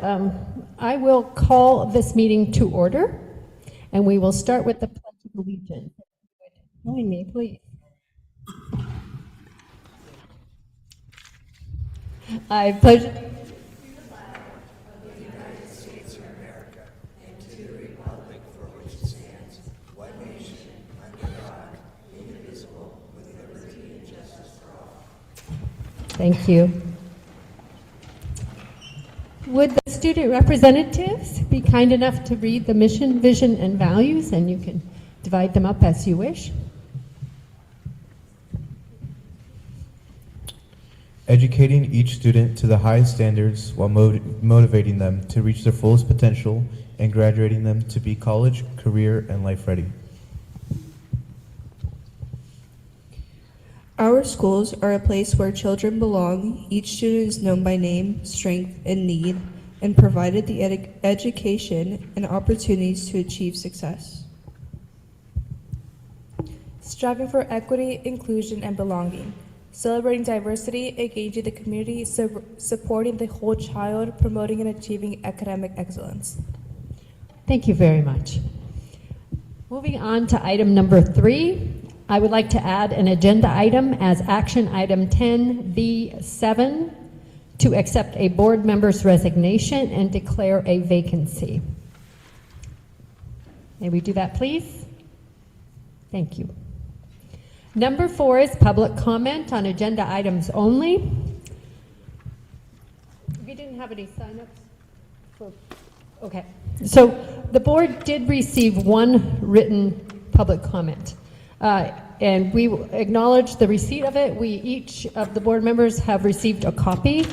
I will call this meeting to order, and we will start with the Pledge of Allegiance. Join me, please. I pledge allegiance to the flag of the United States of America and to the republic for which it stands, one nation, under God, indivisible, with liberty and justice for all. Thank you. Would the student representatives be kind enough to read the mission, vision, and values, and you can divide them up as you wish. Educating each student to the highest standards while motivating them to reach their fullest potential and graduating them to be college, career, and life ready. Our schools are a place where children belong. Each student is known by name, strength, and need, and provided the education and opportunities to achieve success. Striving for equity, inclusion, and belonging. Celebrating diversity, engaging the community, supporting the whole child, promoting and achieving academic excellence. Thank you very much. Moving on to item number 3, I would like to add an agenda item as action item 10B7 to accept a board member's resignation and declare a vacancy. May we do that, please? Thank you. Number 4 is public comment on agenda items only. We didn't have any sign-ups for, okay. So the board did receive one written public comment. And we acknowledge the receipt of it. Each of the board members have received a copy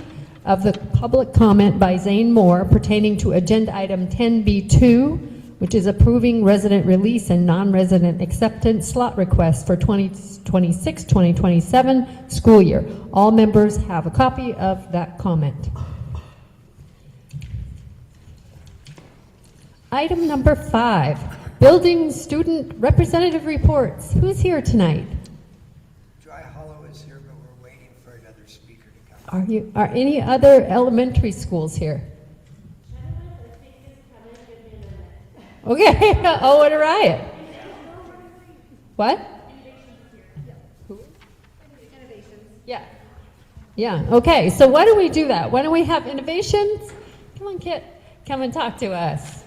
of the public comment by Zane Moore pertaining to agenda item 10B2, which is approving resident release and non-resident acceptance slot requests for 2026-2027 school year. All members have a copy of that comment. Item number 5, building student representative reports. Who's here tonight? Dry Hollow is here, but we're waiting for another speaker to come. Are any other elementary schools here? Okay. Oh, what a riot. What? Yeah. Yeah. Okay. So why don't we do that? Why don't we have innovations? Come on, Kit. Come and talk to us.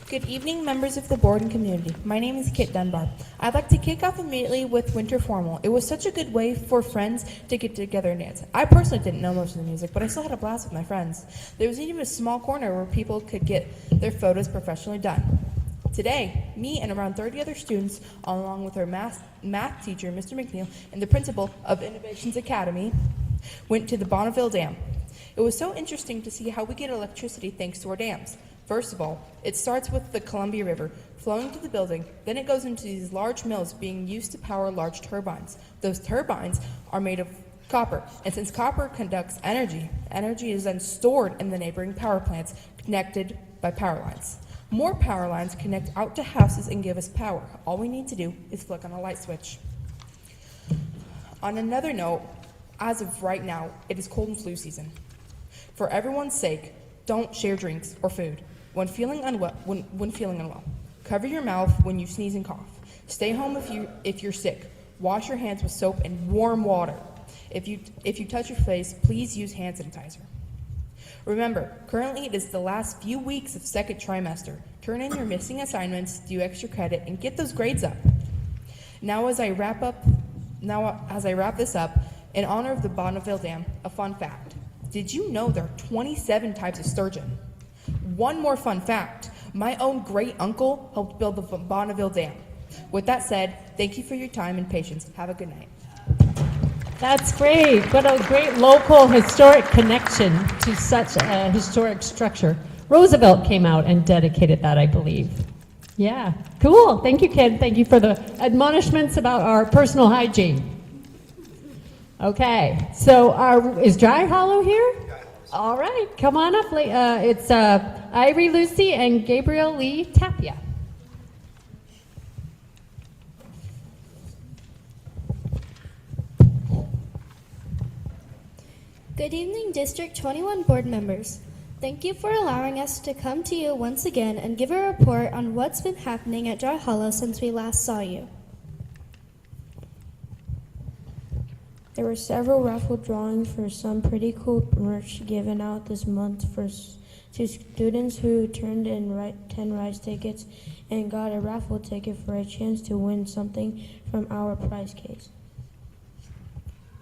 Good evening, members of the board and community. My name is Kit Dunbar. I'd like to kick off immediately with Winter Formal. It was such a good way for friends to get together and dance. I personally didn't know most of the music, but I still had a blast with my friends. There was even a small corner where people could get their photos professionally done. Today, me and around 30 other students, along with our math teacher, Mr. McNeil, and the principal of Innovations Academy, went to the Bonneville Dam. It was so interesting to see how we get electricity thanks to our dams. First of all, it starts with the Columbia River flowing to the building, then it goes into these large mills being used to power large turbines. Those turbines are made of copper, and since copper conducts energy, energy is then stored in the neighboring power plants connected by power lines. More power lines connect out to houses and give us power. All we need to do is flick on a light switch. On another note, as of right now, it is cold and flu season. For everyone's sake, don't share drinks or food. When feeling unwell, cover your mouth when you sneeze and cough. Stay home if you're sick. Wash your hands with soap and warm water. If you touch your face, please use hand sanitizer. Remember, currently it is the last few weeks of second trimester. Turn in your missing assignments, do extra credit, and get those grades up. Now as I wrap this up, in honor of the Bonneville Dam, a fun fact. Did you know there are 27 types of sturgeon? One more fun fact, my own great uncle helped build the Bonneville Dam. With that said, thank you for your time and patience. Have a good night. That's great. What a great local historic connection to such a historic structure. Roosevelt came out and dedicated that, I believe. Yeah, cool. Thank you, Ken. Thank you for the admonishments about our personal hygiene. Okay, so is Dry Hollow here? All right, come on up. It's Irie Lucy and Gabriel Lee Tapia. Good evening, District 21 board members. Thank you for allowing us to come to you once again and give a report on what's been happening at Dry Hollow since we last saw you. There were several raffle drawings for some pretty cool merch given out this month to students who turned in 10 Rise tickets and got a raffle ticket for a chance to win something from our prize case.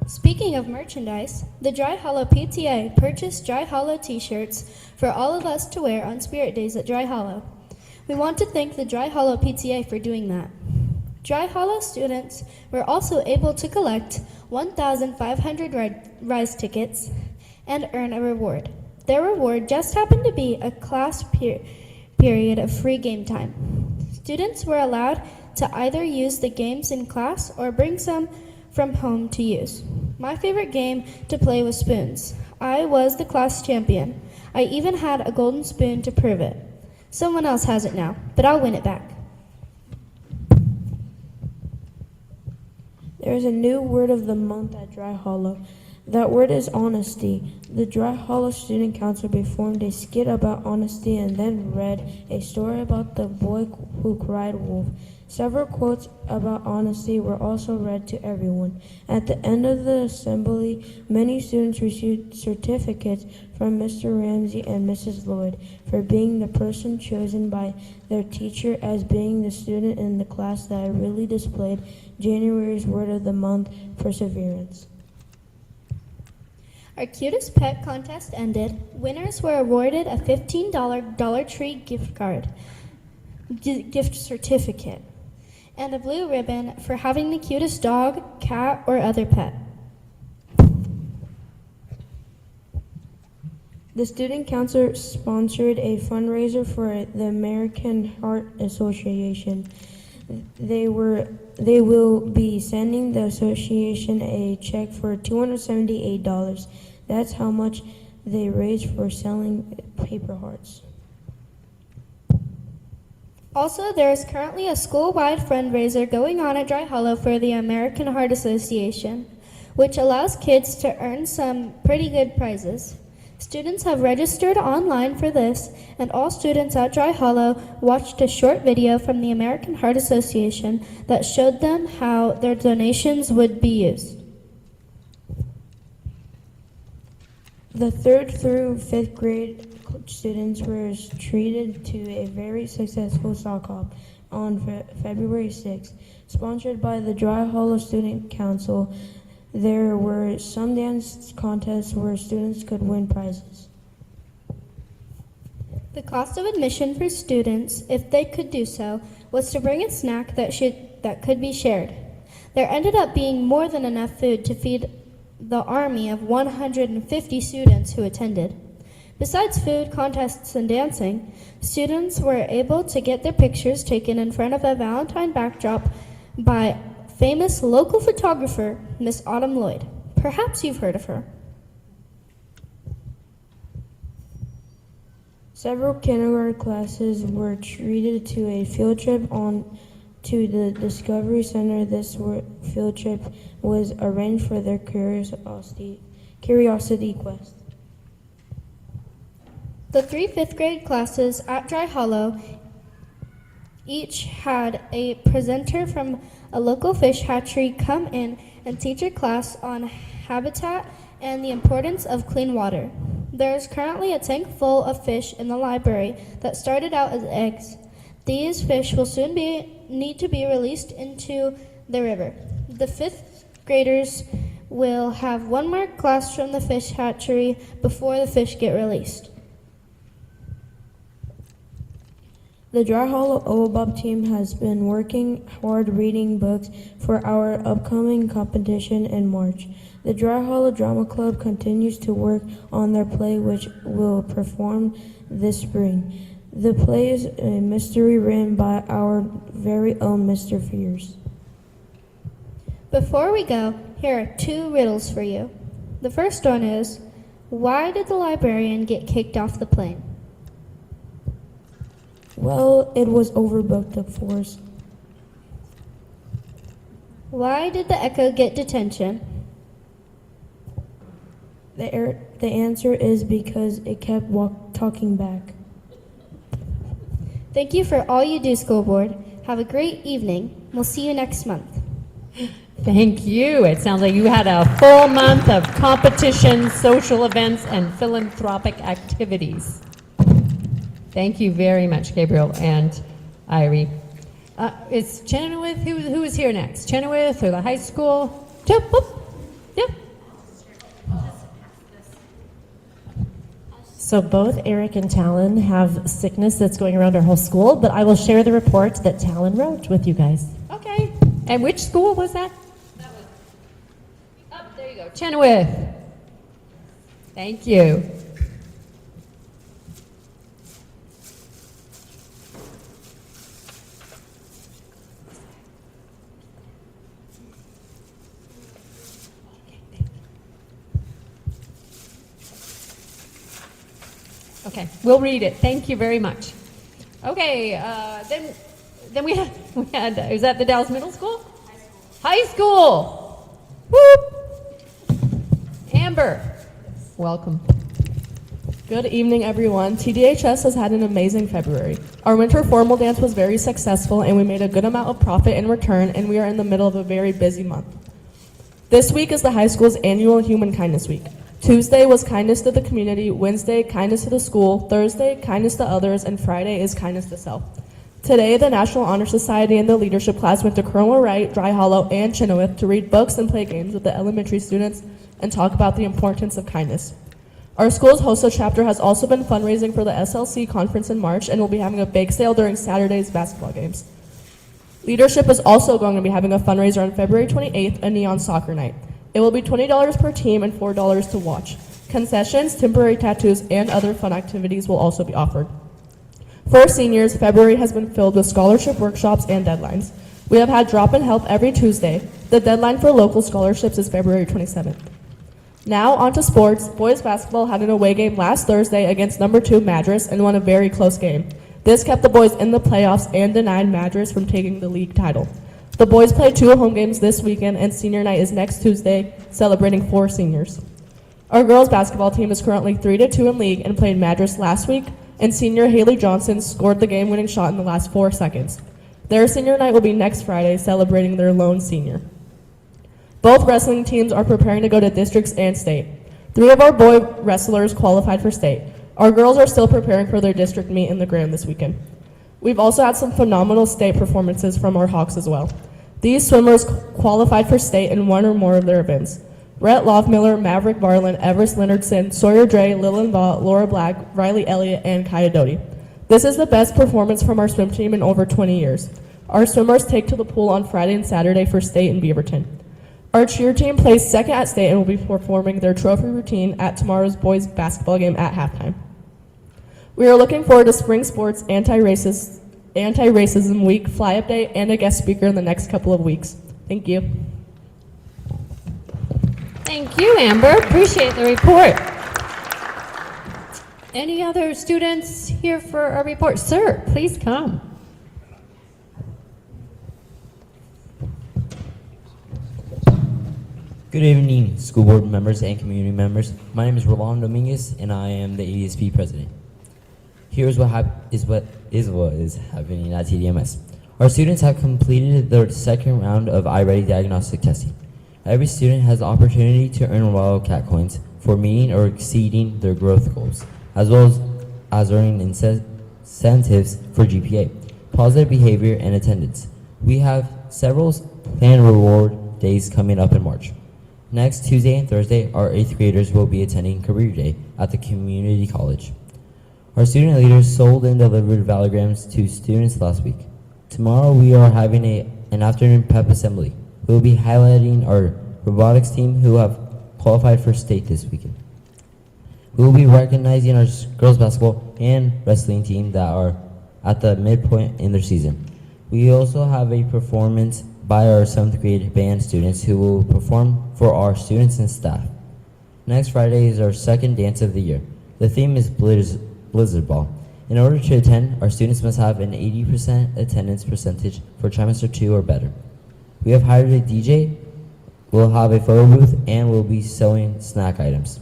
Speaking of merchandise, the Dry Hollow PTA purchased Dry Hollow t-shirts for all of us to wear on Spirit Days at Dry Hollow. We want to thank the Dry Hollow PTA for doing that. Dry Hollow students were also able to collect 1,500 Rise tickets and earn a reward. Their reward just happened to be a class period of free game time. Students were allowed to either use the games in class or bring some from home to use. My favorite game to play was spoons. I was the class champion. I even had a golden spoon to prove it. Someone else has it now, but I'll win it back. There is a new word of the month at Dry Hollow. That word is honesty. The Dry Hollow Student Council performed a skit about honesty and then read a story about the boy who cried wolf. Several quotes about honesty were also read to everyone. At the end of the assembly, many students received certificates from Mr. Ramsey and Mrs. Lloyd for being the person chosen by their teacher as being the student in the class that really displayed January's word of the month, perseverance. Our cutest pet contest ended. Winners were awarded a $15 Dollar Tree gift certificate and a blue ribbon for having the cutest dog, cat, or other pet. The Student Council sponsored a fundraiser for the American Heart Association. They will be sending the association a check for $278. That's how much they raised for selling paper hearts. Also, there is currently a school-wide fundraiser going on at Dry Hollow for the American Heart Association, which allows kids to earn some pretty good prizes. Students have registered online for this, and all students at Dry Hollow watched a short video from the American Heart Association that showed them how their donations would be used. The 3rd through 5th grade students were treated to a very successful sock hop on February 6th. Sponsored by the Dry Hollow Student Council, there were some dance contests where students could win prizes. The cost of admission for students, if they could do so, was to bring a snack that could be shared. There ended up being more than enough food to feed the army of 150 students who attended. Besides food, contests, and dancing, students were able to get their pictures taken in front of a Valentine backdrop by famous local photographer, Miss Autumn Lloyd. Perhaps you've heard of her. Several kindergarten classes were treated to a field trip to the Discovery Center. This field trip was arranged for their curiosity quest. The 3 5th grade classes at Dry Hollow each had a presenter from a local fish hatchery come in and teach a class on habitat and the importance of clean water. There is currently a tank full of fish in the library that started out as eggs. These fish will soon need to be released into the river. The 5th graders will have one more class from the fish hatchery before the fish get released. The Dry Hollow Obob team has been working hard reading books for our upcoming competition in March. The Dry Hollow Drama Club continues to work on their play, which will perform this spring. The play is a mystery written by our very own Mr. Fears. Before we go, Here are 2 riddles for you. The first one is, why did the librarian get kicked off the plane? Well, it was overbooked, of course. Why did the Echo get detention? The answer is because it kept talking back. Thank you for all you do, school board. Have a great evening. We'll see you next month. Thank you. It sounds like you had a full month of competition, social events, and philanthropic activities. Thank you very much, Gabriel and Irie. Is Chenoweth, who is here next? Chenoweth or the high school? Yep. Yep. So both Eric and Talon have sickness that's going around our whole school, but I will share the report that Talon wrote with you guys. Okay. And which school was that? That was up there you go. Chenoweth. Thank you. Okay, we'll read it. Thank you very much. Okay, then we had, is that the Dallas Middle School? High school. Whoop. Amber, welcome. Good evening, everyone. TDHS has had an amazing February. Our winter formal dance was very successful, and we made a good amount of profit in return, and we are in the middle of a very busy month. This week is the high school's annual Human Kindness Week. Tuesday was kindness to the community, Wednesday, kindness to the school, Thursday, kindness to others, and Friday is kindness to self. Today, the National Honor Society and the leadership class went to Colonel Wright, Dry Hollow, and Chenoweth to read books and play games with the elementary students and talk about the importance of kindness. Our school's HOSA chapter has also been fundraising for the SLC conference in March and will be having a bake sale during Saturday's basketball games. Leadership is also going to be having a fundraiser on February 28th, a neon soccer night. It will be $20 per team and $4 to watch. Concessions, temporary tattoos, and other fun activities will also be offered. For seniors, February has been filled with scholarship workshops and deadlines. We have had drop-in help every Tuesday. The deadline for local scholarships is February 27th. Now on to sports. Boys basketball had an away game last Thursday against number 2 Madras and won a very close game. This kept the boys in the playoffs and denied Madras from taking the league title. The boys play 2 home games this weekend, and senior night is next Tuesday, celebrating 4 seniors. Our girls basketball team is currently 3-2 in league and played Madras last week, and senior Haley Johnson scored the game-winning shot in the last 4 seconds. Their senior night will be next Friday, celebrating their lone senior. Both wrestling teams are preparing to go to districts and state. 3 of our boy wrestlers qualified for state. Our girls are still preparing for their district meet in the Grand this weekend. We've also had some phenomenal state performances from our Hawks as well. These swimmers qualified for state in 1 or more of their events. Rhett Loffmiller, Maverick Varland, Everest Leonardson, Sawyer Dre, Lillian Vaught, Laura Black, Riley Elliott, and Kaya Doty. This is the best performance from our swim team in over 20 years. Our swimmers take to the pool on Friday and Saturday for state in Beaverton. Our cheer team plays second at state and will be performing their trophy routine at tomorrow's boys basketball game at halftime. We are looking forward to spring sports, anti-racism week, fly-up day, and a guest speaker in the next couple of weeks. Thank you. Thank you, Amber. Appreciate the report. Any other students here for a report? Sir, please come. Good evening, school board members and community members. My name is Rolando Dominguez, and I am the ADSP president. Here's what is happening at TDMS. Our students have completed their second round of iReady diagnostic testing. Every student has the opportunity to earn Wildcat coins for meeting or exceeding their growth goals, as well as earning incentives for GPA, positive behavior, and attendance. We have several planned reward days coming up in March. Next Tuesday and Thursday, our 8th graders will be attending Career Day at the community college. Our student leaders sold and delivered valograms to students last week. Tomorrow we are having an afternoon pep assembly. We will be highlighting our robotics team who have qualified for state this weekend. We will be recognizing our girls basketball and wrestling team that are at the midpoint in their season. We also have a performance by our 7th grade band students who will perform for our students and staff. Next Friday is our second dance of the year. The theme is Blizzard Ball. In order to attend, our students must have an 80% attendance percentage for trimester 2 or better. We have hired a DJ, we'll have a photo booth, and we'll be selling snack items.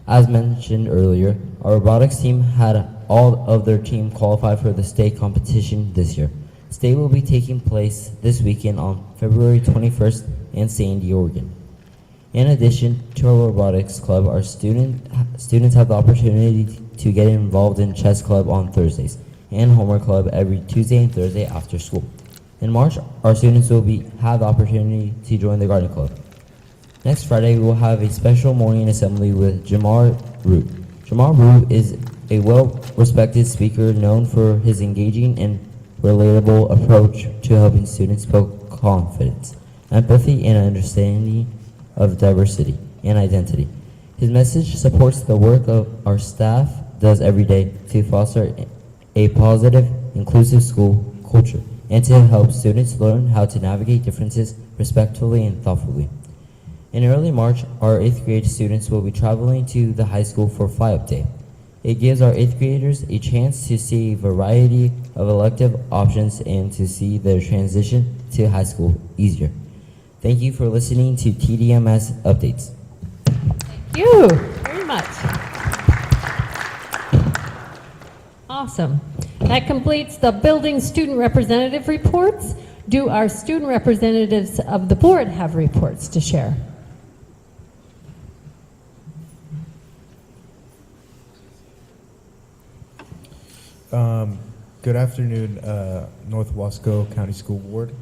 As mentioned earlier, our robotics team had all of their team qualify for the state competition this year. State will be taking place this weekend on February 21st in Sandy, Oregon. In addition to our robotics club, our students have the opportunity to get involved in chess club on Thursdays and homework club every Tuesday and Thursday after school. In March, our students will have the opportunity to join the garden club. Next Friday, we will have a special morning assembly with Jamar Root. Jamar Root is a well-respected speaker known for his engaging and relatable approach to helping students build confidence, empathy, and understanding of diversity and identity. His message supports the work of our staff does every day to foster a positive, inclusive school culture and to help students learn how to navigate differences respectfully and thoughtfully. In early March, our 8th grade students will be traveling to the high school for Fly Up Day. It gives our 8th graders a chance to see a variety of elective options and to see their transition to high school easier. Thank you for listening to TDMS Updates. Thank you very much. Awesome. That completes the building student representative reports. Do our student representatives of the board have reports to share? Good afternoon, North Wasco County School Board.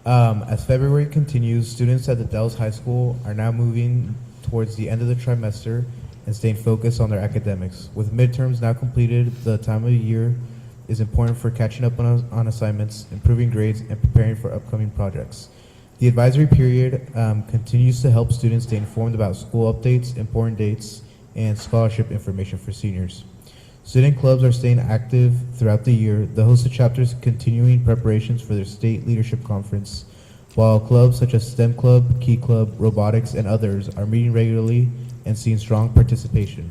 As February continues, students at the Dells High School are now moving towards the end of the trimester and staying focused on their academics. With midterms now completed, the time of year is important for catching up on assignments, improving grades, and preparing for upcoming projects. The advisory period continues to help students stay informed about school updates, important dates, and scholarship information for seniors. Student clubs are staying active throughout the year. The hosted chapters continuing preparations for their state leadership conference, while clubs such as STEM Club, Key Club, Robotics, and others are meeting regularly and seeing strong participation.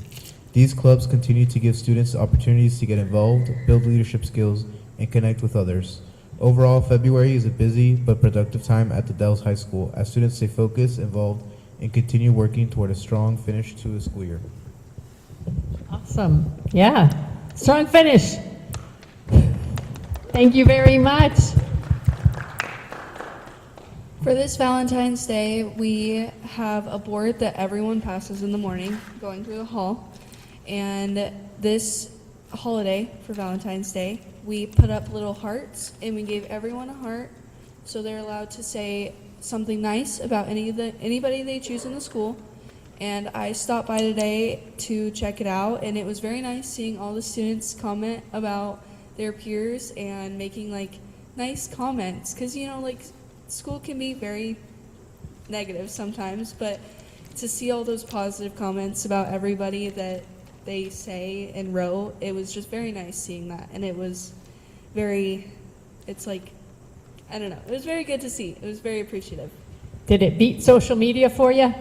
These clubs continue to give students opportunities to get involved, build leadership skills, and connect with others. Overall, February is a busy but productive time at the Dells High School as students stay focused, involved, and continue working toward a strong finish to the school year. Awesome. Yeah. Strong finish. Thank you very much. For this Valentine's Day, we have a board that everyone passes in the morning, going through the hall. And this holiday for Valentine's Day, we put up little hearts and we gave everyone a heart so they're allowed to say something nice about anybody they choose in the school. And I stopped by today to check it out, and it was very nice seeing all the students comment about their peers and making like nice comments, because like school can be very negative sometimes, but to see all those positive comments about everybody that they say and wrote, it was just very nice seeing that. And it was it was very good to see. It was very appreciative. Did it beat social media for you?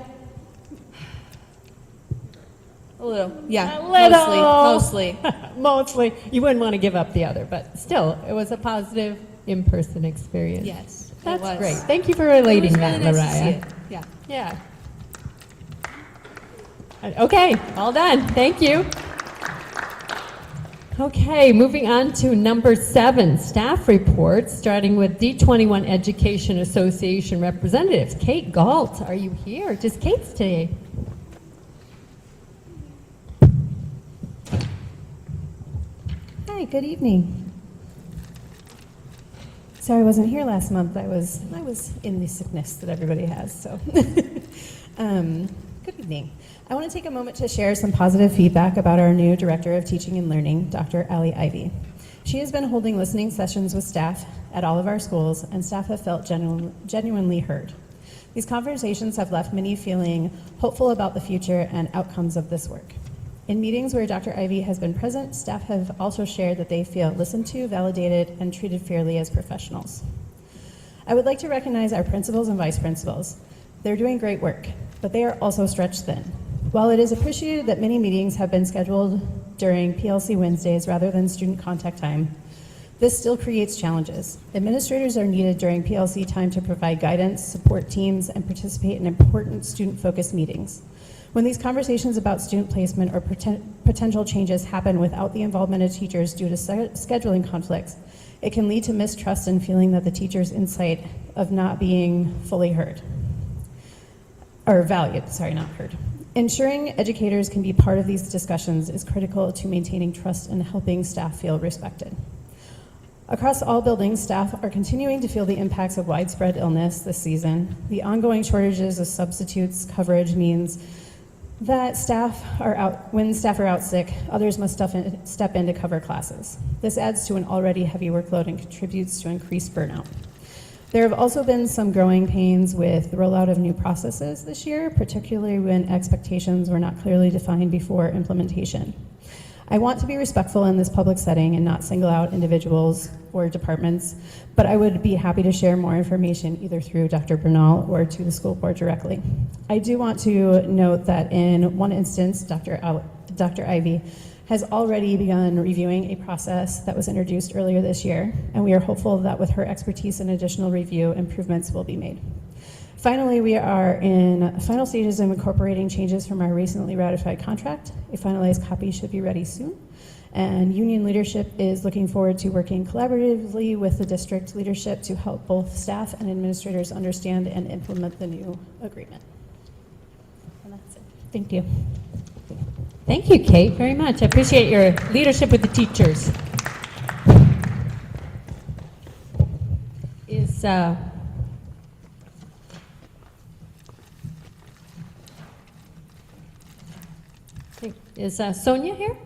A little, yeah. A little. Mostly. Mostly. You wouldn't want to give up the other, but still, it was a positive in-person experience. Yes, it That's was. great. Thank you for relating It was that, really nice to see Mariah. it. Yeah. Yeah. Okay, all done. Thank you. Okay, moving on to number 7, staff reports, starting with D21 Education Association representatives. Kate Galt, are you here? Just Kate's today. Hi, good evening. Sorry I wasn't here last month. I was in the sickness that everybody has, so. Good evening. I want to take a moment to share some positive feedback about our new Director of Teaching and Learning, Dr. Allie Ivy. She has been holding listening sessions with staff at all of our schools, and staff have felt genuinely heard. These conversations have left many feeling hopeful about the future and outcomes of this work. In meetings where Dr. Ivy has been present, staff have also shared that they feel listened to, validated, and treated fairly as professionals. I would like to recognize our principals and vice principals. They're doing great work, but they are also stretched thin. While it is appreciated that many meetings have been scheduled during PLC Wednesdays rather than student contact time, this still creates challenges. Administrators are needed during PLC time to provide guidance, support teams, and participate in important student-focused meetings. When these conversations about student placement or potential changes happen without the involvement of teachers due to scheduling conflicts, it can lead to mistrust and feeling that the teacher's insight of not being fully heard, or valued, sorry, not heard. Ensuring educators can be part of these discussions is critical to maintaining trust and helping staff feel respected. Across all buildings, staff are continuing to feel the impacts of widespread illness this season. The ongoing shortages of substitutes coverage means that when staff are out sick, others must step in to cover classes. This adds to an already heavy workload and contributes to increased burnout. There have also been some growing pains with the rollout of new processes this year, particularly when expectations were not clearly defined before implementation. I want to be respectful in this public setting and not single out individuals or departments, but I would be happy to share more information either through Dr. Bernal or to the school board directly. I do want to note that in one instance, Dr. Ivy has already begun reviewing a process that was introduced earlier this year, and we are hopeful that with her expertise and additional review, improvements will be made. Finally, we are in final stages of incorporating changes from our recently ratified contract. A finalized copy should be ready soon. And union leadership is looking forward to working collaboratively with the district leadership to help both staff and administrators understand and implement the new agreement. And that's it. Thank you. Thank you, Kate, very much. I appreciate your leadership with the teachers. Is Sonia here?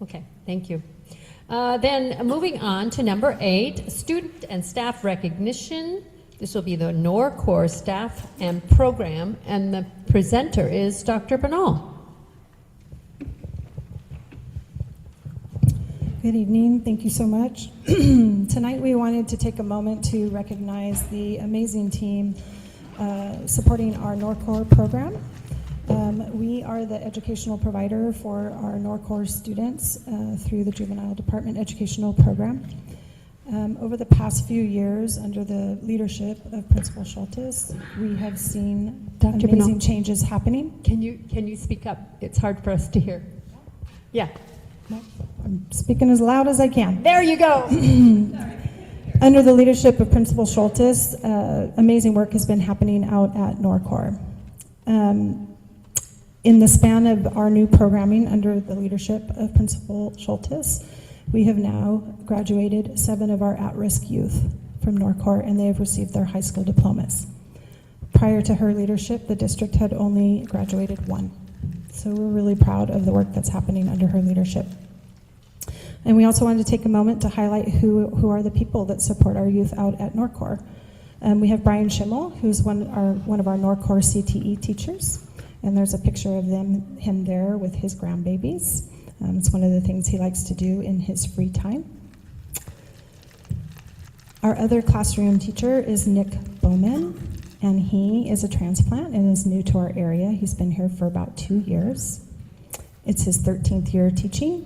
Okay, thank you. Then moving on to number 8, student and staff recognition. This will be the NORCOR staff and program, and the presenter is Dr. Bernal. Good evening. Thank you so much. Tonight we wanted to take a moment to recognize the amazing team supporting our NORCOR program. We are the educational provider for our NORCOR students through the Juvenile Department Educational Program. Over the past few years, under the leadership of Principal Schultes, we have seen Dr. amazing Bernal, changes happening. Can you speak up? It's hard for us to hear. Yeah. I'm speaking as loud as I can. There you go. Under the leadership of Principal Schultes, amazing work has been happening out at NORCOR. In the span of our new programming under the leadership of Principal Schultes, we have now graduated 7 of our at-risk youth from NORCOR, and they have received their high school diplomas. Prior to her leadership, the district had only graduated 1. So we're really proud of the work that's happening under her leadership. And we also wanted to take a moment to highlight who are the people that support our youth out at NORCOR. We have Brian Schimmel, who's one of our NORCOR CTE teachers. And there's a picture of him there with his grandbabies. It's one of the things he likes to do in his free time. Our other classroom teacher is Nick Bowman, and he is a transplant and is new to our area. He's been here for about 2 years. It's his 13th year teaching,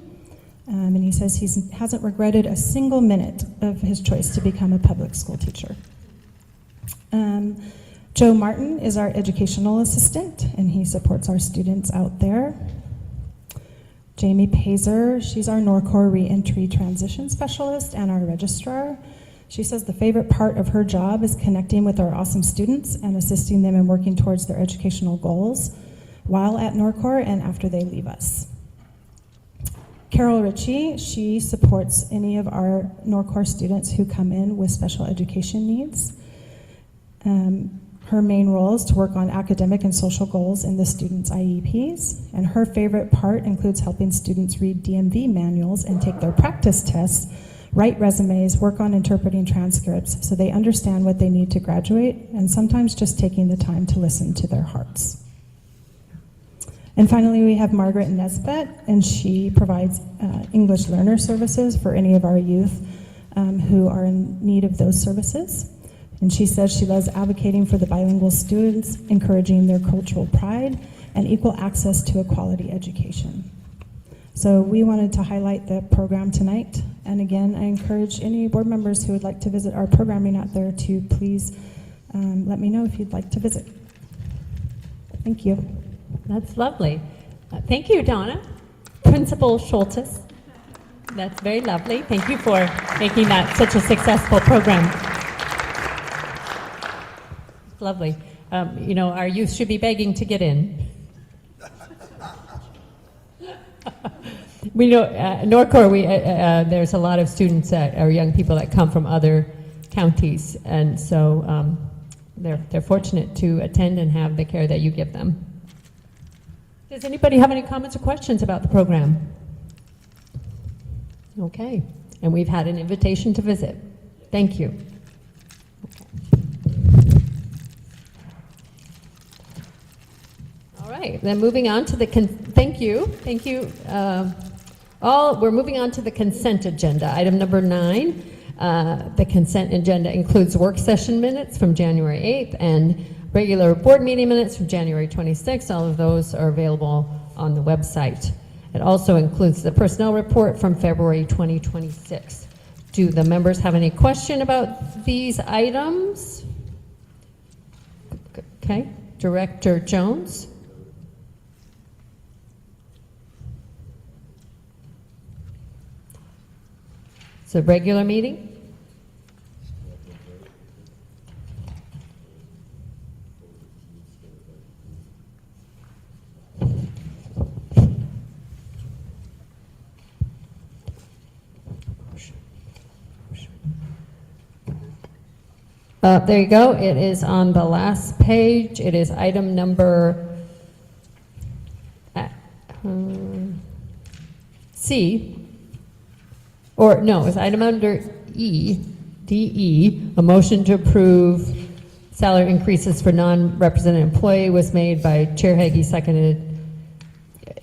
and he says he hasn't regretted a single minute of his choice to become a public school teacher. Joe Martin is our educational assistant, and he supports our students out there. Jamie Pazer, she's our NORCOR reentry transition specialist and our registrar. She says the favorite part of her job is connecting with our awesome students and assisting them in working towards their educational goals while at NORCOR and after they leave us. Carol Ritchie, she supports any of our NORCOR students who come in with special education needs. Her main role is to work on academic and social goals in the students' IEPs, and her favorite part includes helping students read DMV manuals and take their practice tests, write resumes, work on interpreting transcripts so they understand what they need to graduate, and sometimes just taking the time to listen to their hearts. And finally, we have Margaret Nesbitt, and she provides English learner services for any of our youth who are in need of those services. And she says she loves advocating for the bilingual students, encouraging their cultural pride, and equal access to a quality education. So we wanted to highlight the program tonight. And again, I encourage any board members who would like to visit our programming out there to please let me know if you'd like to visit. Thank you. That's lovely. Thank you, Donna. Principal Schultes. That's very lovely. Thank you for making that such a successful program. Lovely. You know, our youth should be begging to get in. We know, Norcor, there's a lot of students that are young people that come from other counties, and so they're fortunate to attend and have the care that you give them. Does anybody have any comments or questions about the program? Okay, and we've had an invitation to visit. Thank you. All right, then moving on to the thank you. We're moving on to the consent agenda. Item number 9. The consent agenda includes work session minutes from January 8th and regular board meeting minutes from January 26th. All of those are available on the website. It also includes the personnel report from February 2026. Do the members have any question about these items? Okay, Director Jones. It's a regular meeting? There you go. It is on the last page. It is item number C. Or no, it's item under E, DE, a motion to approve salary increases for non-represented employee was made by Chair Hagee, seconded.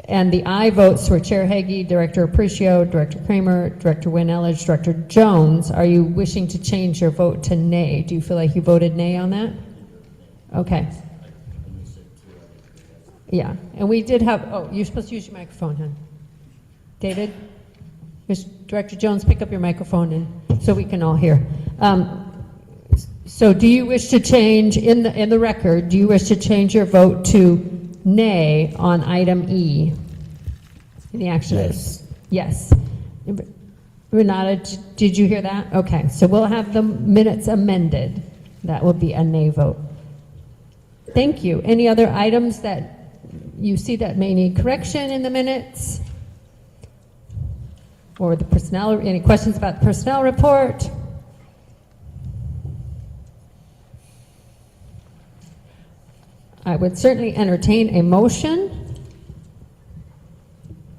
And the I votes were Chair Hagee, Director Aparicio, Director Kramer, Director Wynn-Elledge, Director Jones. Are you wishing to change your vote to nay? Do you feel like you voted nay on that? Okay. Yeah, and we did have, oh, you're supposed to use your microphone, hon. David? Director Jones, pick up your microphone and so we can all hear. So do you wish to change, in the record, do you wish to change your vote to nay on item E? In the action items? Yes. Renata, did you hear that? Okay, so we'll have the minutes amended. That will be a nay vote. Thank you. Any other items that you see that may need correction in the minutes? Or the personnel, any questions about the personnel report? I would certainly entertain a motion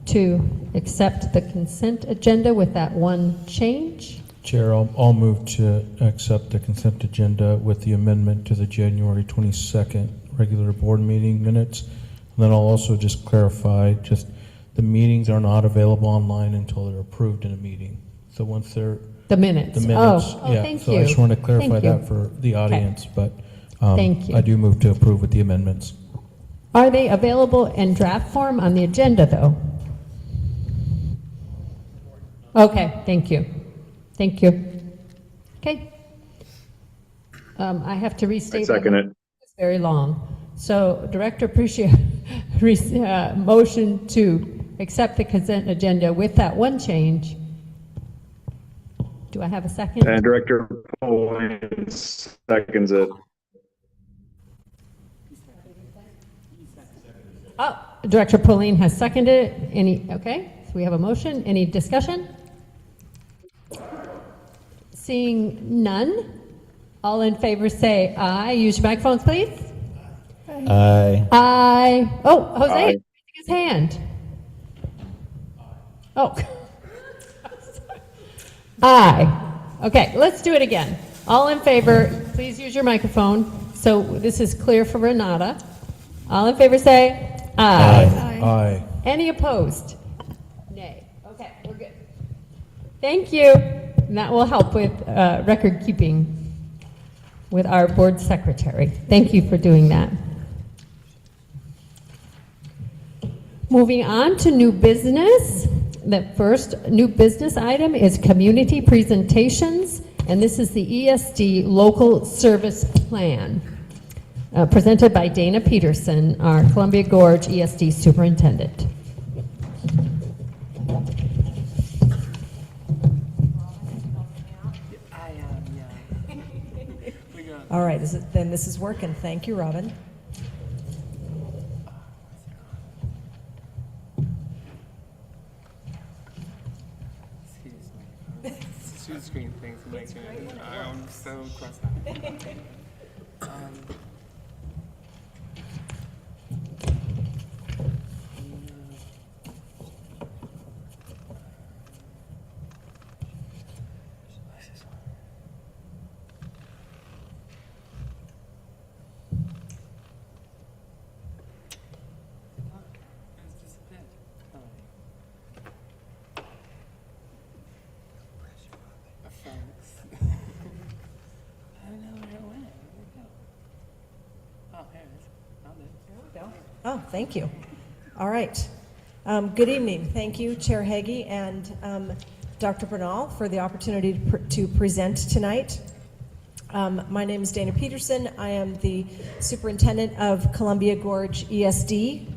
to accept the consent agenda with that one change. Chair, I'll move to accept the consent agenda with the amendment to the January 22nd regular board meeting minutes. And then I'll also just clarify, just the meetings are not available online until they're approved in a meeting. So once they're the minutes. Oh, yeah. Thank so you. I just want to clarify that for the audience, but thank you. I do move to approve with the amendments. Are they available in draft form on the agenda, though? Okay, thank you. Thank you. Okay. I have to restate. Second it. It's very long. So, Director Aparicio, motion to accept the consent agenda with that one change. Do I have a second? And Director Pauline seconds it. Oh, Director Pauline has seconded it. Okay, so we have a motion. Any discussion? Seeing none, all in favor say aye. Use your microphones, please. Aye. Aye. Oh, Jose, Aye. raising his hand. Oh. Aye. Okay, let's do it again. All in favor, please use your microphone. So this is clear for Renata. All in favor say aye. Aye. Aye. Any opposed? Nay. Okay, we're good. Thank you. And that will help with record keeping with our board secretary. Thank you for doing that. Moving on to new business. The first new business item is community presentations, and this is the ESD Local Service Plan, presented by Dana Peterson, our Columbia Gorge ESD Superintendent. All right, then this is working. Thank you, Robin. Two screen things making it. I'm so cross-eyed. Oh, thank you. All right. Good evening. Thank you, Chair Hagee and Dr. Bernal, for the opportunity to present tonight. My name is Dana Peterson. I am the superintendent of Columbia Gorge ESD.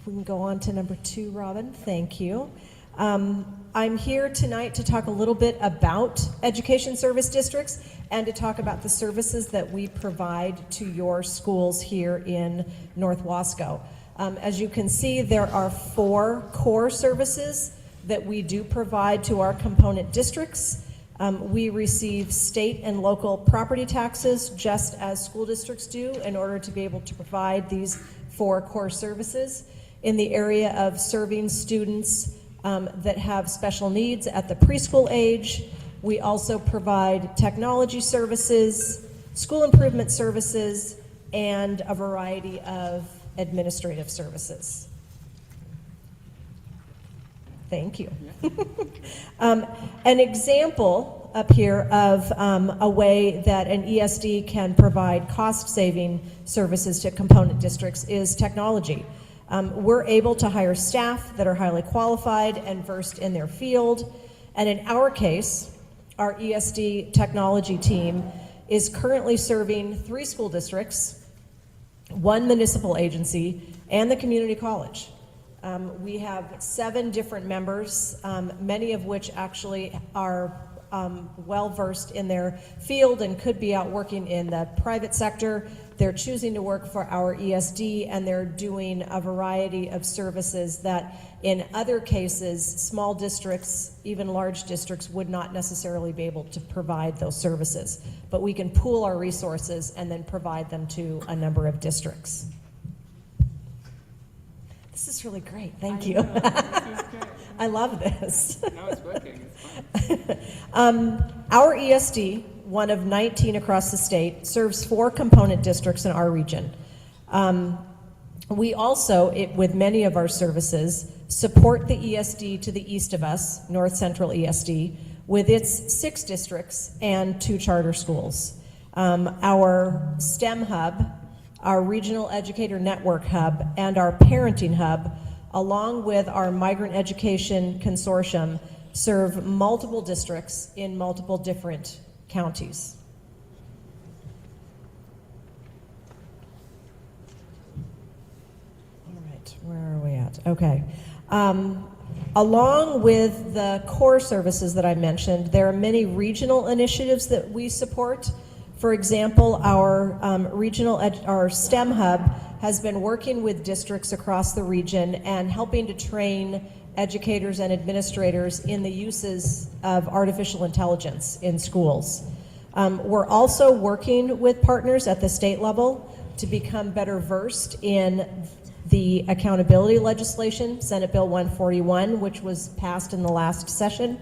We can go on to number 2, Robin. Thank you. I'm here tonight to talk a little bit about education service districts and to talk about the services that we provide to your schools here in North Wasco. As you can see, there are 4 core services that we do provide to our component districts. We receive state and local property taxes just as school districts do in order to be able to provide these 4 core services. In the area of serving students that have special needs at the preschool age, we also provide technology services, school improvement services, and a variety of administrative services. Thank you. An example up here of a way that an ESD can provide cost-saving services to component districts is technology. We're able to hire staff that are highly qualified and versed in their field, and in our case, our ESD technology team is currently serving 3 school districts, 1 municipal agency, and the community college. We have 7 different members, many of which actually are well-versed in their field and could be out working in the private sector. They're choosing to work for our ESD, and they're doing a variety of services that in other cases, small districts, even large districts, would not necessarily be able to provide those services. But we can pool our resources and then provide them to a number of districts. This is really great. Thank you. I love this. No, it's working. It's fine. Our ESD, one of 19 across the state, serves 4 component districts in our region. We also, with many of our services, support the ESD to the east of us, North Central ESD, with its 6 districts and 2 charter schools. Our STEM hub, our Regional Educator Network hub, and our Parenting hub, along with our Migrant Education Consortium, serve multiple districts in multiple different counties. All right, where are we at? Okay. Along with the core services that I mentioned, there are many regional initiatives that we support. For example, our our STEM hub has been working with districts across the region and helping to train educators and administrators in the uses of artificial intelligence in schools. We're also working with partners at the state level to become better versed in the accountability legislation, Senate Bill 141, which was passed in the last session.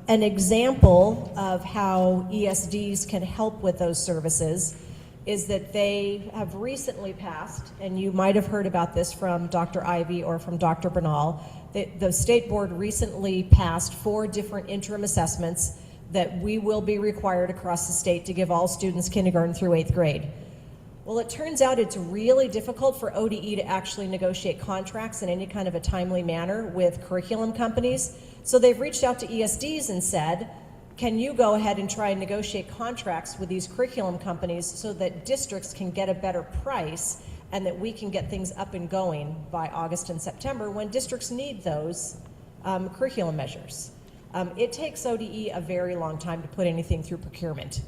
An example of how ESDs can help with those services is that they have recently passed, and you might have heard about this from Dr. Ivy or from Dr. Bernal. The state board recently passed 4 different interim assessments that we will be required across the state to give all students kindergarten through 8th grade. Well, it turns out it's really difficult for ODE to actually negotiate contracts in any kind of a timely manner with curriculum companies. So they've reached out to ESDs and said, can you go ahead and try and negotiate contracts with these curriculum companies so that districts can get a better price and that we can get things up and going by August and September when districts need those curriculum measures. It takes ODE a very long time to put anything through procurement.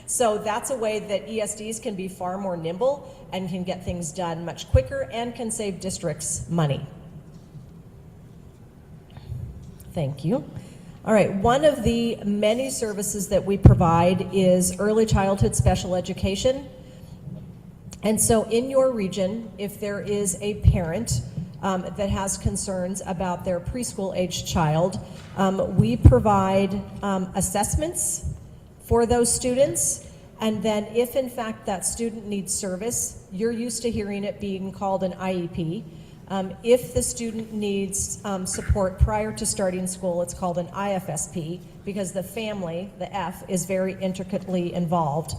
So that's a way that ESDs can be far more nimble and can get things done much quicker and can save districts money. Thank you. All right, one of the many services that we provide is early childhood special education. And so in your region, if there is a parent that has concerns about their preschool-aged child, we provide assessments for those students. And then if in fact that student needs service, you're used to hearing it being called an IEP. If the student needs support prior to starting school, it's called an IFSP because the family, the F, is very intricately involved.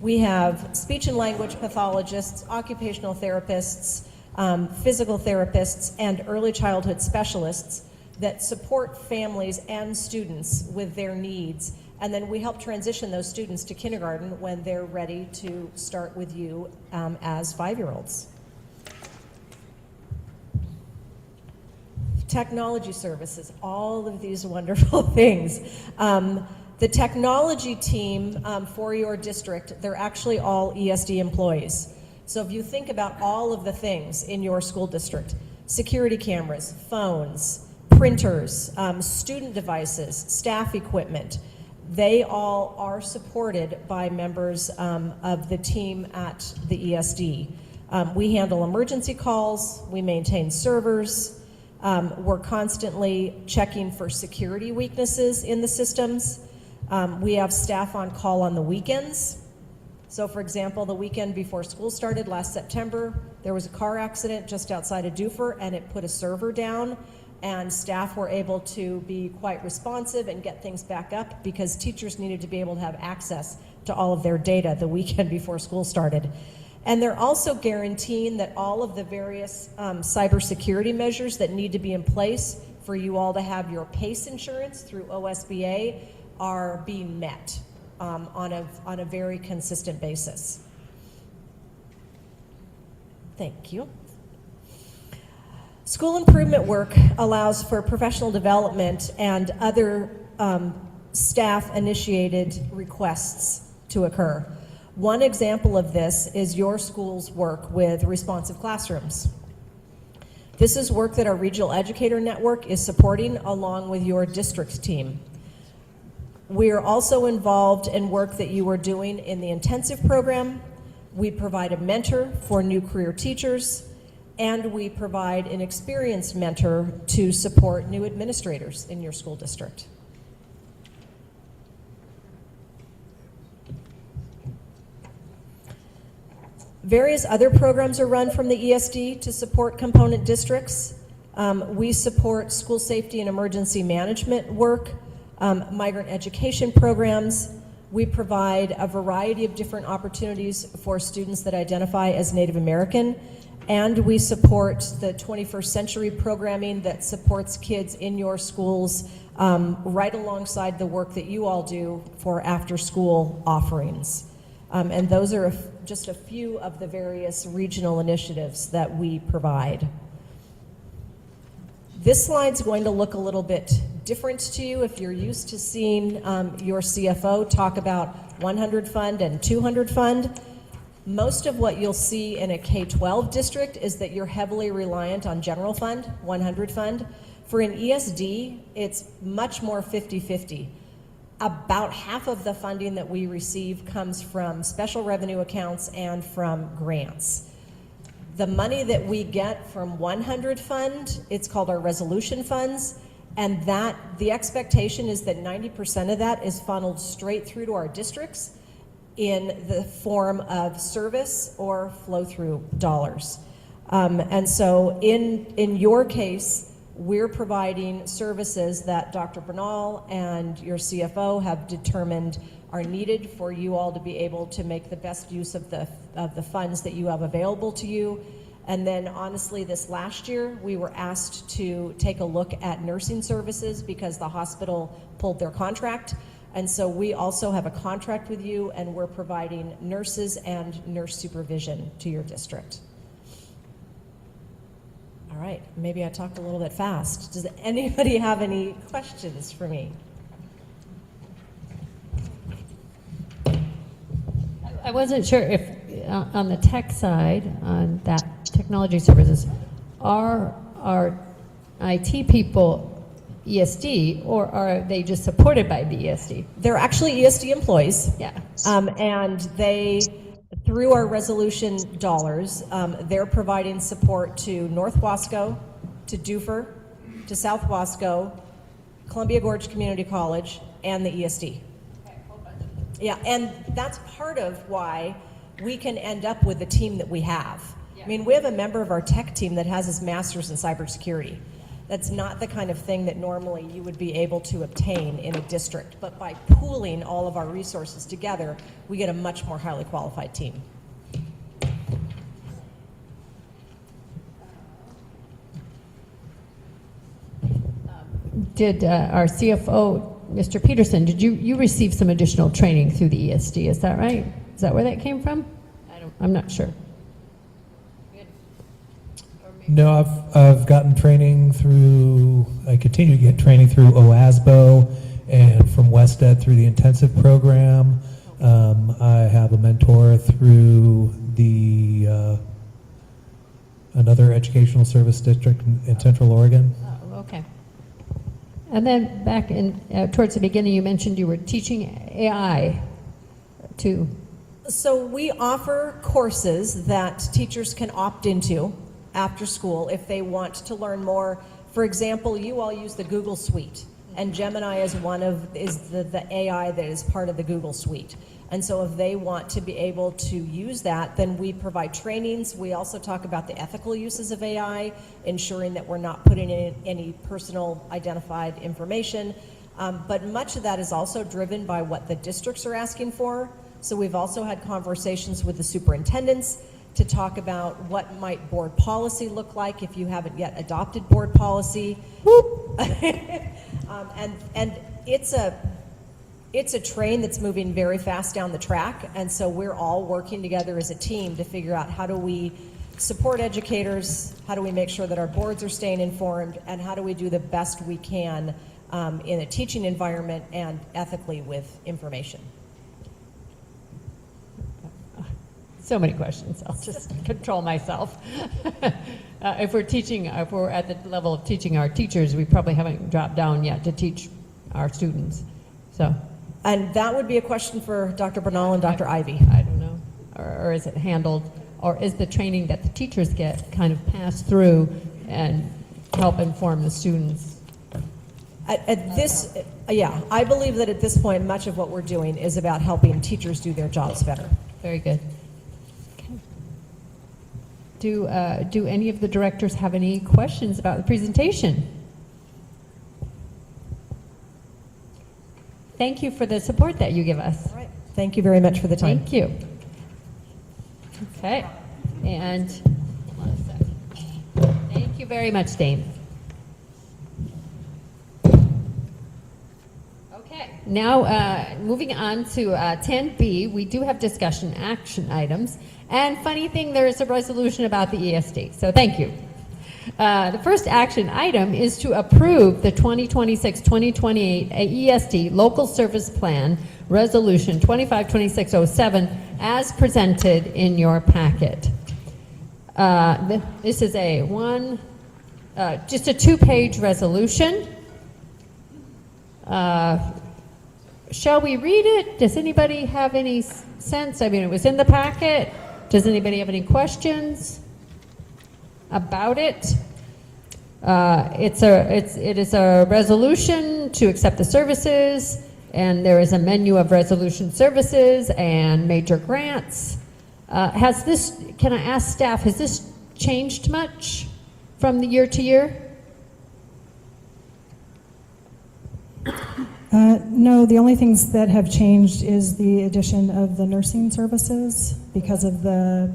We have speech and language pathologists, occupational therapists, physical therapists, and early childhood specialists that support families and students with their needs. And then we help transition those students to kindergarten when they're ready to start with you as 5-year-olds. Technology services, all of these wonderful things. The technology team for your district, they're actually all ESD employees. So if you think about all of the things in your school district, security cameras, phones, printers, student devices, staff equipment, they all are supported by members of the team at the ESD. We handle emergency calls, we maintain servers, we're constantly checking for security weaknesses in the systems. We have staff on call on the weekends. So for example, the weekend before school started last September, there was a car accident just outside of Dufur and it put a server down, and staff were able to be quite responsive and get things back up because teachers needed to be able to have access to all of their data the weekend before school started. And they're also guaranteeing that all of the various cybersecurity measures that need to be in place for you all to have your PACE insurance through OSBA are being met on a very consistent basis. Thank you. School improvement work allows for professional development and other staff-initiated requests to occur. One example of this is your school's work with responsive classrooms. This is work that our Regional Educator Network is supporting along with your district team. We are also involved in work that you are doing in the intensive program. We provide a mentor for new career teachers, and we provide an experienced mentor to support new administrators in your school district. Various other programs are run from the ESD to support component districts. We support school safety and emergency management work, migrant education programs. We provide a variety of different opportunities for students that identify as Native American, and we support the 21st century programming that supports kids in your schools right alongside the work that you all do for after-school offerings. And those are just a few of the various regional initiatives that we provide. This slide's going to look a little bit different to you if you're used to seeing your CFO talk about 100 fund and 200 fund. Most of what you'll see in a K-12 district is that you're heavily reliant on general fund, 100 fund. For an ESD, it's much more 50-50. About half of the funding that we receive comes from special revenue accounts and from grants. The money that we get from 100 fund, it's called our resolution funds, and the expectation is that 90% of that is funneled straight through to our districts, in the form of service or flow-through dollars. And so in your case, we're providing services that Dr. Bernal and your CFO have determined are needed for you all to be able to make the best use of the funds that you have available to you. And then honestly, this last year, we were asked to take a look at nursing services because the hospital pulled their contract. And so we also have a contract with you, and we're providing nurses and nurse supervision to your district. All right, maybe I talked a little bit fast. Does anybody have any questions for me? I wasn't sure if on the tech side, on that technology services, are our IT people ESD, or are they just supported by the ESD? They're actually ESD employees. Yeah. And they, through our resolution dollars, they're providing support to North Wasco, to Dufur, to South Wasco, Columbia Gorge Community College, and the ESD. Yeah, and that's part of why we can end up with the team that we have. I mean, we have a member of our tech team that has his master's in cybersecurity. That's not the kind of thing that normally you would be able to obtain in a district. But by pooling all of our resources together, we get a much more highly qualified team. Did our CFO, Mr. Peterson, did you receive some additional training through the ESD? Is that right? Is that where that came from? I'm not sure. No, I've gotten training through, I continue to get training through OASBO and from WestEd through the intensive program. I have a mentor through the another educational service district in Central Oregon. Oh, okay. And then back in towards the beginning, you mentioned you were teaching AI to. So we offer courses that teachers can opt into after school if they want to learn more. For example, you all use the Google Suite, and Gemini is the AI that is part of the Google Suite. And so if they want to be able to use that, then we provide trainings. We also talk about the ethical uses of AI, ensuring that we're not putting in any personal identified information. But much of that is also driven by what the districts are asking for. So we've also had conversations with the superintendents to talk about what might board policy look like if you haven't yet adopted board policy. And it's a train that's moving very fast down the track, and so we're all working together as a team to figure out how do we support educators, how do we make sure that our boards are staying informed, and how do we do the best we can in a teaching environment and ethically with information. So many questions. I'll just control myself. If we're at the level of teaching our teachers, we probably haven't dropped down yet to teach our students. So. And that would be a question for Dr. Bernal and Dr. Ivy. I don't know. Or is it handled, or is the training that the teachers get kind of passed through and help inform the students? I believe that at this point, much of what we're doing is about helping teachers do their jobs better. Very good. Do any of the directors have any questions about the presentation? Thank you for the support that you give us. All right. Thank you very much for the time. Thank you. Okay. And hold on a second. Thank you very much, Dane. Okay. Now, moving on to 10B, we do have discussion action items. And funny thing, there is a resolution about the ESD, so thank you. The first action item is to approve the 2026-2028 ESD Local Service Plan Resolution 252607 as presented in your packet. This is just a two-page resolution. Shall we read it? Does anybody have any sense? I mean, it was in the packet. Does anybody have any questions about it? It is a resolution to accept the services and there is a menu of resolution services and major grants. Has this, can I ask staff, has this changed much from the year to year? No, the only things that have changed is the addition of the nursing services because of the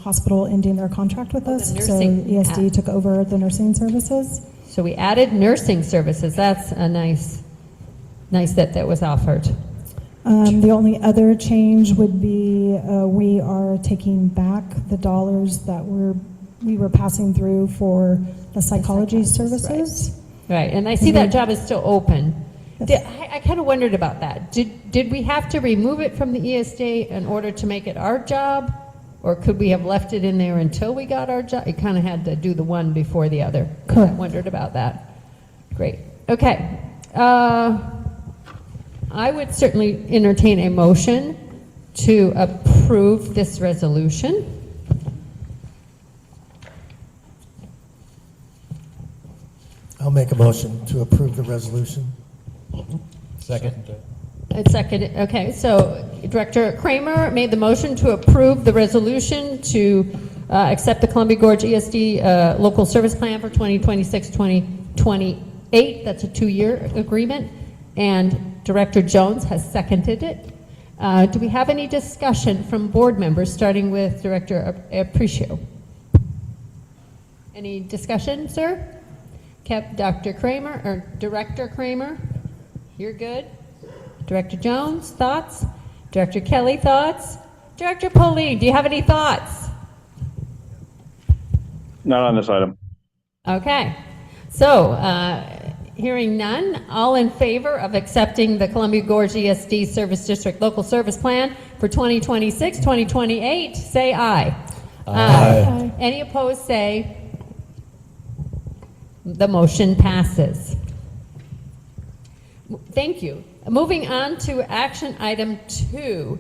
hospital ending their contract with us. So ESD took over the nursing services. So we added nursing services. That's a nice that was offered. The only other change would be we are taking back the dollars that we were passing through for the psychology services. Right, and I see that job is still open. I kind of wondered about that. Did we have to remove it from the ESD in order to make it our job? Or could we have left it in there until we got our job? It kind of had to do the one before the other. Correct. I wondered about that. Great. Okay. I would certainly entertain a motion to approve this resolution. I'll make a motion to approve the resolution. Second. It's seconded. Okay, so Director Kramer made the motion to approve the resolution to accept the Columbia Gorge ESD local service plan for 2026-2028. That's a 2-year agreement. And Director Jones has seconded it. Do we have any discussion from board members, starting with Director Apprecio? Any discussion, sir? Dr. Kramer, or Director Kramer, you're good? Director Jones, thoughts? Director Kelly, thoughts? Director Pauline, do you have any thoughts? Not on this item. Okay, so hearing none, all in favor of accepting the Columbia Gorge ESD Service District Local Service Plan for 2026-2028, say aye. Aye. Any opposed, say. The motion passes. Thank you. Moving on to action item 2,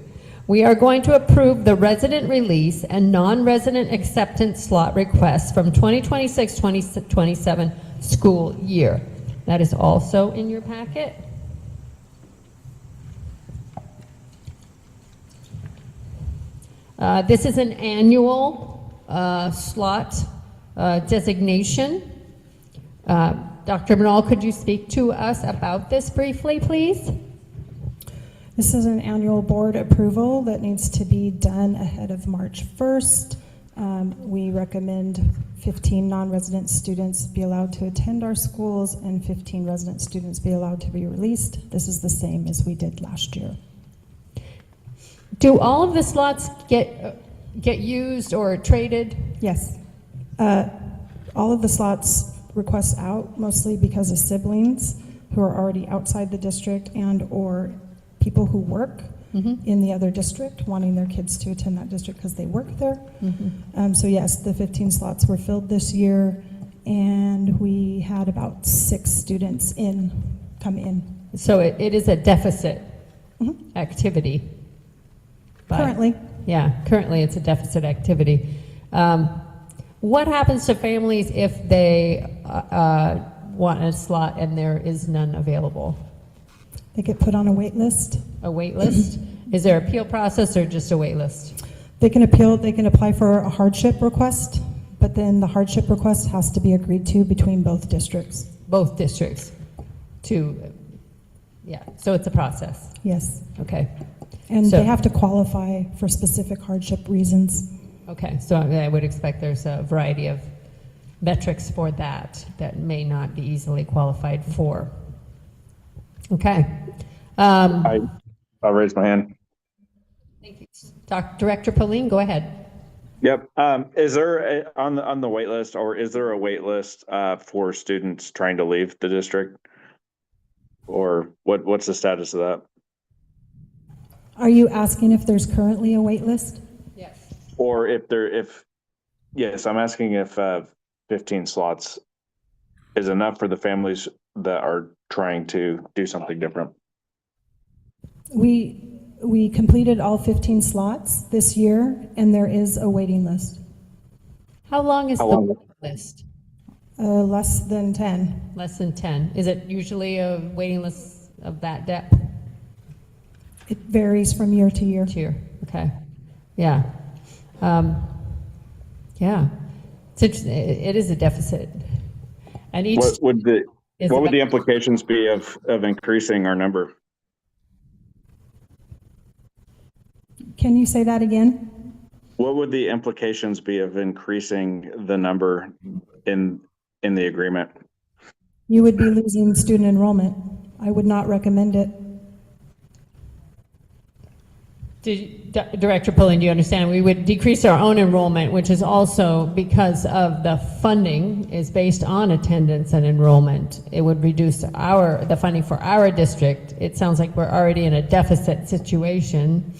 we are going to approve the resident release and non-resident acceptance slot requests from 2026-2027 school year. That is also in your packet. This is an annual slot designation. Dr. Bernal, could you speak to us about this briefly, please? This is an annual board approval that needs to be done ahead of March 1st. We recommend 15 non-resident students be allowed to attend our schools and 15 resident students be allowed to be released. This is the same as we did last year. Do all of the slots get used or traded? Yes. All of the slots requests out mostly because of siblings who are already outside the district and or people who work in the other district wanting their kids to attend that district because they work there. So yes, the 15 slots were filled this year and we had about 6 students come in. So it is a deficit activity. Currently. Yeah, currently it's a deficit activity. What happens to families if they want a slot and there is none available? They get put on a wait list. A wait list? Is there an appeal process or just a wait list? They can appeal, they can apply for a hardship request, but then the hardship request has to be agreed to between both districts. Both districts yeah, so it's a process. Yes. Okay. And they have to qualify for specific hardship reasons. Okay, so I would expect there's a variety of metrics for that may not be easily qualified for. Okay. I'll raise my hand. Thank you. Director Pauline, go ahead. Yep. Is there on the wait list, or is there a wait list for students trying to leave the district, or what's the status of that? Are you asking if there's currently a wait list? Yes. Or yes, I'm asking if 15 slots is enough for the families that are trying to do something different. We completed all 15 slots this year, and there is a waiting list. How long is the waiting list? Less than 10. Less than 10. Is it usually a waiting list of that depth? It varies from year to year. Okay. Yeah. Yeah. It is a deficit. And each What would the is what would about- the implications be of increasing our number? Can you say that again? What would the implications be of increasing the number in the agreement? You would be losing student enrollment. I would not recommend it. Director Pullen, do you understand? We would decrease our own enrollment, which is also because of the funding is based on attendance and enrollment. It would reduce the funding for our district. It sounds like we're already in a deficit situation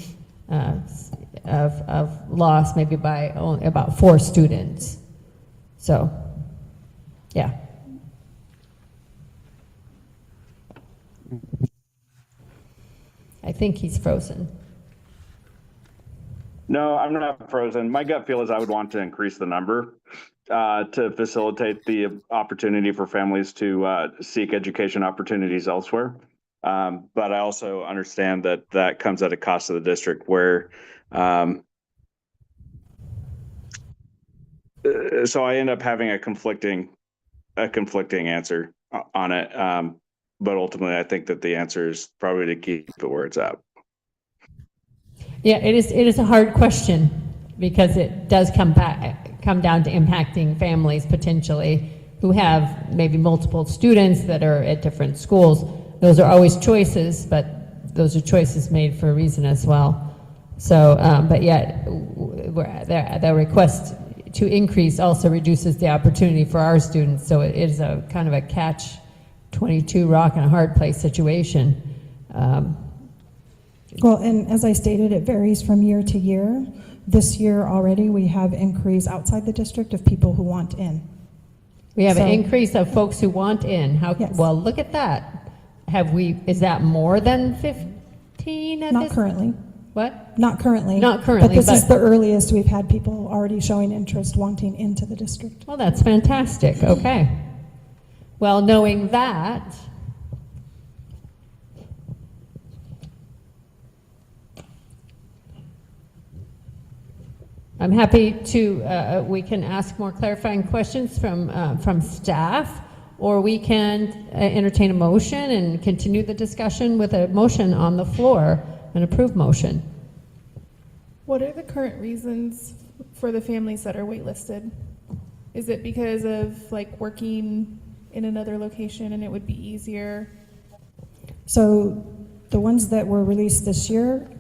of loss, maybe by only about 4 students. So, yeah. I think he's frozen. No, I'm not frozen. My gut feel is I would want to increase the number to facilitate the opportunity for families to seek education opportunities elsewhere. But I also understand that that comes at a cost to the district where so I end up having a conflicting answer on it. But ultimately, I think that the answer is probably to keep it where it's at. Yeah, it is a hard question because it does come down to impacting families potentially who have maybe multiple students that are at different schools. Those are always choices, but those are choices made for a reason as well. So, but yet the request to increase also reduces the opportunity for our students. So it is a kind of a catch-22 rock and a hard place situation. Well, and as I stated, it varies from year to year. This year already, we have increase outside the district of people who want in. We have an increase of folks who want in. Yes. Well, look at that. Is that more than 15 at Not this? currently. What? Not currently. Not currently, But this is the earliest we've had people already showing interest wanting into the district. Well, that's fantastic. Okay. Well, knowing that, I'm happy to, we can ask more clarifying questions from staff, or we can entertain a motion and continue the discussion with a motion on the floor, an approved motion. What are the current reasons for the families that are waitlisted? Is it because of like working in another location and it would be easier? So the ones that were released this year,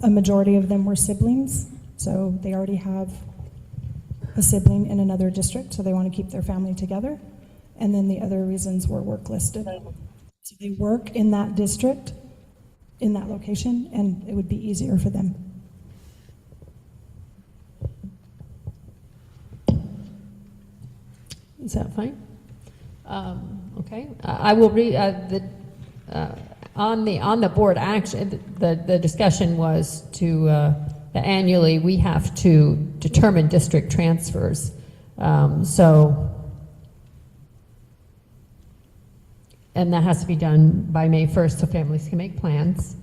a majority of them were siblings. So they already have a sibling in another district, so they want to keep their family together. And then the other reasons were work listed. So they work in that district, in that location, and it would be easier for them. Is that fine? Okay. I will read on the board action. The discussion was to that annually we have to determine district transfers. And that has to be done by May 1st so families can make plans.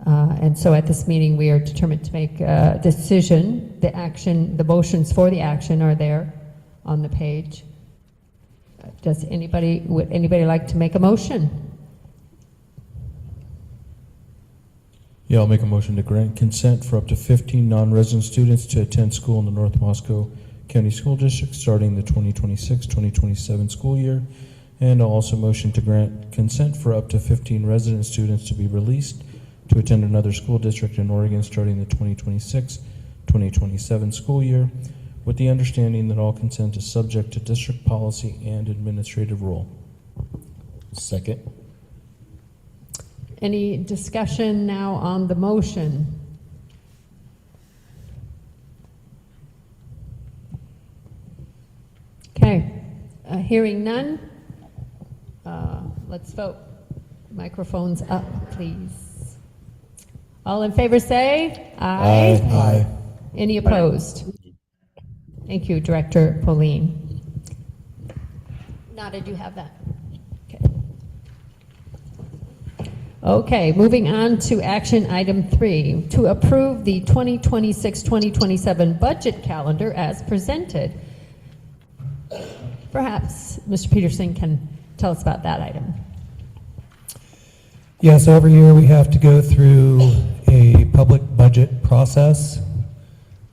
And so at this meeting we are determined to make a decision. The motions for the action are there on the page. Would anybody like to make a motion? Yeah, I'll make a motion to grant consent for up to 15 non-resident students to attend school in the North Wasco County School District starting the 2026-2027 school year. And I'll also motion to grant consent for up to 15 resident students to be released to attend another school district in Oregon starting the 2026-2027 school year, with the understanding that all consent is subject to district policy and administrative rule. Second. Any discussion now on the motion? Okay, hearing none, let's vote. Microphones up, please. All in favor say aye. Aye. Any opposed? Thank you, Director Pauline. Now, did you have that? Okay. Okay, moving on to action item 3, to approve the 2026-2027 budget calendar as presented. Perhaps Mr. Peterson can tell us about that item. Yeah, so every year we have to go through a public budget process.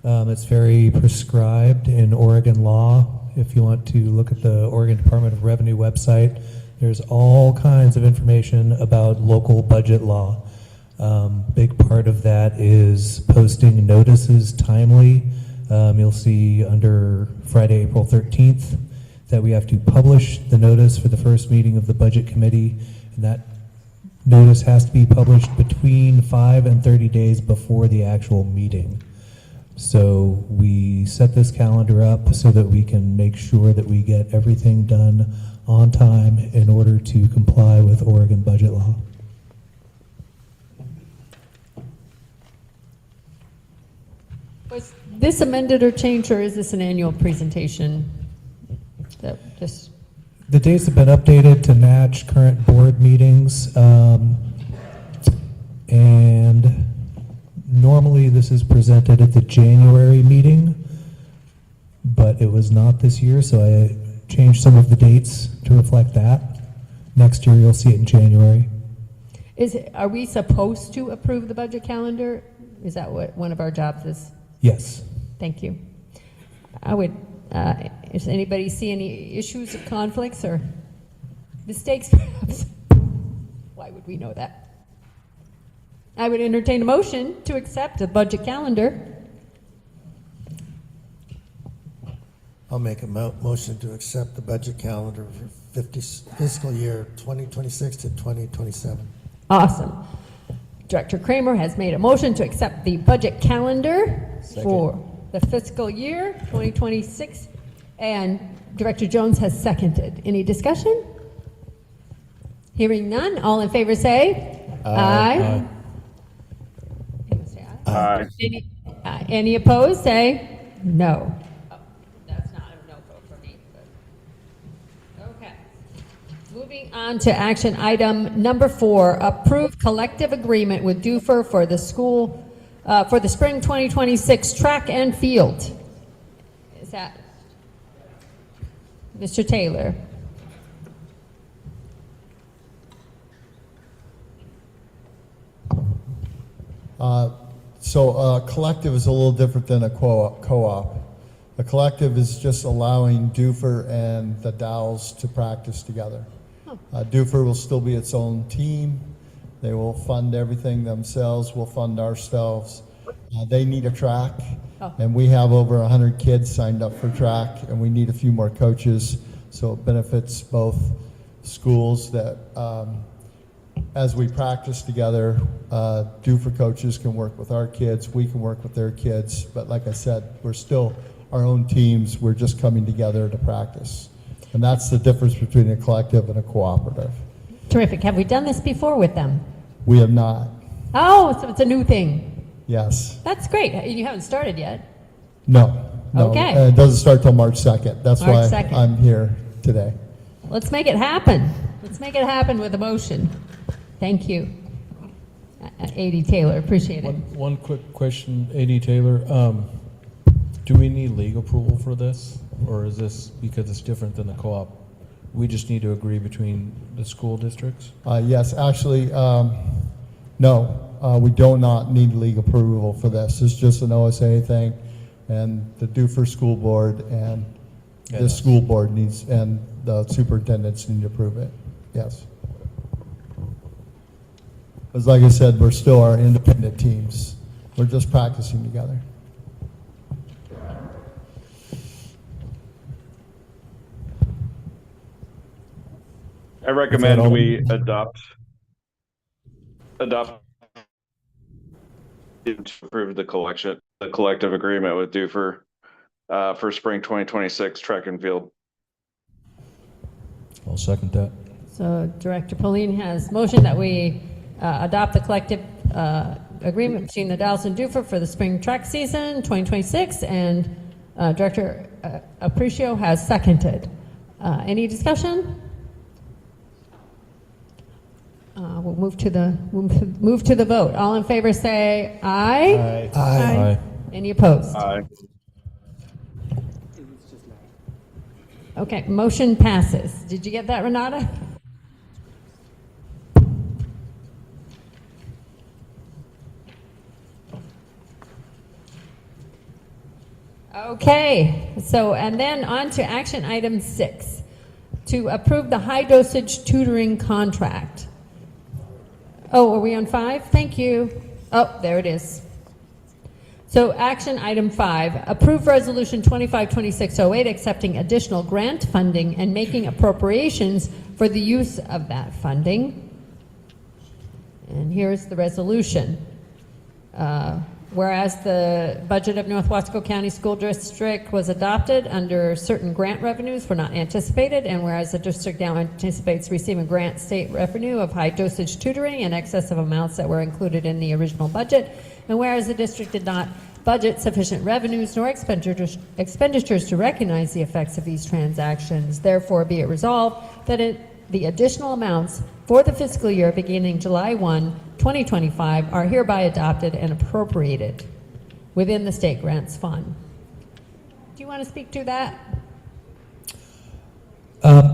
It's very prescribed in Oregon law. If you want to look at the Oregon Department of Revenue website, there's all kinds of information about local budget law. Big part of that is posting notices timely. You'll see under Friday, April 13th, that we have to publish the notice for the first meeting of the budget committee, and that notice has to be published between 5 and 30 days before the actual meeting. So we set this calendar up so that we can make sure that we get everything done on time in order to comply with Oregon budget law. Was this amended or changed, or is this an annual presentation? That just The dates have been updated to match current board meetings, and normally this is presented at the January meeting, but it was not this year, so I changed some of the dates to reflect that. Next year you'll see it in January. Are we supposed to approve the budget calendar? Is that what one of our jobs is? Yes. Thank you. I would, does anybody see any issues or conflicts or mistakes perhaps? Why would we know that? I would entertain a motion to accept the budget calendar. I'll make a motion to accept the budget calendar for fiscal year 2026 to 2027. Awesome. Director Kramer has made a motion to accept the budget calendar for the fiscal year 2026, and Director Jones has seconded. Any discussion? Hearing none, all in favor say aye. Anyone say aye? Aye. Any opposed say no. Oh, that's not a no vote for me. But okay. Moving on to action item number 4, approve collective agreement with Duffer for the school for the spring 2026 track and field. Is that Mr. Taylor? Collective is a little different than a co-op. A collective is just allowing Duffer and the Dowels to practice together. Duffer will still be its own team. They will fund everything themselves. We'll fund ourselves. They need a track, and we have over 100 kids signed up for track, and we need a few more coaches, so it benefits both schools that as we practice together, Duffer coaches can work with our kids, we can work with their kids, but like I said, we're still our own teams. We're just coming together to practice, and that's the difference between a collective and a cooperative. Terrific. Have we done this before with them? We have not. Oh, so it's a new thing. Yes. That's great. You haven't started yet. No. Okay. It doesn't start till March 2nd. That's March why 2nd. I'm here today. Let's make it happen. Let's make it happen with a motion. Thank you. A.D. Taylor, appreciate it. One quick question, A.D. Taylor. Do we need legal approval for this? Or is this, because it's different than the co-op, we just need to agree between the school districts? Yes, actually, no, we do not need legal approval for this. It's just an OSA thing, and the Duffer School Board and the school board needs, and the superintendents need to approve it. Yes. Because like I said, we're still our independent teams. We're just practicing together. I recommend we adopt to approve the collective agreement with Duffer for spring 2026 track and field. I'll second that. So Director Pauline has motioned that we adopt the collective agreement between the Dallas and Duffer for the spring track season 2026, and Director Aparicio has seconded. Any discussion? We'll move to the vote. All in favor say aye. Aye. Aye. Any opposed? Aye. Okay, motion passes. Did you get that, Renata? Okay, so and then on to action item 6, to approve the high dosage tutoring contract. Oh, are we on 5? Thank you. Oh, there it is. So action item 5, approve resolution 252608 accepting additional grant funding and making appropriations for the use of that funding. And here's the resolution. Whereas the budget of North Wasco County School District was adopted under certain grant revenues were not anticipated, and whereas the district now anticipates receiving grant state revenue of high dosage tutoring in excess of amounts that were included in the original budget, and whereas the district did not budget sufficient revenues nor expenditures to recognize the effects of these transactions, therefore be it resolved that the additional amounts for the fiscal year beginning July 1, 2025 are hereby adopted and appropriated within the state grants fund. Do you want to speak to that?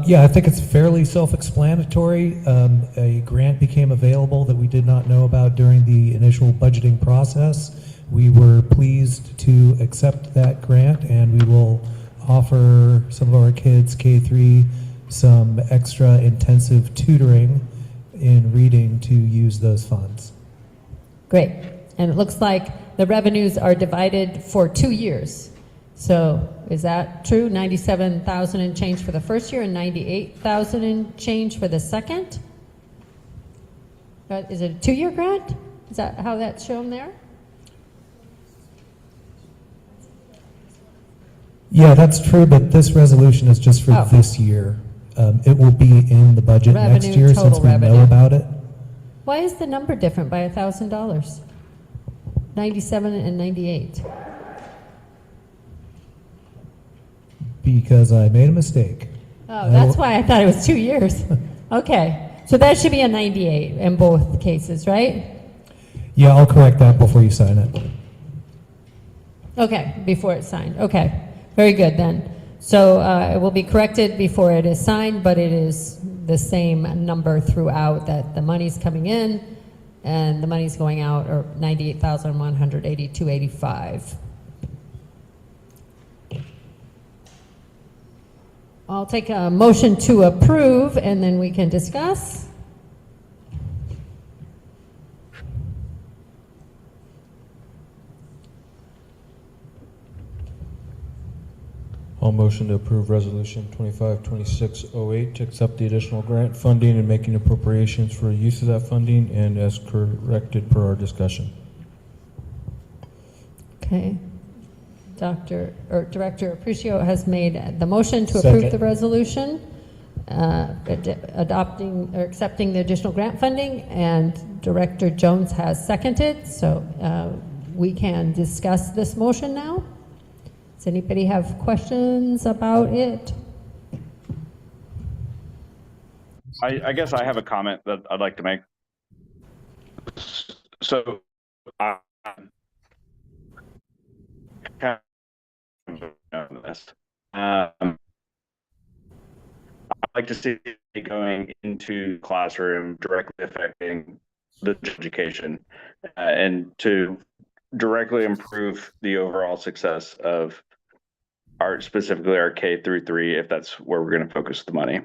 Yeah, I think it's fairly self-explanatory. A grant became available that we did not know about during the initial budgeting process. We were pleased to accept that grant, and we will offer some of our kids, K-3, some extra intensive tutoring in reading to use those funds. Great. And it looks like the revenues are divided for 2 years. So is that true? 97,000 and change for the first year and 98,000 and change for the second? Is it a 2-year grant? Is that how that's shown there? Yeah, that's true, but this resolution is just for this year. It will be in the budget next year since we know about it. Why is the number different by $1,000? 97 and 98. Because I made a mistake. Oh, that's why I thought it was 2 years. Okay, so that should be a 98 in both cases, right? Yeah, I'll correct that before you sign it. Okay, before it's signed. Okay, very good then. So it will be corrected before it is signed, but it is the same number throughout, that the money's coming in and the money's going out, or 98,182.85. I'll take a motion to approve, and then we can discuss. I'll motion to approve resolution 252608 to accept the additional grant funding and making appropriations for use of that funding, and as corrected per our discussion. Okay. Director Aparicio has made the motion to approve the resolution, adopting or accepting the additional grant funding, and Director Jones has seconded. So we can discuss this motion now. Does anybody have questions about it? I guess I have a comment that I'd like to make. So, I'd like to see it going into the classroom, directly affecting the education, and to directly improve the overall success of specifically our K through 3, if that's where we're going to focus the money.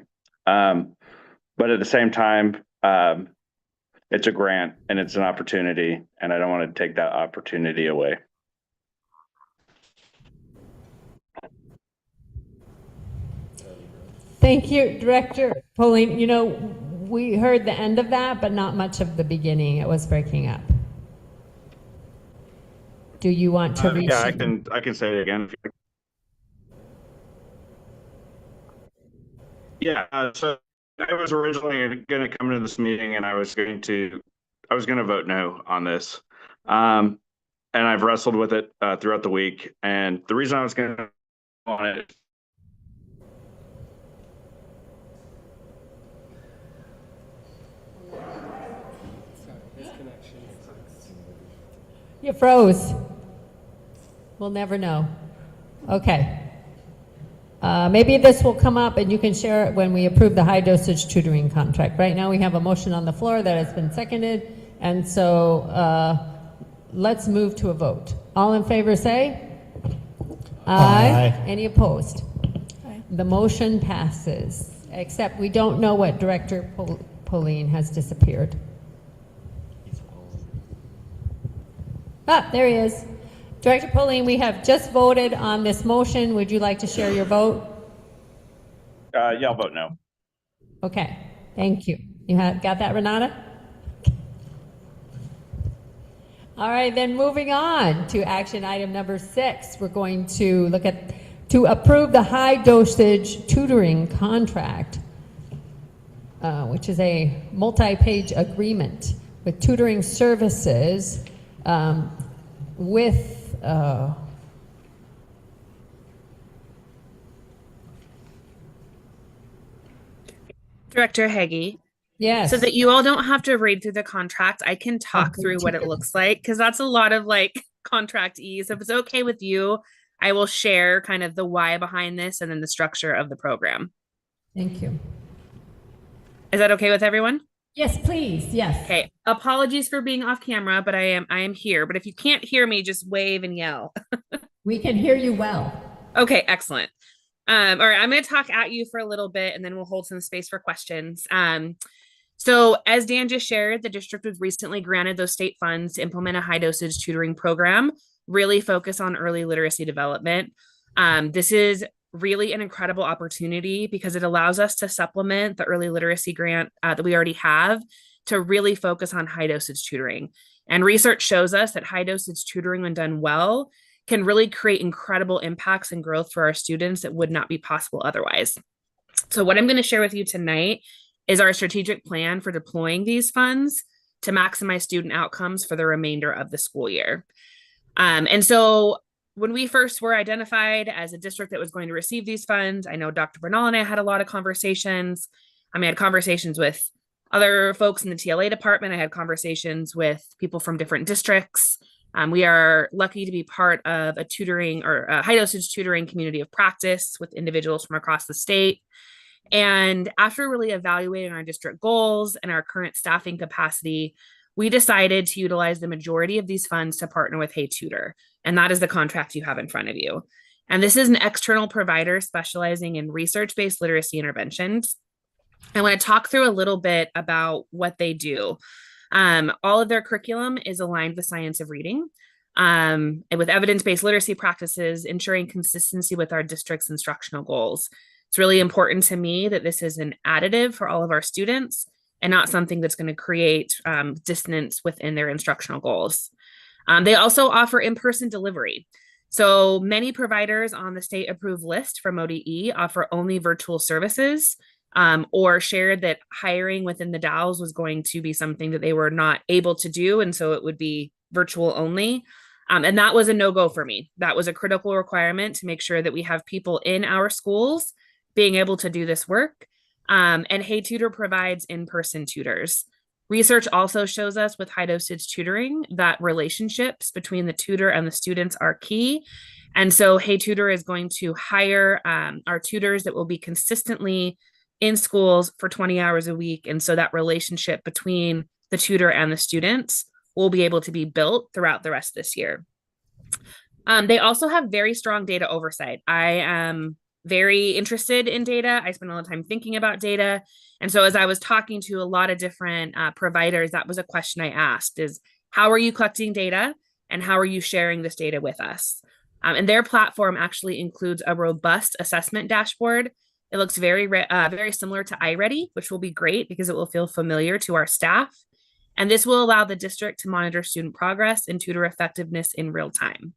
But at the same time, it's a grant and it's an opportunity, and I don't want to take that opportunity away. Thank you, Director Pauline. You know, we heard the end of that, but not much of the beginning. It was breaking up. Do you want to read? Yeah, I can say it again. Yeah, so I was originally going to come to this meeting, and I was going to vote no on this, and I've wrestled with it throughout the week. And the reason I was going to on it. You froze. We'll never know. Okay. Maybe this will come up and you can share it when we approve the high dosage tutoring contract. Right now we have a motion on the floor that has been seconded, and so let's move to a vote. All in favor say? Aye. Any opposed? Aye. The motion passes, except we don't know what Director Pauline has disappeared. Ah, there he is. Director Pauline, we have just voted on this motion. Would you like to share your vote? Yeah, I'll vote no. Okay, thank you. You got that, Renata? All right, then moving on to action item number 6. We're going to look at to approve the high dosage tutoring contract, which is a multi-page agreement with tutoring services with Director Heggie. Yes. So that you all don't have to read through the contract, I can talk through what it looks like, because that's a lot of like contract-y. So if it's okay with you, I will share kind of the why behind this and then the structure of the program. Thank you. Is that okay with everyone? Yes, please. Yes. Okay. Apologies for being off camera, but I am here. But if you can't hear me, just wave and yell. We can hear you well. Okay, excellent. All right, I'm going to talk at you for a little bit and then we'll hold some space for questions. So as Dan just shared, the district was recently granted those state funds to implement a high dosage tutoring program, really focus on early literacy development. This is really an incredible opportunity because it allows us to supplement the early literacy grant that we already have to really focus on high dosage tutoring. And research shows us that high dosage tutoring, when done well, can really create incredible impacts and growth for our students that would not be possible otherwise. So what I'm going to share with you tonight is our strategic plan for deploying these funds to maximize student outcomes for the remainder of the school year. And so when we first were identified as a district that was going to receive these funds, I know Dr. Bernal and I had a lot of conversations. I had conversations with other folks in the TLA department. I had conversations with people from different districts. We are lucky to be part of a tutoring or a high dosage tutoring community of practice with individuals from across the state. And after really evaluating our district goals and our current staffing capacity, we decided to utilize the majority of these funds to partner with Hey Tutor. And that is the contract you have in front of you. And this is an external provider specializing in research-based literacy interventions. I want to talk through a little bit about what they do. All of their curriculum is aligned with science of reading, and with evidence-based literacy practices, ensuring consistency with our district's instructional goals. It's really important to me that this is an additive for all of our students and not something that's going to create dissonance within their instructional goals. They also offer in-person delivery. So many providers on the state approved list from ODE offer only virtual services, or shared that hiring within the Dalles was going to be something that they were not able to do. And so it would be virtual only. And that was a no-go for me. That was a critical requirement to make sure that we have people in our schools being able to do this work. And Hey Tutor provides in-person tutors. Research also shows us with high dosage tutoring that relationships between the tutor and the students are key. And so Hey Tutor is going to hire our tutors that will be consistently in schools for 20 hours a week. And so that relationship between the tutor and the students will be able to be built throughout the rest of this year. They also have very strong data oversight. I am very interested in data. I spend a lot of time thinking about data. And so as I was talking to a lot of different providers, that was a question I asked is, how are you collecting data and how are you sharing this data with us? And their platform actually includes a robust assessment dashboard. It looks very similar to iReady, which will be great because it will feel familiar to our staff. And this will allow the district to monitor student progress and tutor effectiveness in real time.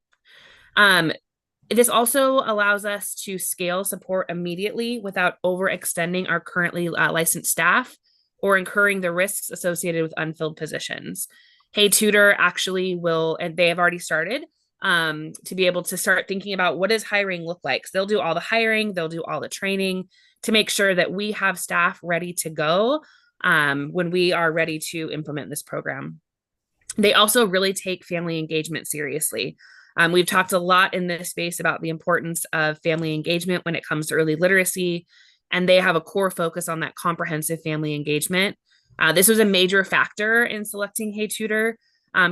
This also allows us to scale support immediately without overextending our currently licensed staff or incurring the risks associated with unfilled positions. Hey Tutor actually will, and they have already started, to be able to start thinking about what does hiring look like. So they'll do all the hiring, they'll do all the training to make sure that we have staff ready to go when we are ready to implement this program. They also really take family engagement seriously. We've talked a lot in this space about the importance of family engagement when it comes to early literacy, and they have a core focus on that comprehensive family engagement. This was a major factor in selecting Hey Tutor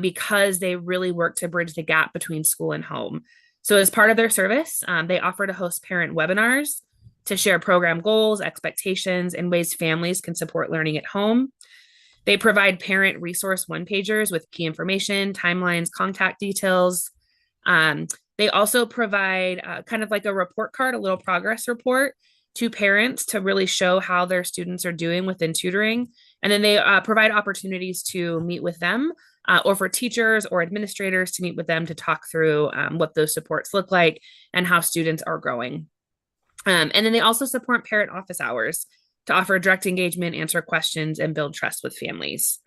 because they really work to bridge the gap between school and home. So, as part of their service, they offer to host parent webinars to share program goals, expectations, and ways families can support learning at home. They provide parent resource one-pagers with key information, timelines, contact details. Um, they also provide kind of like a report card, a little progress report to parents to really show how their students are doing within tutoring. And then they provide opportunities to meet with them or for teachers or administrators to meet with them to talk through what those supports look like and how students are growing. And then they also support parent office hours to offer direct engagement, answer questions, and build trust with families.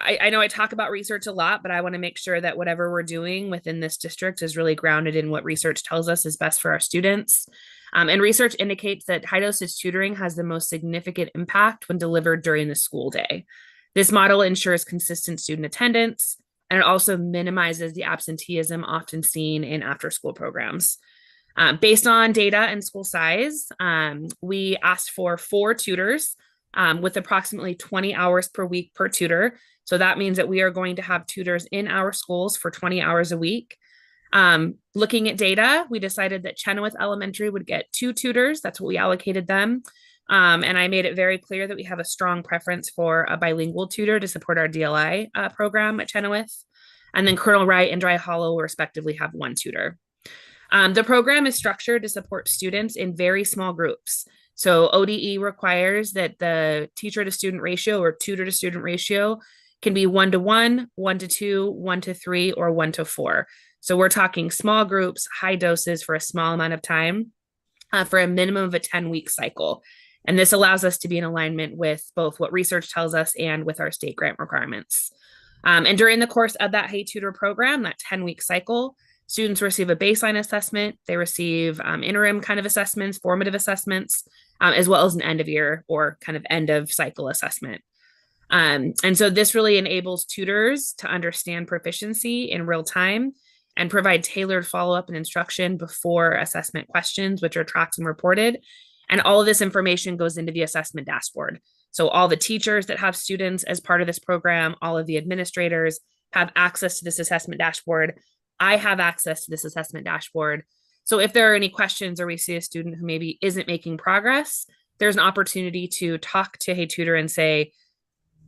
I know I talk about research a lot, but I want to make sure that whatever we're doing within this district is really grounded in what research tells us is best for our students. And research indicates that high dosage tutoring has the most significant impact when delivered during the school day. This model ensures consistent student attendance, and it also minimizes the absenteeism often seen in after school programs. Based on data and school size, we asked for 4 tutors with approximately 20 hours per week per tutor. So that means that we are going to have tutors in our schools for 20 hours a week. Looking at data, we decided that Chenoweth Elementary would get 2 tutors. That's what we allocated them. And I made it very clear that we have a strong preference for a bilingual tutor to support our DLI program at Chenoweth. And then Colonel Wright and Dry Hollow will respectively have 1 tutor. The program is structured to support students in very small groups. So ODE requires that the teacher to student ratio or tutor to student ratio can be 1-to-1, 1-to-2, 1-to-3, or 1-to-4. So we're talking small groups, high doses for a small amount of time for a minimum of a 10-week cycle. And this allows us to be in alignment with both what research tells us and with our state grant requirements. And during the course of that Hey Tutor program, that 10-week cycle, students receive a baseline assessment. They receive interim kind of assessments, formative assessments, as well as an end of year or kind of end of cycle assessment. And so this really enables tutors to understand proficiency in real time and provide tailored follow-up and instruction before assessment questions, which are tracked and reported. And all of this information goes into the assessment dashboard. So all the teachers that have students as part of this program, all of the administrators have access to this assessment dashboard. I have access to this assessment dashboard. So if there are any questions or we see a student who maybe isn't making progress, there's an opportunity to talk to Hey Tutor and say,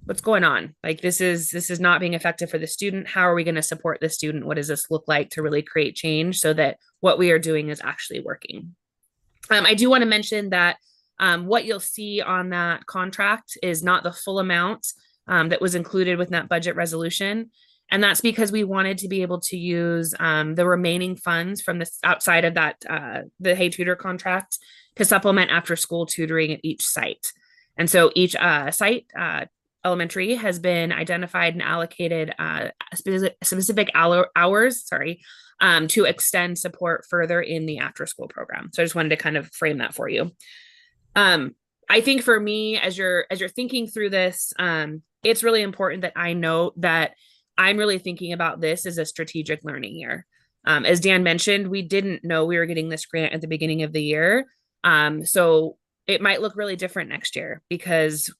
what's going on? Like this is not being effective for the student. How are we going to support the student? What does this look like to really create change so that what we are doing is actually working? I do want to mention that what you'll see on that contract is not the full amount that was included with that budget resolution. And that's because we wanted to be able to use the remaining funds from this outside of that, the Hey Tutor contract to supplement after school tutoring at each site. And so each site, elementary, has been identified and allocated specific hours, to extend support further in the after school program. So I just wanted to kind of frame that for you. I think for me, as you're thinking through this, it's really important that I know that I'm really thinking about this as a strategic learning year. As Dan mentioned, we didn't know we were getting this grant at the beginning of the year. So it might look really different next year because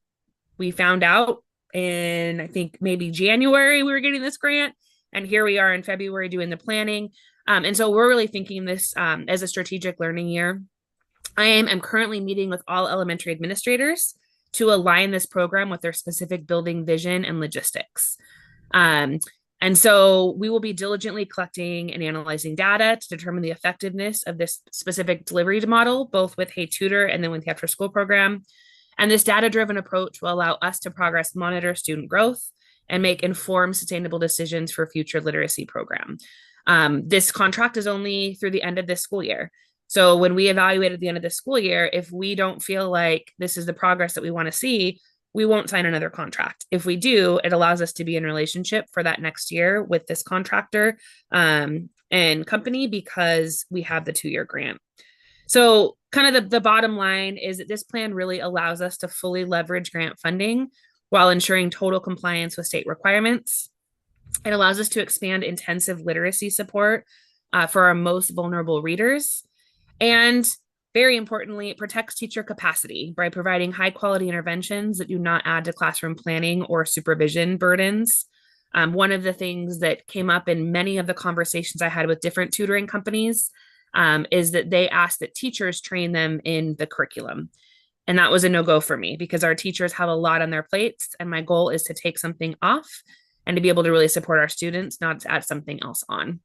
we found out in, I think, maybe January we were getting this grant. And here we are in February doing the planning. And so we're really thinking this as a strategic learning year. I am currently meeting with all elementary administrators to align this program with their specific building vision and logistics. And so we will be diligently collecting and analyzing data to determine the effectiveness of this specific delivery model, both with Hey Tutor and then with the after school program. And this data-driven approach will allow us to progress monitor student growth and make informed, sustainable decisions for future literacy program. This contract is only through the end of this school year. So when we evaluate at the end of the school year, if we don't feel like this is the progress that we want to see, we won't sign another contract. If we do, it allows us to be in relationship for that next year with this contractor and company because we have the 2-year grant. So kind of the bottom line is that this plan really allows us to fully leverage grant funding while ensuring total compliance with state requirements. It allows us to expand intensive literacy support for our most vulnerable readers. And very importantly, it protects teacher capacity by providing high quality interventions that do not add to classroom planning or supervision burdens. One of the things that came up in many of the conversations I had with different tutoring companies is that they asked that teachers train them in the curriculum. And that was a no-go for me because our teachers have a lot on their plates, and my goal is to take something off and to be able to really support our students, not to add something else on.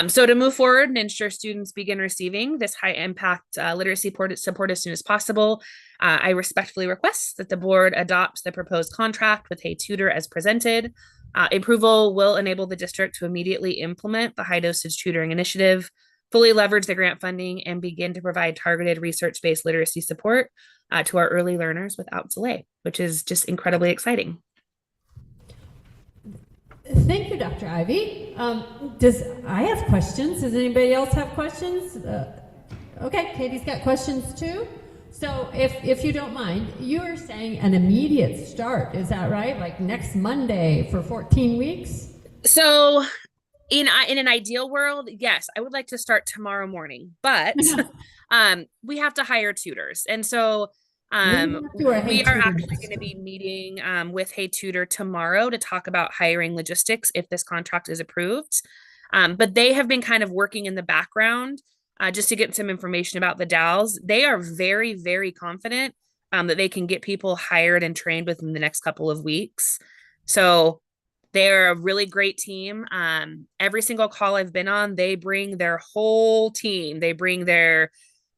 So to move forward and ensure students begin receiving this high impact literacy support as soon as possible, I respectfully request that the board adopts the proposed contract with Hey Tutor as presented. Approval will enable the district to immediately implement the high dosage tutoring initiative, fully leverage the grant funding, and begin to provide targeted research-based literacy support to our early learners without delay, which is just incredibly exciting. Thank you, Dr. Ivy. I have questions? Does anybody else have questions? Okay, Katie's got questions too. So if you don't mind, you are saying an immediate start, is that right? Like next Monday for 14 weeks? So in an ideal world, yes, I would like to start tomorrow morning, but we have to hire tutors. And so we are actually going to be meeting with Hey Tutor tomorrow to talk about hiring logistics if this contract is approved. But they have been kind of working in the background just to get some information about the DALs. They are very, very confident that they can get people hired and trained within the next couple of weeks. So they're a really great team. Every single call I've been on, they bring their whole team. They bring their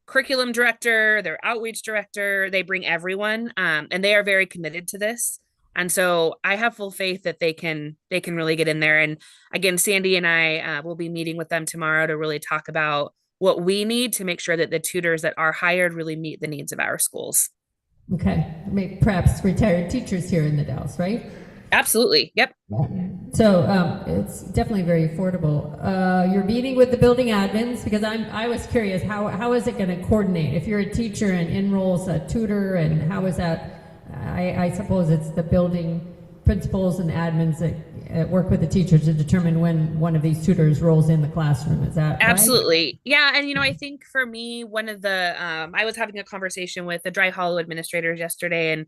curriculum director, their outreach director, they bring everyone, and they are very committed to this. And so I have full faith that they can really get in there. And again, Sandy and I will be meeting with them tomorrow to really talk about what we need to make sure that the tutors that are hired really meet the needs of our schools. Okay, perhaps retired teachers here in the Dalles, right? Absolutely. Yep. So it's definitely very affordable. You're meeting with the building admins because I was curious how is it going to coordinate if you're a teacher and enrolls a tutor, and how is that? I suppose it's the building principals and admins that work with the teachers to determine when one of these tutors rolls in the classroom. Is that absolutely right? Yeah. And I think for me, one of the I was having a conversation with the Dry Hollow administrators yesterday, and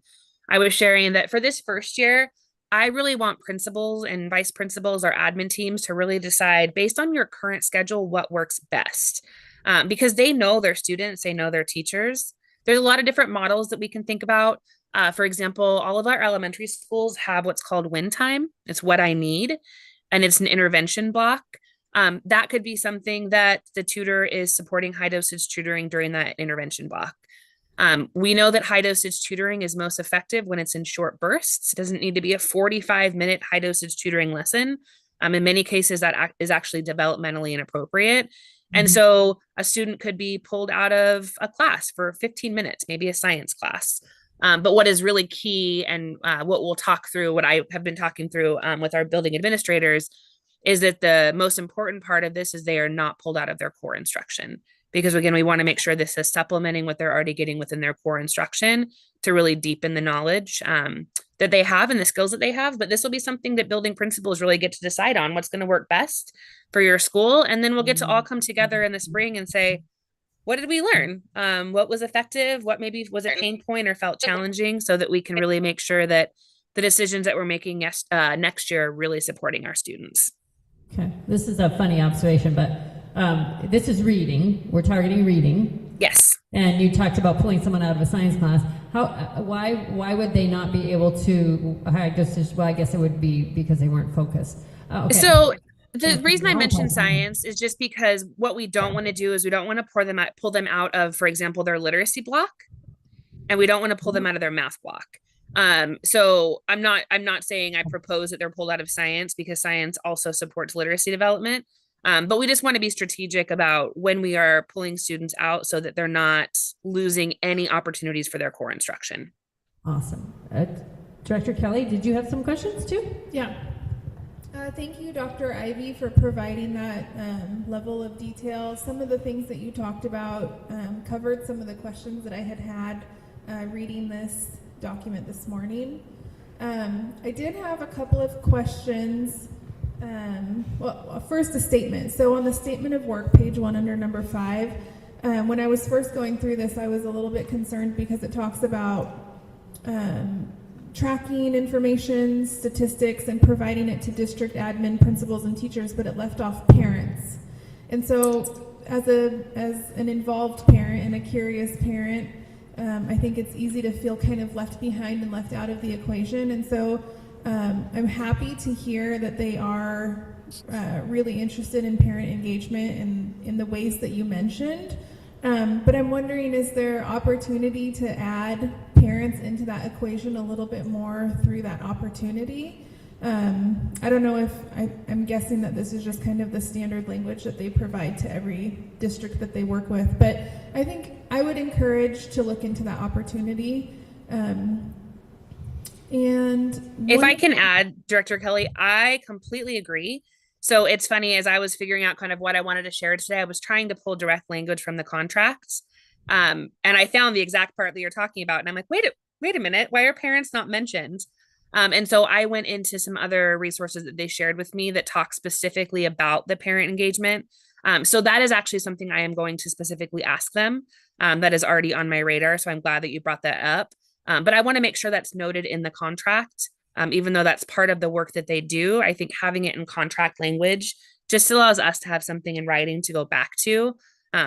I was sharing that for this first year, I really want principals and vice principals or admin teams to really decide based on your current schedule what works best, because they know their students, they know their teachers. There's a lot of different models that we can think about. For example, all of our elementary schools have what's called win time. It's what I need, and it's an intervention block. That could be something that the tutor is supporting high dosage tutoring during that intervention block. We know that high dosage tutoring is most effective when it's in short bursts. It doesn't need to be a 45-minute high dosage tutoring lesson. In many cases, that is actually developmentally inappropriate. And so a student could be pulled out of a class for 15 minutes, maybe a science class. But what is really key, and what we'll talk through, what I have been talking through with our building administrators, is that the most important part of this is they are not pulled out of their core instruction. Because again, we want to make sure this is supplementing what they're already getting within their core instruction to really deepen the knowledge that they have and the skills that they have. But this will be something that building principals really get to decide on what's going to work best for your school. And then we'll get to all come together in the spring and say, what did we learn? What was effective? What maybe was a pain point or felt challenging, so that we can really make sure that the decisions that we're making next year are really supporting our students. Okay, this is a funny observation, but this is reading. We're targeting reading. Yes. And you talked about pulling someone out of a science class. Why would they not be able to? I guess it would be because they weren't focused. Okay. So the reason I mentioned science is just because what we don't want to do is we don't want to pull them out of, for example, their literacy block, and we don't want to pull them out of their math block. So I'm not saying I propose that they're pulled out of science, because science also supports literacy development. But we just want to be strategic about when we are pulling students out so that they're not losing any opportunities for their core instruction. Awesome. Director Kelly, did you have some questions too? Yeah. Thank you, Dr. Ivy, for providing that level of detail. Some of the things that you talked about covered some of the questions that I had reading this document this morning. I did have a couple of questions. Well, first a statement. So on the statement of work, page 1 under number 5, when I was first going through this, I was a little bit concerned because it talks about tracking information, statistics, and providing it to district admin, principals, and teachers, but it left off parents. And so as an involved parent and a curious parent, I think it's easy to feel kind of left behind and left out of the equation. And so I'm happy to hear that they are really interested in parent engagement and in the ways that you mentioned. But I'm wondering, is there opportunity to add parents into that equation a little bit more through that opportunity? I don't know if, I'm guessing that this is just kind of the standard language that they provide to every district that they work with, but I think I would encourage to look into that opportunity. And if I can add, Director Kelly, I completely agree. So it's funny, as I was figuring out kind of what I wanted to share today, I was trying to pull direct language from the contracts. And I found the exact part that you're talking about. And I'm like, wait a minute, why are parents not mentioned? And so I went into some other resources that they shared with me that talk specifically about the parent engagement. So that is actually something I am going to specifically ask them. That is already on my radar. So I'm glad that you brought that up. But I want to make sure that's noted in the contract. Even though that's part of the work that they do, I think having it in contract language just allows us to have something in writing to go back to.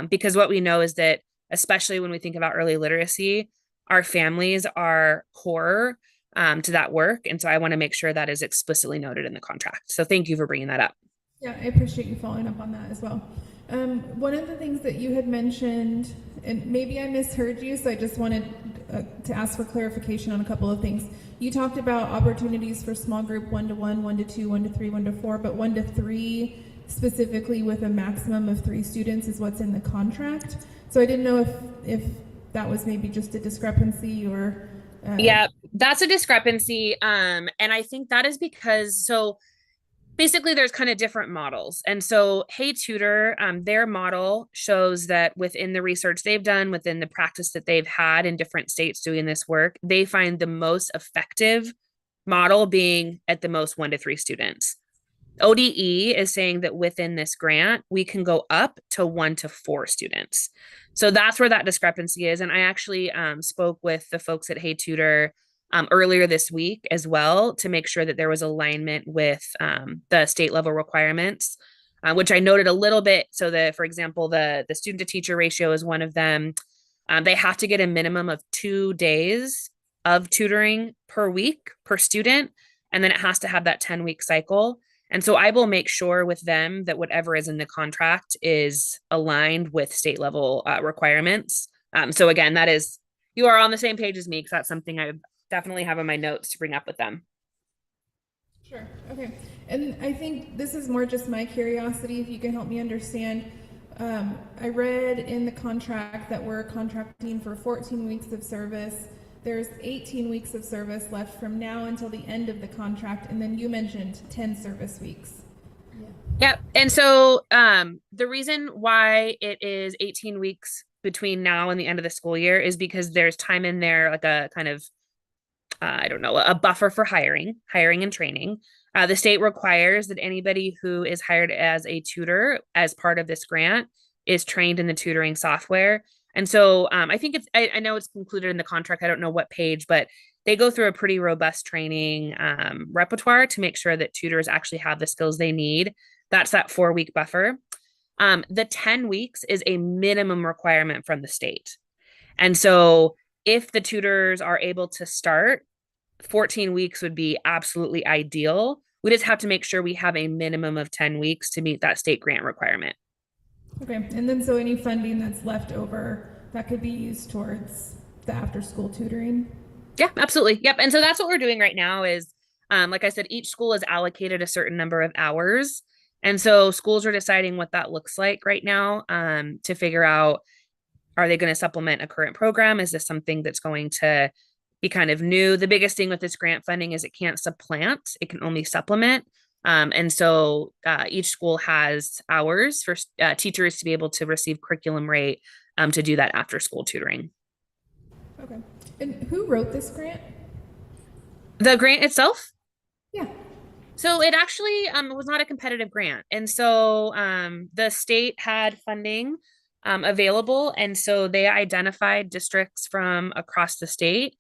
Because what we know is that, especially when we think about early literacy, our families are core to that work. And so I want to make sure that is explicitly noted in the contract. So thank you for bringing that up. Yeah, I appreciate you following up on that as well. One of the things that you had mentioned, and maybe I misheard you, so I just wanted to ask for clarification on a couple of things. You talked about opportunities for small group 1-1, 1-2, 1-3, 1-4, but 1-3 specifically with a maximum of 3 students is what's in the contract. So I didn't know if that was maybe just a discrepancy or... Yeah, that's a discrepancy. And I think that is because, so basically there's kind of different models. And so Hey Tutor, their model shows that within the research they've done, within the practice that they've had in different states doing this work, they find the most effective model being at the most 1-3 students. ODE is saying that within this grant, we can go up to 1-4 students. So that's where that discrepancy is. And I actually spoke with the folks at Hey Tutor earlier this week as well to make sure that there was alignment with the state level requirements, which I noted a little bit. So that, for example, the student to teacher ratio is one of them. They have to get a minimum of 2 days of tutoring per week per student, and then it has to have that 10-week cycle. And so I will make sure with them that whatever is in the contract is aligned with state level requirements. So again, that is, you are on the same page as me, because that's something I definitely have in my notes to bring up with them. Sure, okay. And I think this is more just my curiosity, if you can help me understand. I read in the contract that we're contracting for 14 weeks of service. There's 18 weeks of service left from now until the end of the contract, and then you mentioned 10 service weeks. Yep. And so the reason why it is 18 weeks between now and the end of the school year is because there's time in there, like a kind of, I don't know, a buffer for hiring and training. The state requires that anybody who is hired as a tutor as part of this grant is trained in the tutoring software. And so I think it's, I know it's included in the contract. I don't know what page, but they go through a pretty robust training repertoire to make sure that tutors actually have the skills they need. That's that 4-week buffer. The 10 weeks is a minimum requirement from the state. And so if the tutors are able to start, 14 weeks would be absolutely ideal. We just have to make sure we have a minimum of 10 weeks to meet that state grant requirement. Okay, and then so any funding that's left over, that could be used towards the after-school tutoring? Yeah, absolutely. Yep. And so that's what we're doing right now is, like I said, each school is allocated a certain number of hours. And so schools are deciding what that looks like right now to figure out, are they going to supplement a current program? Is this something that's going to be kind of new? The biggest thing with this grant funding is it can't supplant, it can only supplement. And so each school has hours for teachers to be able to receive curriculum rate to do that after school tutoring. Okay. And who wrote this grant? The grant itself? Yeah. So it actually was not a competitive grant. And so the state had funding available. And so they identified districts from across the state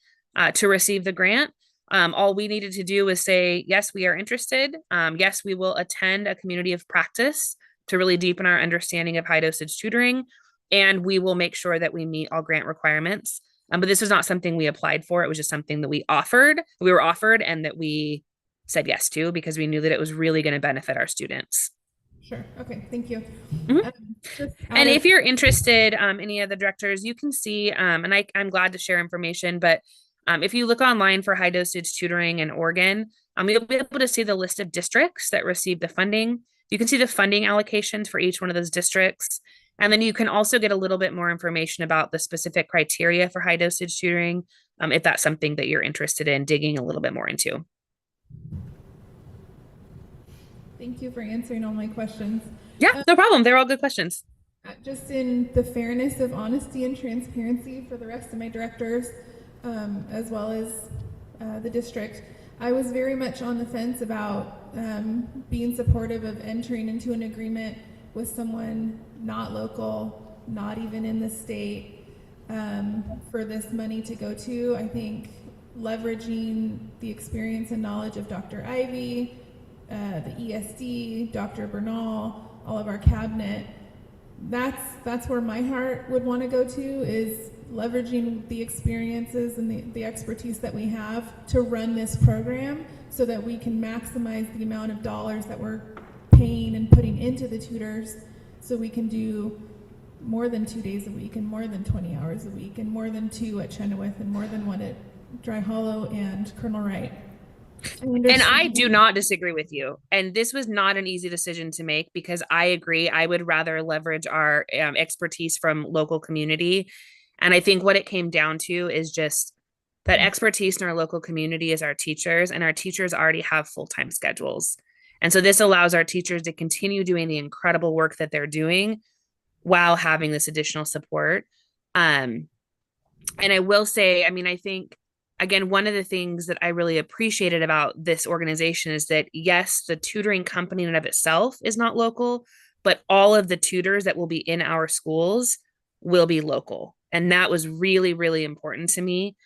to receive the grant. All we needed to do was say, yes, we are interested. Yes, we will attend a community of practice to really deepen our understanding of high dosage tutoring. And we will make sure that we meet all grant requirements. But this was not something we applied for. It was just something that we were offered, and that we said yes to because we knew that it was really going to benefit our students. Sure. Okay. Thank you. And if you're interested, any of the directors, you can see, and I'm glad to share information, but if you look online for high dosage tutoring in Oregon, you'll be able to see the list of districts that receive the funding. You can see the funding allocations for each one of those districts. And then you can also get a little bit more information about the specific criteria for high dosage tutoring, if that's something that you're interested in digging a little bit more into. Thank you for answering all my questions. Yeah, no problem. They're all good questions. Just in the fairness of honesty and transparency for the rest of my directors, as well as the district, I was very much on the fence about being supportive of entering into an agreement with someone not local, not even in the state, for this money to go to. I think leveraging the experience and knowledge of Dr. Ivy, the ESD, Dr. Bernal, all of our cabinet, that's where my heart would want to go to, is leveraging the experiences and the expertise that we have to run this program so that we can maximize the amount of dollars that we're paying and putting into the tutors, so we can do more than 2 days a week and more than 20 hours a week and more than 2 at Chenoweth and more than 1 at Dry Hollow and Colonel Wright. And I do not disagree with you. And this was not an easy decision to make, because I agree. I would rather leverage our expertise from local community. And I think what it came down to is just that expertise in our local community is our teachers, and our teachers already have full-time schedules. And so this allows our teachers to continue doing the incredible work that they're doing while having this additional support. And I will say, I think, again, one of the things that I really appreciated about this organization is that, yes, the tutoring company in and of itself is not local, but all of the tutors that will be in our schools will be local. And that was really, really important to me.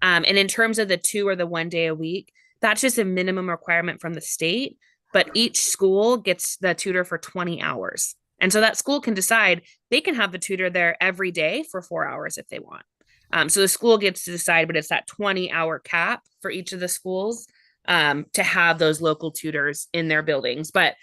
And in terms of the 2 or the 1 day a week, that's just a minimum requirement from the state, but each school gets the tutor for 20 hours. And so that school can decide they can have the tutor there every day for 4 hours if they want. So the school gets to decide, but it's that 20-hour cap for each of the schools to have those local tutors in their buildings. But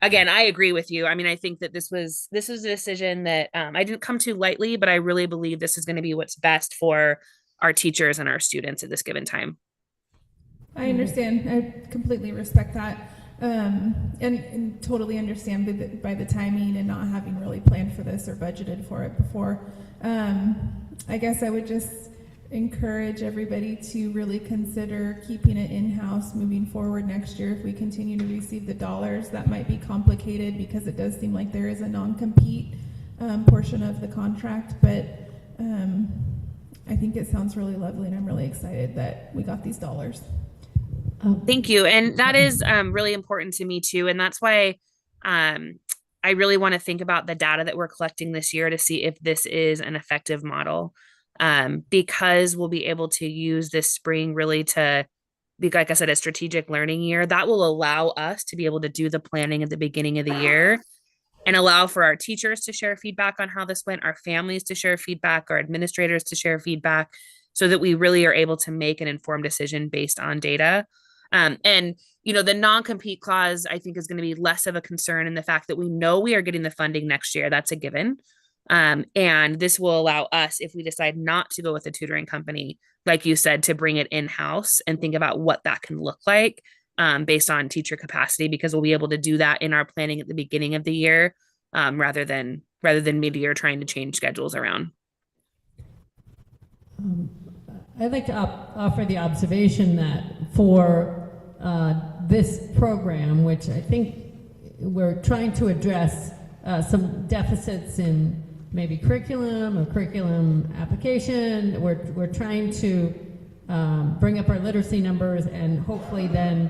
again, I agree with you. I think that this was a decision that I didn't come to lightly, but I really believe this is going to be what's best for our teachers and our students at this given time. I understand. I completely respect that. And totally understand by the timing and not having really planned for this or budgeted for it before. I guess I would just encourage everybody to really consider keeping it in-house moving forward next year. If we continue to receive the dollars, that might be complicated because it does seem like there is a non-compete portion of the contract, but I think it sounds really lovely, and I'm really excited that we got these dollars. Thank you. And that is really important to me too. And that's why I really want to think about the data that we're collecting this year to see if this is an effective model, because we'll be able to use this spring really to be, like I said, a strategic learning year that will allow us to be able to do the planning at the beginning of the year and allow for our teachers to share feedback on how this went, our families to share feedback, our administrators to share feedback, so that we really are able to make an informed decision based on data. And, the non-compete clause, I think, is going to be less of a concern in the fact that we know we are getting the funding next year. That's a given. And this will allow us, if we decide not to go with a tutoring company, like you said, to bring it in-house and think about what that can look like based on teacher capacity, because we'll be able to do that in our planning at the beginning of the year rather than mid-year trying to change schedules around. I'd like to offer the observation that for this program, which I think we're trying to address some deficits in maybe curriculum or curriculum application, we're trying to bring up our literacy numbers, and hopefully then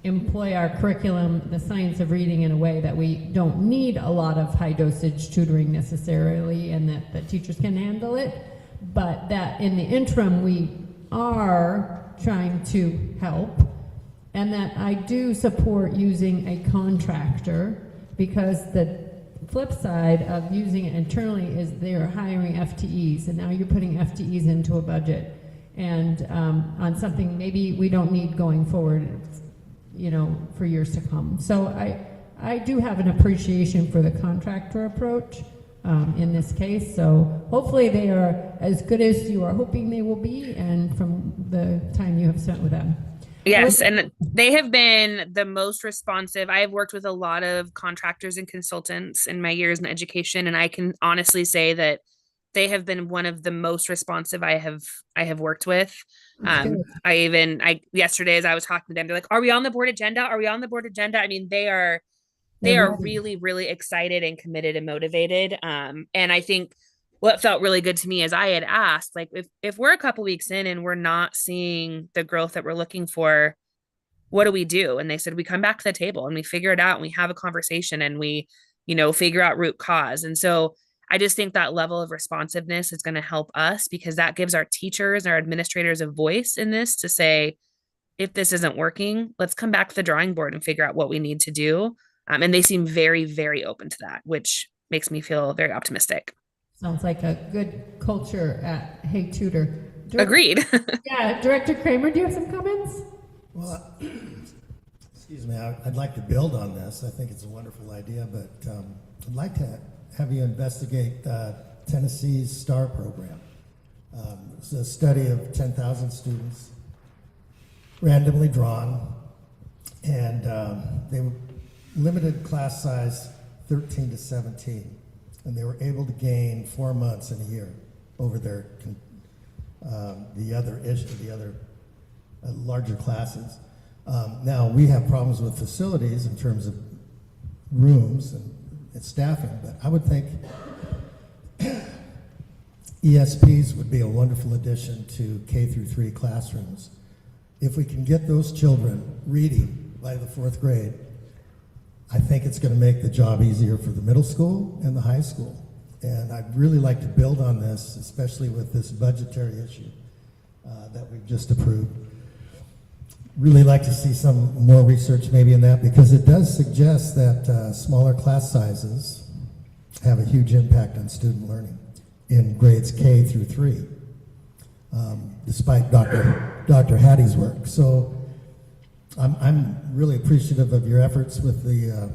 employ our curriculum, the science of reading, in a way that we don't need a lot of high dosage tutoring necessarily, and that the teachers can handle it, but that in the interim we are trying to help, and that I do support using a contractor, because the flip side of using it internally is they're hiring FTEs, and now you're putting FTEs into a budget, and on something maybe we don't need going forward, you know, for years to come. So I do have an appreciation for the contractor approach in this case. So hopefully they are as good as you are hoping they will be, and from the time you have spent with them. Yes, and they have been the most responsive. I have worked with a lot of contractors and consultants in my years in education, and I can honestly say that they have been one of the most responsive I have worked with. I yesterday, as I was talking to them, they're like, "Are we on the board agenda? Are we on the board agenda?" I mean, they are really, really excited and committed and motivated. And I think what felt really good to me is I had asked, like, if we're a couple weeks in and we're not seeing the growth that we're looking for, what do we do? And they said, we come back to the table and we figure it out and we have a conversation and we, you know, figure out root cause. And so I just think that level of responsiveness is going to help us, because that gives our teachers and our administrators a voice in this to say, if this isn't working, let's come back to the drawing board and figure out what we need to do. And they seem very, very open to that, which makes me feel very optimistic. Sounds like a good culture at Hey Tutor. Agreed. Yeah, Director Kramer, do you have some comments? Well, excuse me, I'd like to build on this. I think it's a wonderful idea, but I'd like to have you investigate Tennessee's STAR program. It's a study of 10,000 students, randomly drawn, and they limited class size 13 to 17, and they were able to gain 4 months in a year over their the other larger classes. Now we have problems with facilities in terms of rooms and staffing, but I would think ESPs would be a wonderful addition to K through 3 classrooms. If we can get those children reading by the 4th grade, I think it's going to make the job easier for the middle school and the high school. And I'd really like to build on this, especially with this budgetary issue that we've just approved. Really like to see some more research maybe in that, because it does suggest that smaller class sizes have a huge impact on student learning in grades K through 3, despite Dr. Hattie's work. So I'm really appreciative of your efforts with the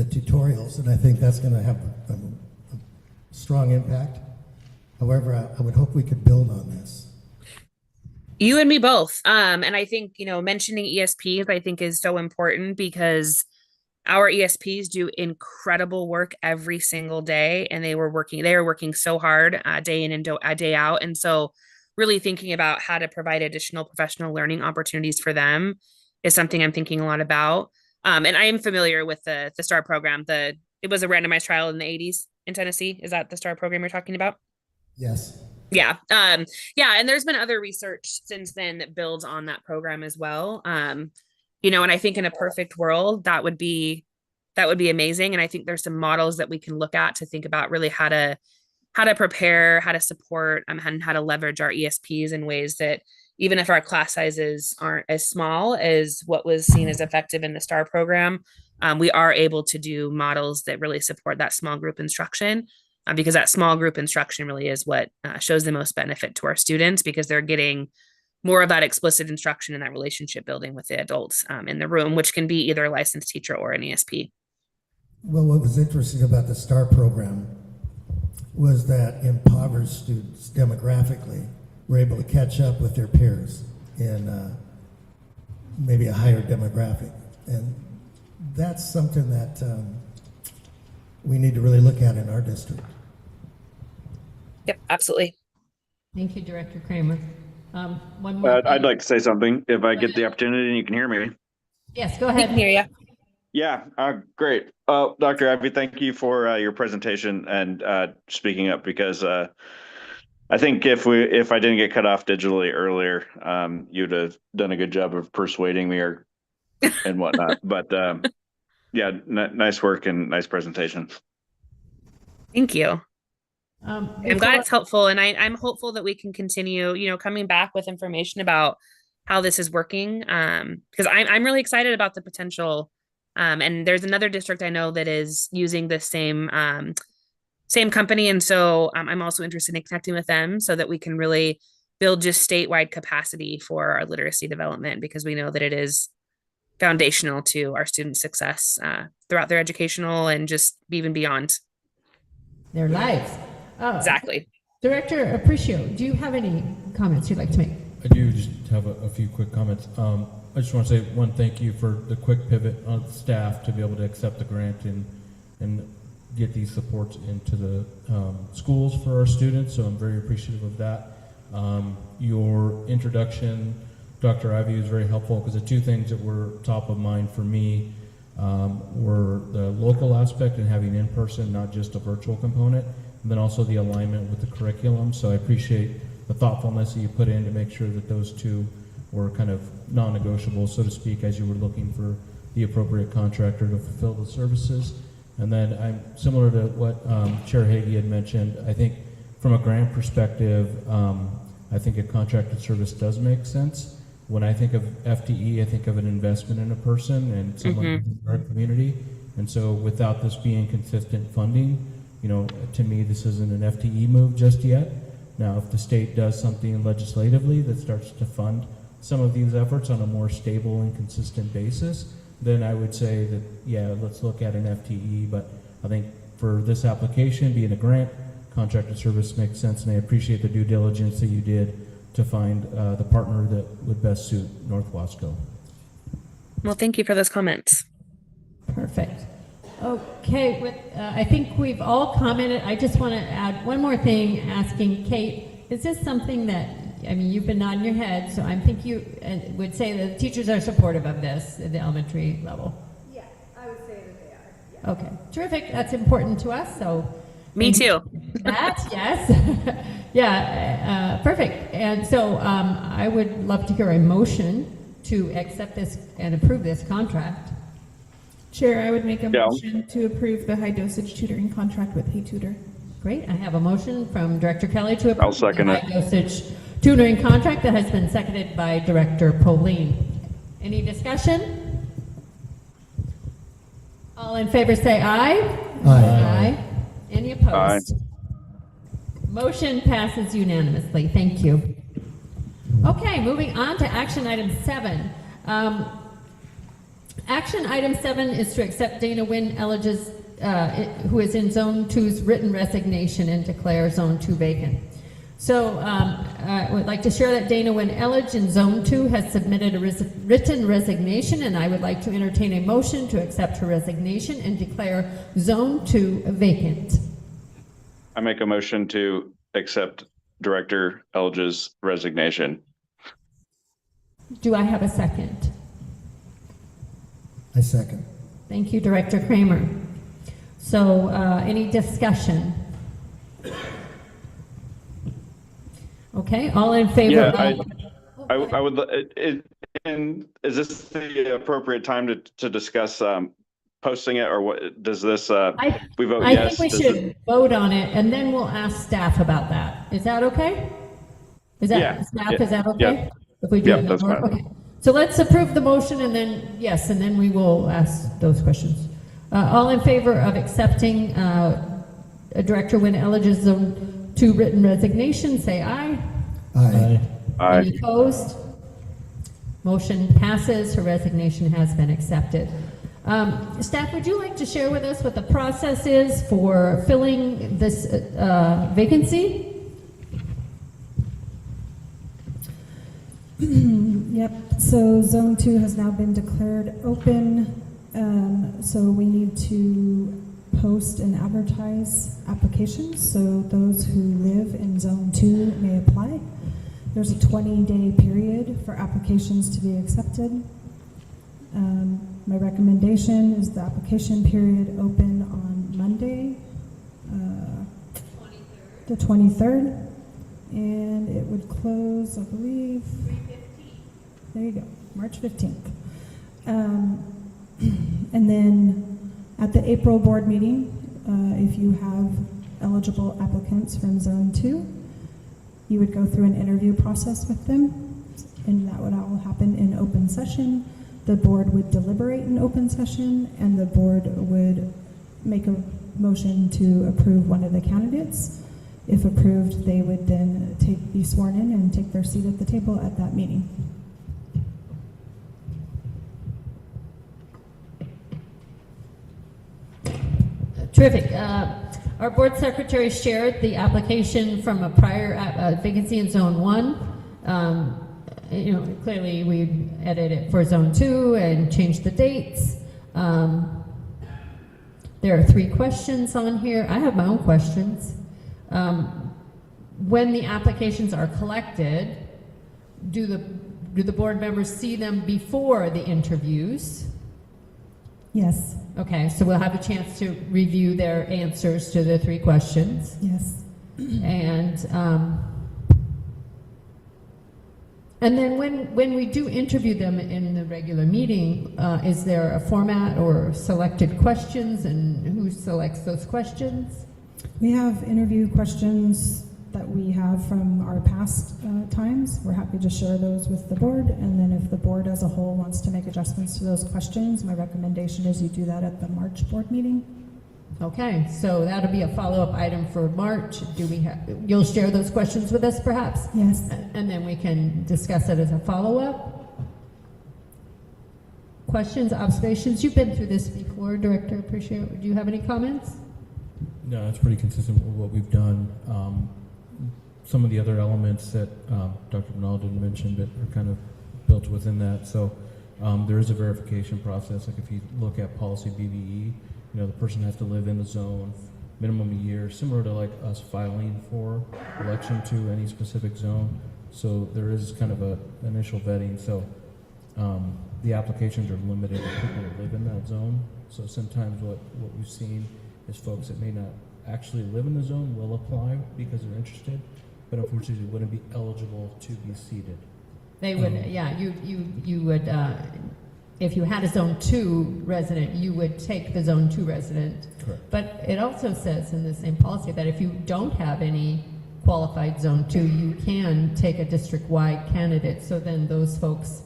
tutorials, and I think that's going to have a strong impact. However, I would hope we could build on this. You and me both. And I think, you know, mentioning ESPs, I think, is so important, because our ESPs do incredible work every single day, and they are working so hard day in and day out. And so really thinking about how to provide additional professional learning opportunities for them is something I'm thinking a lot about. And I am familiar with the STAR program. It was a randomized trial in the 80s in Tennessee. Is that the STAR program you're talking about? Yes. Yeah. And there's been other research since then that builds on that program as well. You know, and I think in a perfect world, that would be amazing. And I think there's some models that we can look at to think about really how to prepare, how to support, and how to leverage our ESPs in ways that, even if our class sizes aren't as small as what was seen as effective in the STAR program, we are able to do models that really support that small group instruction, because that small group instruction really is what shows the most benefit to our students, because they're getting more of that explicit instruction and that relationship building with the adults in the room, which can be either a licensed teacher or an ESP. Well, what was interesting about the STAR program was that impoverished students demographically were able to catch up with their peers in maybe a higher demographic. And that's something that we need to really look at in our district. Yep, absolutely. Thank you, Director Kramer. One more. I'd like to say something if I get the opportunity and you can hear me. Yes, go ahead. We can hear you. Yeah, great. Dr. Ivy, thank you for your presentation and speaking up, because I I think if I didn't get cut off digitally earlier, you'd have done a good job of persuading me and whatnot. But yeah, nice work and nice presentation. Thank you. I'm glad before- it's helpful, and I'm hopeful that we can continue, coming back with information about how this is working. Because I'm really excited about the potential. And there's another district I know that is using the same company, and so I'm also interested in connecting with them so that we can really build just statewide capacity for our literacy development, because we know that it is foundational to our students' success throughout their educational and just even beyond their lives. Exactly. Director Apprecio, do you have any comments you'd like to make? I do just have a few quick comments. I just want to say one thank you for the quick pivot on staff to be able to accept the grant and get these supports into the schools for our students. So I'm very appreciative of that. Your introduction, Dr. Ivy, was very helpful because the two things that were top of mind for me were the local aspect and having in person, not just a virtual component, and then also the alignment with the curriculum. So I appreciate the thoughtfulness that you put in to make sure that those two were kind of non-negotiable, so to speak, as you were looking for the appropriate contractor to fulfill the services. And then I'm similar to what Chair Hagee had mentioned. I think from a grant perspective, I think a contracted service does make sense. When I think of FTE, I think of an investment in a person and someone in our community. And so without this being consistent funding, to me, this isn't an FTE move just yet. Now, if the state does something legislatively that starts to fund some of these efforts on a more stable and consistent basis, then I would say that, yeah, let's look at an FTE. But I think for this application, being a grant, contracted service makes sense, and I appreciate the due diligence that you did to find the partner that would best suit North Wasco. Well, thank you for those comments. Perfect. Okay, I think we've all commented. I just want to add one more thing, asking Kate, is this something that, you've been nodding your head, so I think you would say that the teachers are supportive of this at the elementary level? Yeah, I would say that they are. Yeah. Okay, terrific. That's important to us, so. Me too. That, yes. Yeah, perfect. And so I would love to hear a motion to accept this and approve this contract. Chair, I would make a motion to approve the high dosage tutoring contract with HeyTutor. Great. I have a motion from Director Kelly to approve I'll second the it. high dosage tutoring contract that has been seconded by Director Pauline. Any discussion? All in favor say aye. Aye. Any opposed? Aye. Motion passes unanimously. Thank you. Okay, moving on to action item 7. Action item 7 is to accept Dana Wynn Elledge's, who is in Zone 2's written resignation and declare Zone 2 vacant. So I would like to share that Dana Wynn Elledge in Zone 2 has submitted a written resignation, and I would like to entertain a motion to accept her resignation and declare Zone 2 vacant. I make a motion to accept Director Elge's resignation. Do I have a second? I second. Thank you, Director Kramer. So any discussion? Okay, all in favor of... I would, and is this the appropriate time to discuss posting it, or what does this, we vote yes? I think we should vote on it, and then we'll ask staff about that. Is that okay? Is that, staff, is that okay? Yeah. If we do Yeah, it that's fine. okay. So let's approve the motion, and then, yes, and then we will ask those questions. All in favor of accepting Director Wynn Elledge's Zone 2 written resignation, say aye. Aye. Aye. Any opposed? Motion passes. Her resignation has been accepted. Staff, would you like to share with us what the process is for filling this vacancy? Yep, so Zone 2 has now been declared open, so we need to post and advertise applications, so those who live in Zone 2 may apply. There's a 20-day period for applications to be accepted. My recommendation is the application period open on Monday, the 23rd, and it would close, I believe. There you go, March 15th. And then at the April board meeting, if you have eligible applicants from Zone 2, you would go through an interview process with them, and that would all happen in open session. The board would deliberate in open session, and the board would make a motion to approve one of the candidates. If approved, they would then be sworn in and take their seat at the table at that meeting. Terrific. Our board secretary shared the application from a prior vacancy in Zone 1. Clearly we edited it for Zone 2 and changed the dates. There are 3 questions on here. I have my own questions. When the applications are collected, do the board members see them before the interviews? Yes. Okay, so we'll have a chance to review their answers to the 3 questions. Yes. And then when we do interview them in the regular meeting, is there a format or selected questions, and who selects those questions? We have interview questions that we have from our past times. We're happy to share those with the board, and then if the board as a whole wants to make adjustments to those questions, my recommendation is you do that at the March board meeting. Okay, so that'll be a follow-up item for March. You'll share those questions with us perhaps? Yes. And then we can discuss it as a follow-up. Questions, observations? You've been through this before, Director Appreciate. Do you have any comments? No, it's pretty consistent with what we've done. Some of the other elements that Dr. Bernal didn't mention but are kind of built within that. So there is a verification process. Like if you look at policy BVE, the person has to live in the zone minimum a year, similar to like us filing for election to any specific zone. So there is kind of a initial vetting. So the applications are limited to people that live in that zone. So sometimes what we've seen is folks that may not actually live in the zone will apply because they're interested, but unfortunately wouldn't be eligible to be seated. They would, yeah, you would, if you had a Zone 2 resident, you would take the Zone 2 resident. Correct. But it also says in the same policy that if you don't have any qualified Zone 2, you can take a district-wide candidate, so then those folks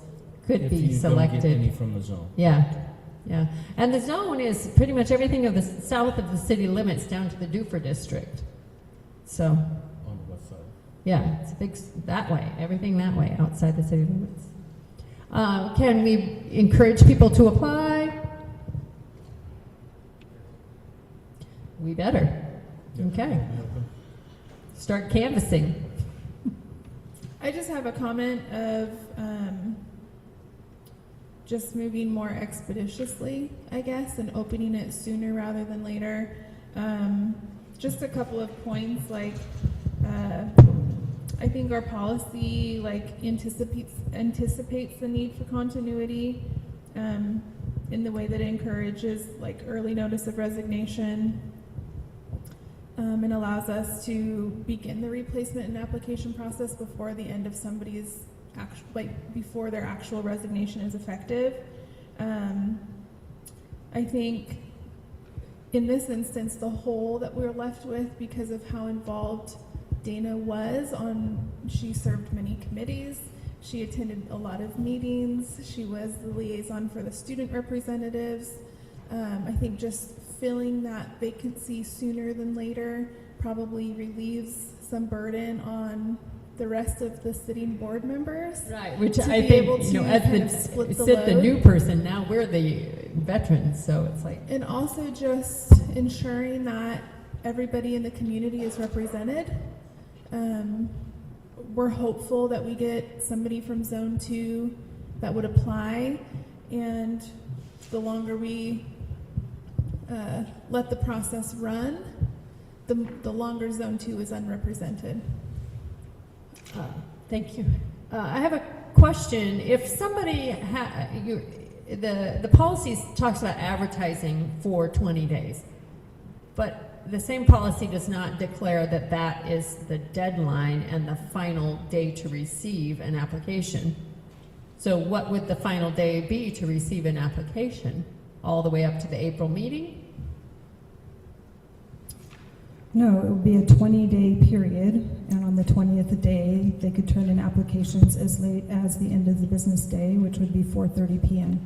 could be selected. If you don't get any from the zone. Yeah, yeah. And the zone is pretty much everything of the south of the city limits down to the Duffer district. So. On the west side. Yeah, it's a big, that way, everything that way, outside the city limits. Can we encourage people to apply? We better. Okay. Start canvassing. I just have a comment of just moving more expeditiously, I guess, and opening it sooner rather than later. Just a couple of points, like I think our policy anticipates the need for continuity in the way that it encourages early notice of resignation and allows us to begin the replacement and application process before the end of somebody's before their actual resignation is effective. I think in this instance, the hole that we're left with because of how involved Dana was she served many committees, she attended a lot of meetings, she was the liaison for the student representatives. I think just filling that vacancy sooner than later probably relieves some burden on the rest of the sitting board members. Right, which I think, as the new person, now we're the veterans, so it's like. And also just ensuring that everybody in the community is represented. We're hopeful that we get somebody from Zone 2 that would apply, and the longer we let the process run, the longer Zone 2 is unrepresented. Thank you. I have a question. If somebody the policy talks about advertising for 20 days, but the same policy does not declare that that is the deadline and the final day to receive an application. So what would the final day be to receive an application? All the way up to the April meeting? No, it would be a 20-day period, and on the 20th day, they could turn in applications as late as the end of the business day, which would be 4:30 p.m.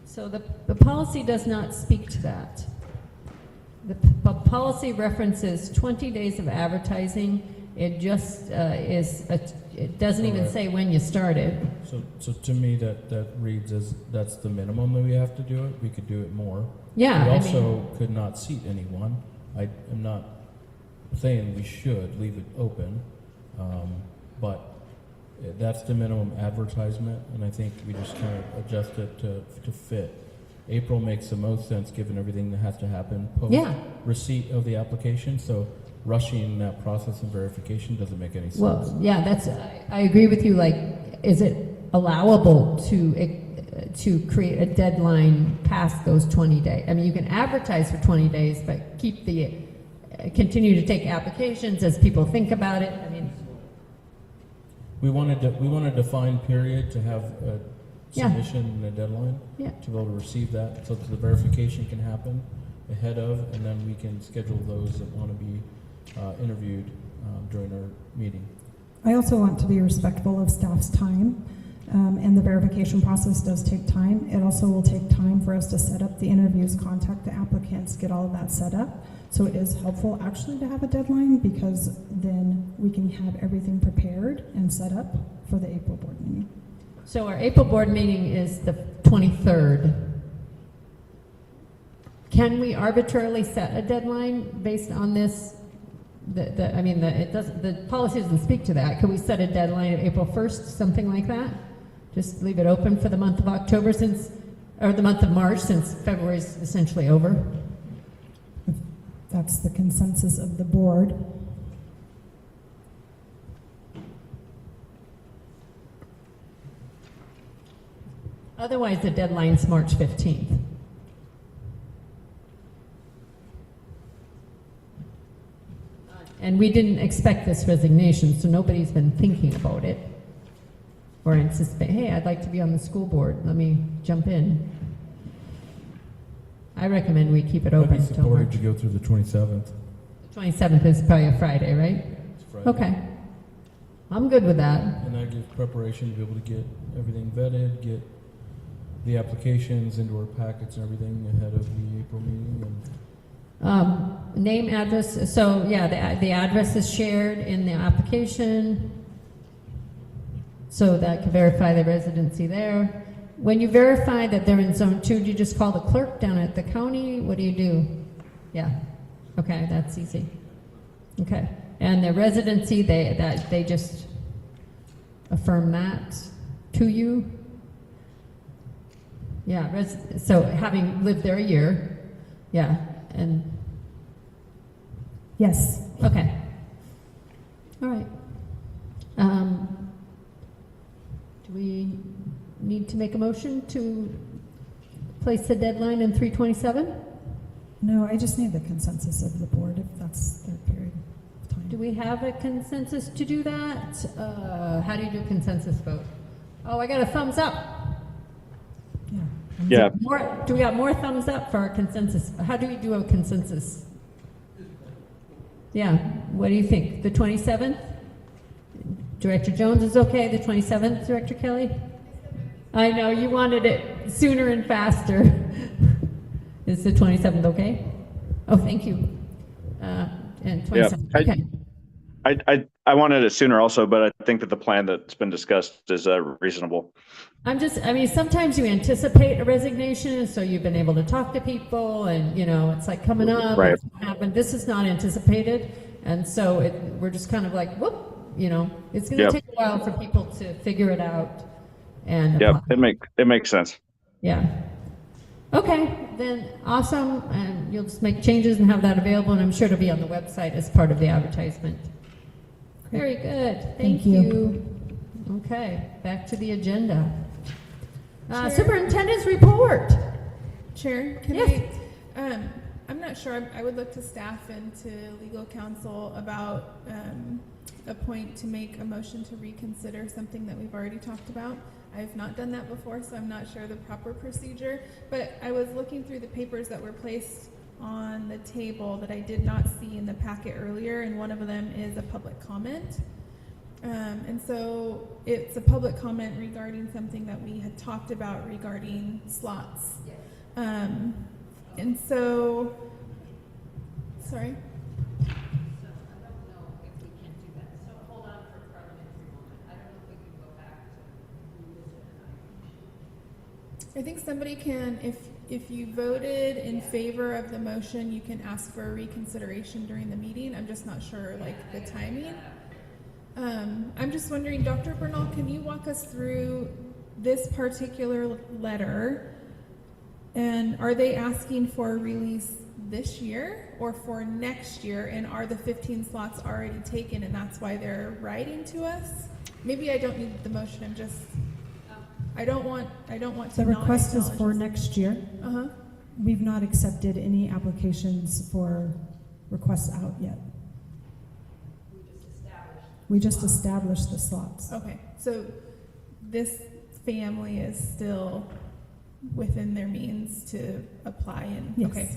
So the policy does not speak to that. The policy references 20 days of advertising. It just it doesn't even say when you started. So to me, that reads as that's the minimum that we have to do it. We could do it more. Yeah, We I also could not seat anyone. I am not saying we should leave it open, but that's the minimum advertisement, and I think we just kind of adjust it to fit. April makes the most sense given everything that has to happen post receipt of the application, so rushing that process and verification doesn't make any sense. Well, yeah, I agree with you. Like, is it allowable to create a deadline past those 20 days? I mean, you can advertise for 20 days, but continue to take applications as people think about it. I mean, we want a defined period to have a submission and a deadline to be able to receive that, so that the verification can happen ahead of, and then we can schedule those that want to be interviewed during our meeting. I also want to be respectful of staff's time, and the verification process does take time. It also will take time for us to set up the interviews, contact the applicants, get all of that set up. So it is helpful actually to have a deadline, because then we can have everything prepared and set up for the April board meeting. so our April board meeting is the 23rd. Can we arbitrarily set a deadline based on this? The policy doesn't speak to that. Could we set a deadline of April 1st, something like that? Just leave it open for the month of October or the month of March, since February is essentially over? That's the consensus of the board. Otherwise, the deadline's March 15th. And we didn't expect this resignation, so nobody's been thinking about it or anticipate, hey, I'd like to be on the school board. Let me jump in. I recommend we keep it open I'd be until supported March. to go through the 27th. The 27th is probably a Friday, right? It's Friday. Okay. I'm good with that. And that gives preparation to be able to get everything vetted, get the applications into our packets and everything ahead of the April meeting. And Name, address, so yeah, the address is shared in the application, so that can verify the residency there. When you verify that they're in zone 2, do you just call the clerk down at the county? What do you do? Yeah, okay, that's easy. Okay, and the residency, they just affirm that to you? Yeah, so having lived there a year, yeah, and yes. Okay. All right. Do we need to make a motion to place the deadline in 3/27? No, I just need the consensus of the board if that's their period of time. Do we have a consensus to do that? How do you do consensus vote? Oh, I got a thumbs up. Yeah. Do we got more thumbs up for our consensus? How do we do a consensus? Yeah, what do you think? The 27th? Director Jones is okay. The 27th, Director Kelly? I know, you wanted it sooner and faster. Is the 27th okay? Oh, thank you. And 27th, yeah, okay. I wanted it sooner also, but I think that the plan that's been discussed is reasonable. Sometimes you anticipate a resignation, so you've been able to talk to people, and it's like coming up. Right. It's gonna happen. This is not anticipated, and so we're just kind of like, whoop. It's going to take a while for people to figure it out. And it makes sense. Yeah. Okay, then awesome, and you'll just make changes and have that available, and I'm sure it'll be on the website as part of the advertisement. Very good. Thank you. Okay, back to the agenda. Superintendent's report. Chair, can Yes. I'm not sure. I would look to staff and to legal counsel about a point to make a motion to reconsider something that we've already talked about. I've not done that before, so I'm not sure the proper procedure. But I was looking through the papers that were placed on the table that I did not see in the packet earlier, and one of them is a public comment. And so it's a public comment regarding something that we had talked about regarding slots. And so, sorry? I think somebody can, if you voted in favor of the motion, you can ask for a reconsideration during the meeting. I'm just not sure, like, the timing. I'm just wondering, Dr. Bernal, can you walk us through this particular letter? And are they asking for a release this year or for next year? And are the 15 slots already taken and that's why they're writing to us? Maybe I don't need the motion. I'm just, I don't want to. The request is for next year. Uh-huh. We've not accepted any applications for requests out yet. We just established the slots. Okay, so this family is still within their means to apply and, Yes. okay,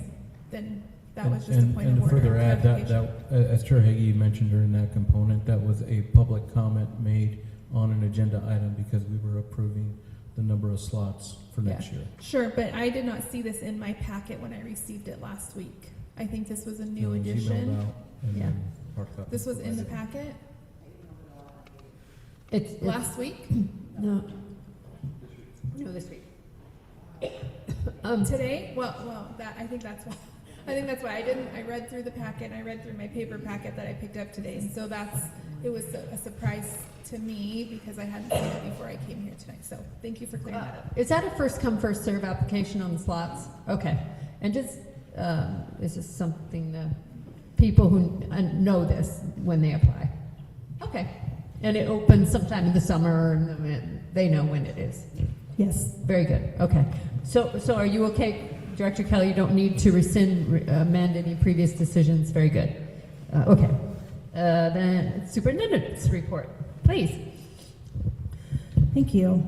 then that was just a point of And order. further add that, clarification. as Chair Hagee mentioned during that component, that was a public comment made on an agenda item because we were approving the number of slots for next year. Sure, but I did not see this in my packet when I received it last week. I think this was a new It was addition. emailed out and Yeah. then marked up This was in the provided. packet It's last week? No, this week. Today? Well, I think that's why. I read through the packet, and I read through my paper packet that I picked up today, and so it was a surprise to me because I hadn't seen it before I came here tonight, so thank you for clearing that up. Is that a first come, first serve application on the slots? Okay. And just, is this something that people who know this when they apply? Okay. And it opens sometime in the summer, and they know when it is? Yes. Very good. Okay. So are you okay, Director Kelly? You don't need to amend any previous decisions. Very good. Okay. Then Superintendent's report, please. Thank you.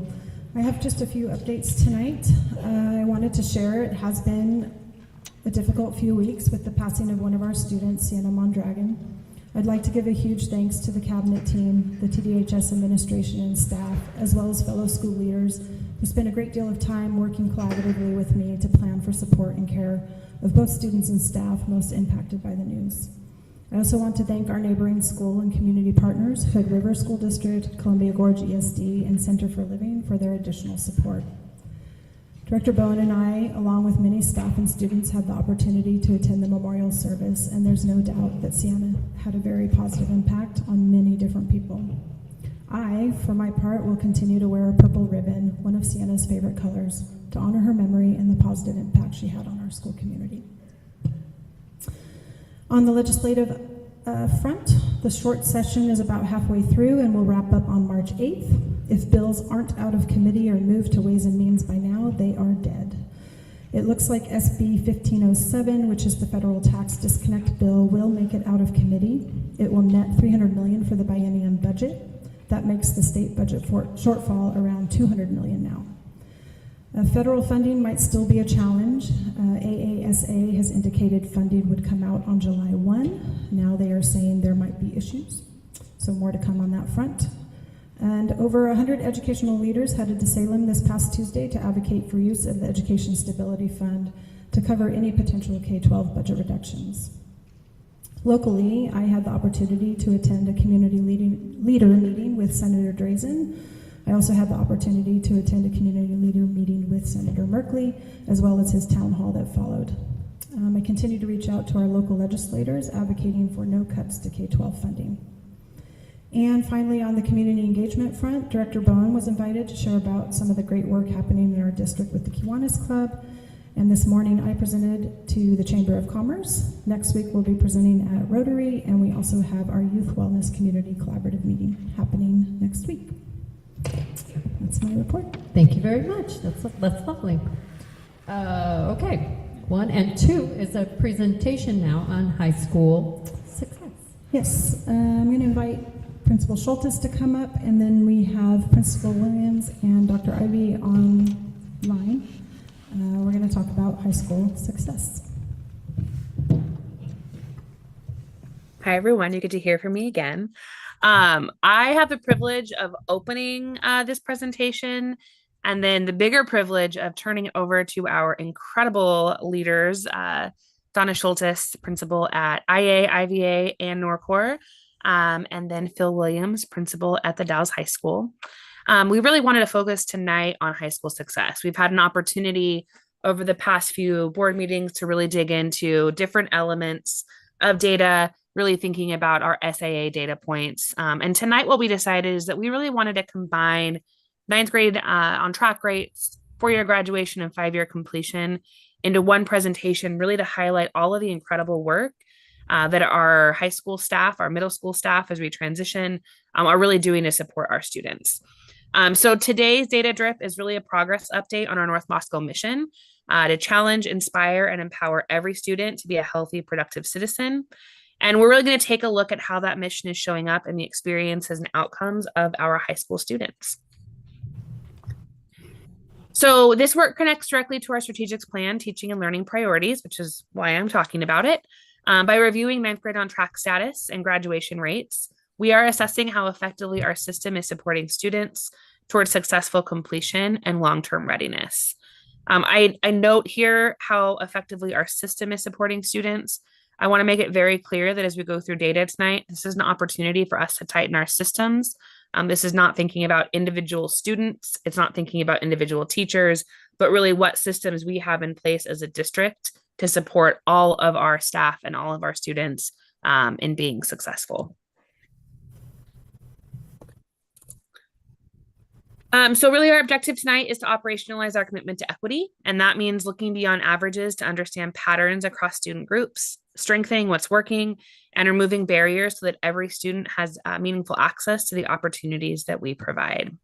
I have just a few updates tonight. I wanted to share it has been a difficult few weeks with the passing of one of our students, Sienna Mondragon. I'd like to give a huge thanks to the cabinet team, the TDHS administration and staff, as well as fellow school leaders who spent a great deal of time working collaboratively with me to plan for support and care of both students and staff most impacted by the news. I also want to thank our neighboring school and community partners, Hood River School District, Columbia Gorge ESD, and Center for Living for their additional support. Director Bowen and I, along with many staff and students, had the opportunity to attend the memorial service, and there's no doubt that Sienna had a very positive impact on many different people. I, for my part, will continue to wear a purple ribbon, one of Sienna's favorite colors, to honor her memory and the positive impact she had on our school community. On the legislative front, the short session is about halfway through and will wrap up on March 8th. If bills aren't out of committee or moved to Ways and Means by now, they are dead. It looks like SB 1507, which is the federal tax disconnect bill, will make it out of committee. It will net $300 million for the biennium budget. That makes the state budget shortfall around $200 million now. Federal funding might still be a challenge. AASA has indicated funding would come out on July 1. Now they are saying there might be issues. So more to come on that front. And over 100 educational leaders headed to Salem this past Tuesday to advocate for use of the Education Stability Fund to cover any potential K-12 budget reductions. Locally, I had the opportunity to attend a community leader meeting with Senator Drazen. I also had the opportunity to attend a community leader meeting with Senator Merkley, as well as his town hall that followed. I continue to reach out to our local legislators advocating for no cuts to K-12 funding. And finally, on the community engagement front, Director Bowen was invited to share about some of the great work happening in our district with the Kiwanis Club. And this morning I presented to the Chamber of Commerce. Next week we'll be presenting at Rotary, and we also have our Youth Wellness Community Collaborative meeting happening next week. That's my report. Thank you very much. That's lovely. Okay. 1, and 2 is a presentation now on high school success. Yes, I'm going to invite Principal Schultes to come up, and then we have Principal Williams and Dr. Ivy online. We're going to talk about high school success. Hi, everyone. You get to hear from me again. I have the privilege of opening this presentation, and then the bigger privilege of turning it over to our incredible leaders, Donna Schultes, principal at IA, IVA, and Norcor, and then Phil Williams, principal at the Dalles High School. We really wanted to focus tonight on high school success. We've had an opportunity over the past few board meetings to really dig into different elements of data, really thinking about our SAA data points. And tonight what we decided is that we really wanted to combine 9th grade on track rates, 4-year graduation, and 5-year completion into one presentation, really to highlight all of the incredible work that our high school staff, our middle school staff, as we transition, are really doing to support our students. So today's data drip is really a progress update on our North Wasco mission to challenge, inspire, and empower every student to be a healthy, productive citizen. And we're really going to take a look at how that mission is showing up in the experiences and outcomes of our high school students. So this work connects directly to our strategic plan, teaching and learning priorities, which is why I'm talking about it. By reviewing 9th grade on track status and graduation rates, we are assessing how effectively our system is supporting students towards successful completion and long-term readiness. I note here how effectively our system is supporting students. I want to make it very clear that as we go through data tonight, this is an opportunity for us to tighten our systems. This is not thinking about individual students. It's not thinking about individual teachers, but really what systems we have in place as a district to support all of our staff and all of our students in being successful. So really our objective tonight is to operationalize our commitment to equity. And that means looking beyond averages to understand patterns across student groups, strengthening what's working, and removing barriers so that every student has meaningful access to the opportunities that we provide.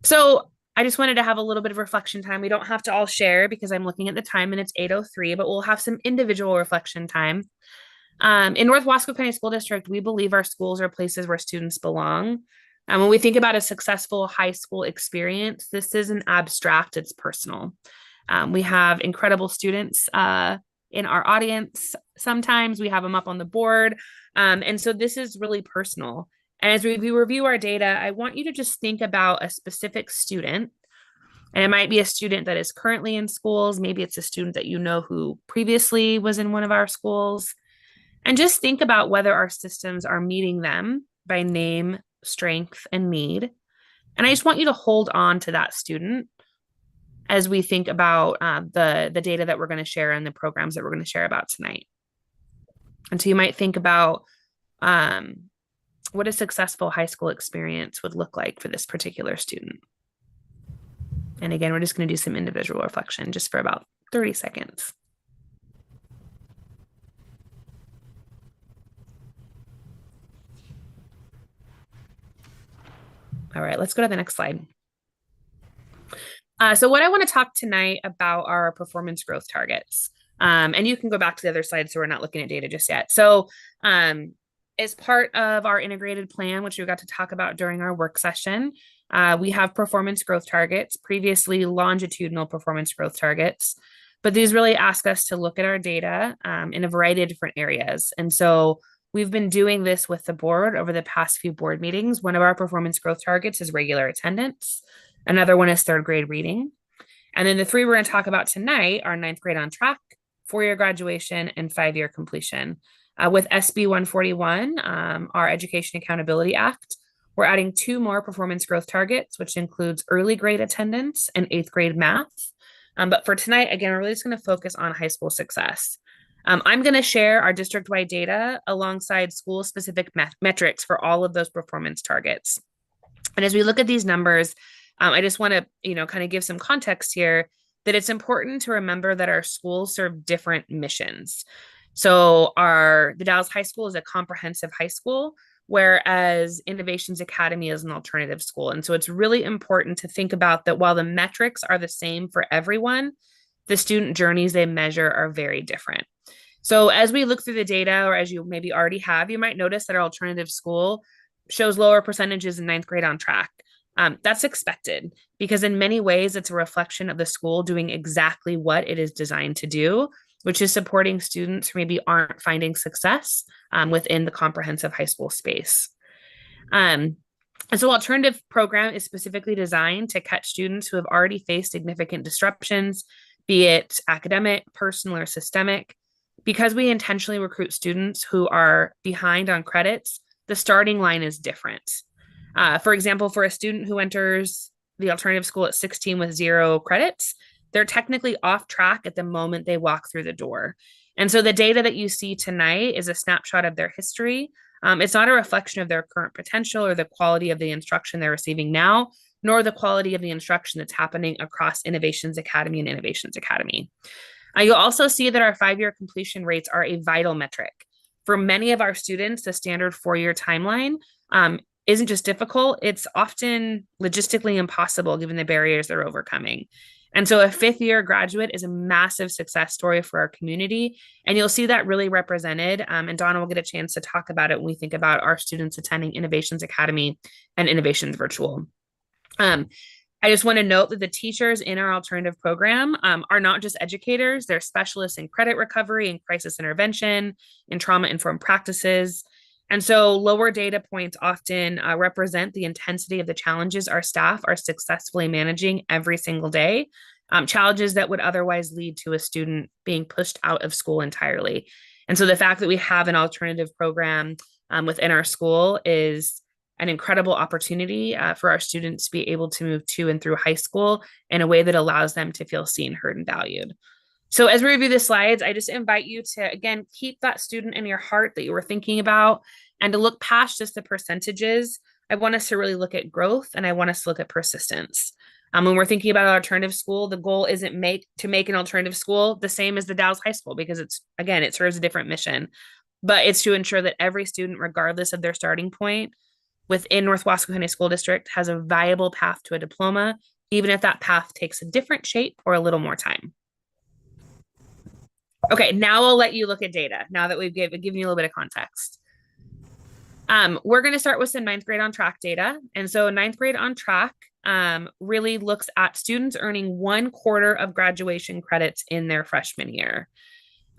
So I just wanted to have a little bit of reflection time. We don't have to all share because I'm looking at the time and it's 8:03, but we'll have some individual reflection time. In North Wasco County School District, we believe our schools are places where students belong. When we think about a successful high school experience, this isn't abstract, it's personal. We have incredible students in our audience. Sometimes we have them up on the board. And so this is really personal. And as we review our data, I want you to just think about a specific student. And it might be a student that is currently in schools. Maybe it's a student that you know who previously was in one of our schools. And just think about whether our systems are meeting them by name, strength, and need. And I just want you to hold on to that student as we think about the data that we're going to share and the programs that we're going to share about tonight. And so you might think about what a successful high school experience would look like for this particular student. And again, we're just going to do some individual reflection just for about 30 seconds. All right, let's go to the next slide. So what I want to talk tonight about are our performance growth targets. And you can go back to the other slide so we're not looking at data just yet. So as part of our integrated plan, which we got to talk about during our work session, we have performance growth targets, previously longitudinal performance growth targets. But these really ask us to look at our data in a variety of different areas. And so we've been doing this with the board over the past few board meetings. One of our performance growth targets is regular attendance. Another one is 3rd grade reading. And then the 3 we're going to talk about tonight are 9th grade on track, 4-year graduation, and 5-year completion. With SB 141, our Education Accountability Act, we're adding 2 more performance growth targets, which includes early grade attendance and 8th grade math. But for tonight, again, we're really just going to focus on high school success. I'm going to share our district-wide data alongside school-specific metrics for all of those performance targets. And as we look at these numbers, I just want to, kind of give some context here that it's important to remember that our schools serve different missions. So the Dalles High School is a comprehensive high school whereas Innovations Academy is an alternative school. And so it's really important to think about that while the metrics are the same for everyone, the student journeys they measure are very different. So as we look through the data, or as you maybe already have, you might notice that our alternative school shows lower percentages in ninth grade on track. That's expected because in many ways it's a reflection of the school doing exactly what it is designed to do, which is supporting students who maybe aren't finding success within the comprehensive high school space. And so alternative program is specifically designed to catch students who have already faced significant disruptions, be it academic, personal, or systemic. Because we intentionally recruit students who are behind on credits, the starting line is different. For example, for a student who enters the alternative school at 16 with 0 credits, they're technically off track at the moment they walk through the door. And so the data that you see tonight is a snapshot of their history. It's not a reflection of their current potential or the quality of the instruction they're receiving now, nor the quality of the instruction that's happening across Innovations Academy and Innovations Academy. You'll also see that our 5-year completion rates are a vital metric. For many of our students, the standard 4-year timeline isn't just difficult, it's often logistically impossible given the barriers they're overcoming. And so a 5th-year graduate is a massive success story for our community. And you'll see that really represented. And Donna will get a chance to talk about it when we think about our students attending Innovations Academy and Innovations Virtual. I just want to note that the teachers in our alternative program are not just educators, they're specialists in credit recovery and crisis intervention, in trauma-informed practices. And so lower data points often represent the intensity of the challenges our staff are successfully managing every single day, challenges that would otherwise lead to a student being pushed out of school entirely. And so the fact that we have an alternative program within our school is an incredible opportunity for our students to be able to move to and through high school in a way that allows them to feel seen, heard, and valued. So as we review the slides, I just invite you to, again, keep that student in your heart that you were thinking about and to look past just the percentages. I want us to really look at growth and I want us to look at persistence. When we're thinking about an alternative school, the goal isn't to make an alternative school the same as the Dallas High School because it serves a different mission, but it's to ensure that every student, regardless of their starting point, within North Wasco County School District has a viable path to a diploma, even if that path takes a different shape or a little more time. Okay, now I'll let you look at data now that we've given you a little bit of context. We're going to start with some 9th grade on track data. And so 9th grade on track really looks at students earning 1/4 of graduation credits in their freshman year.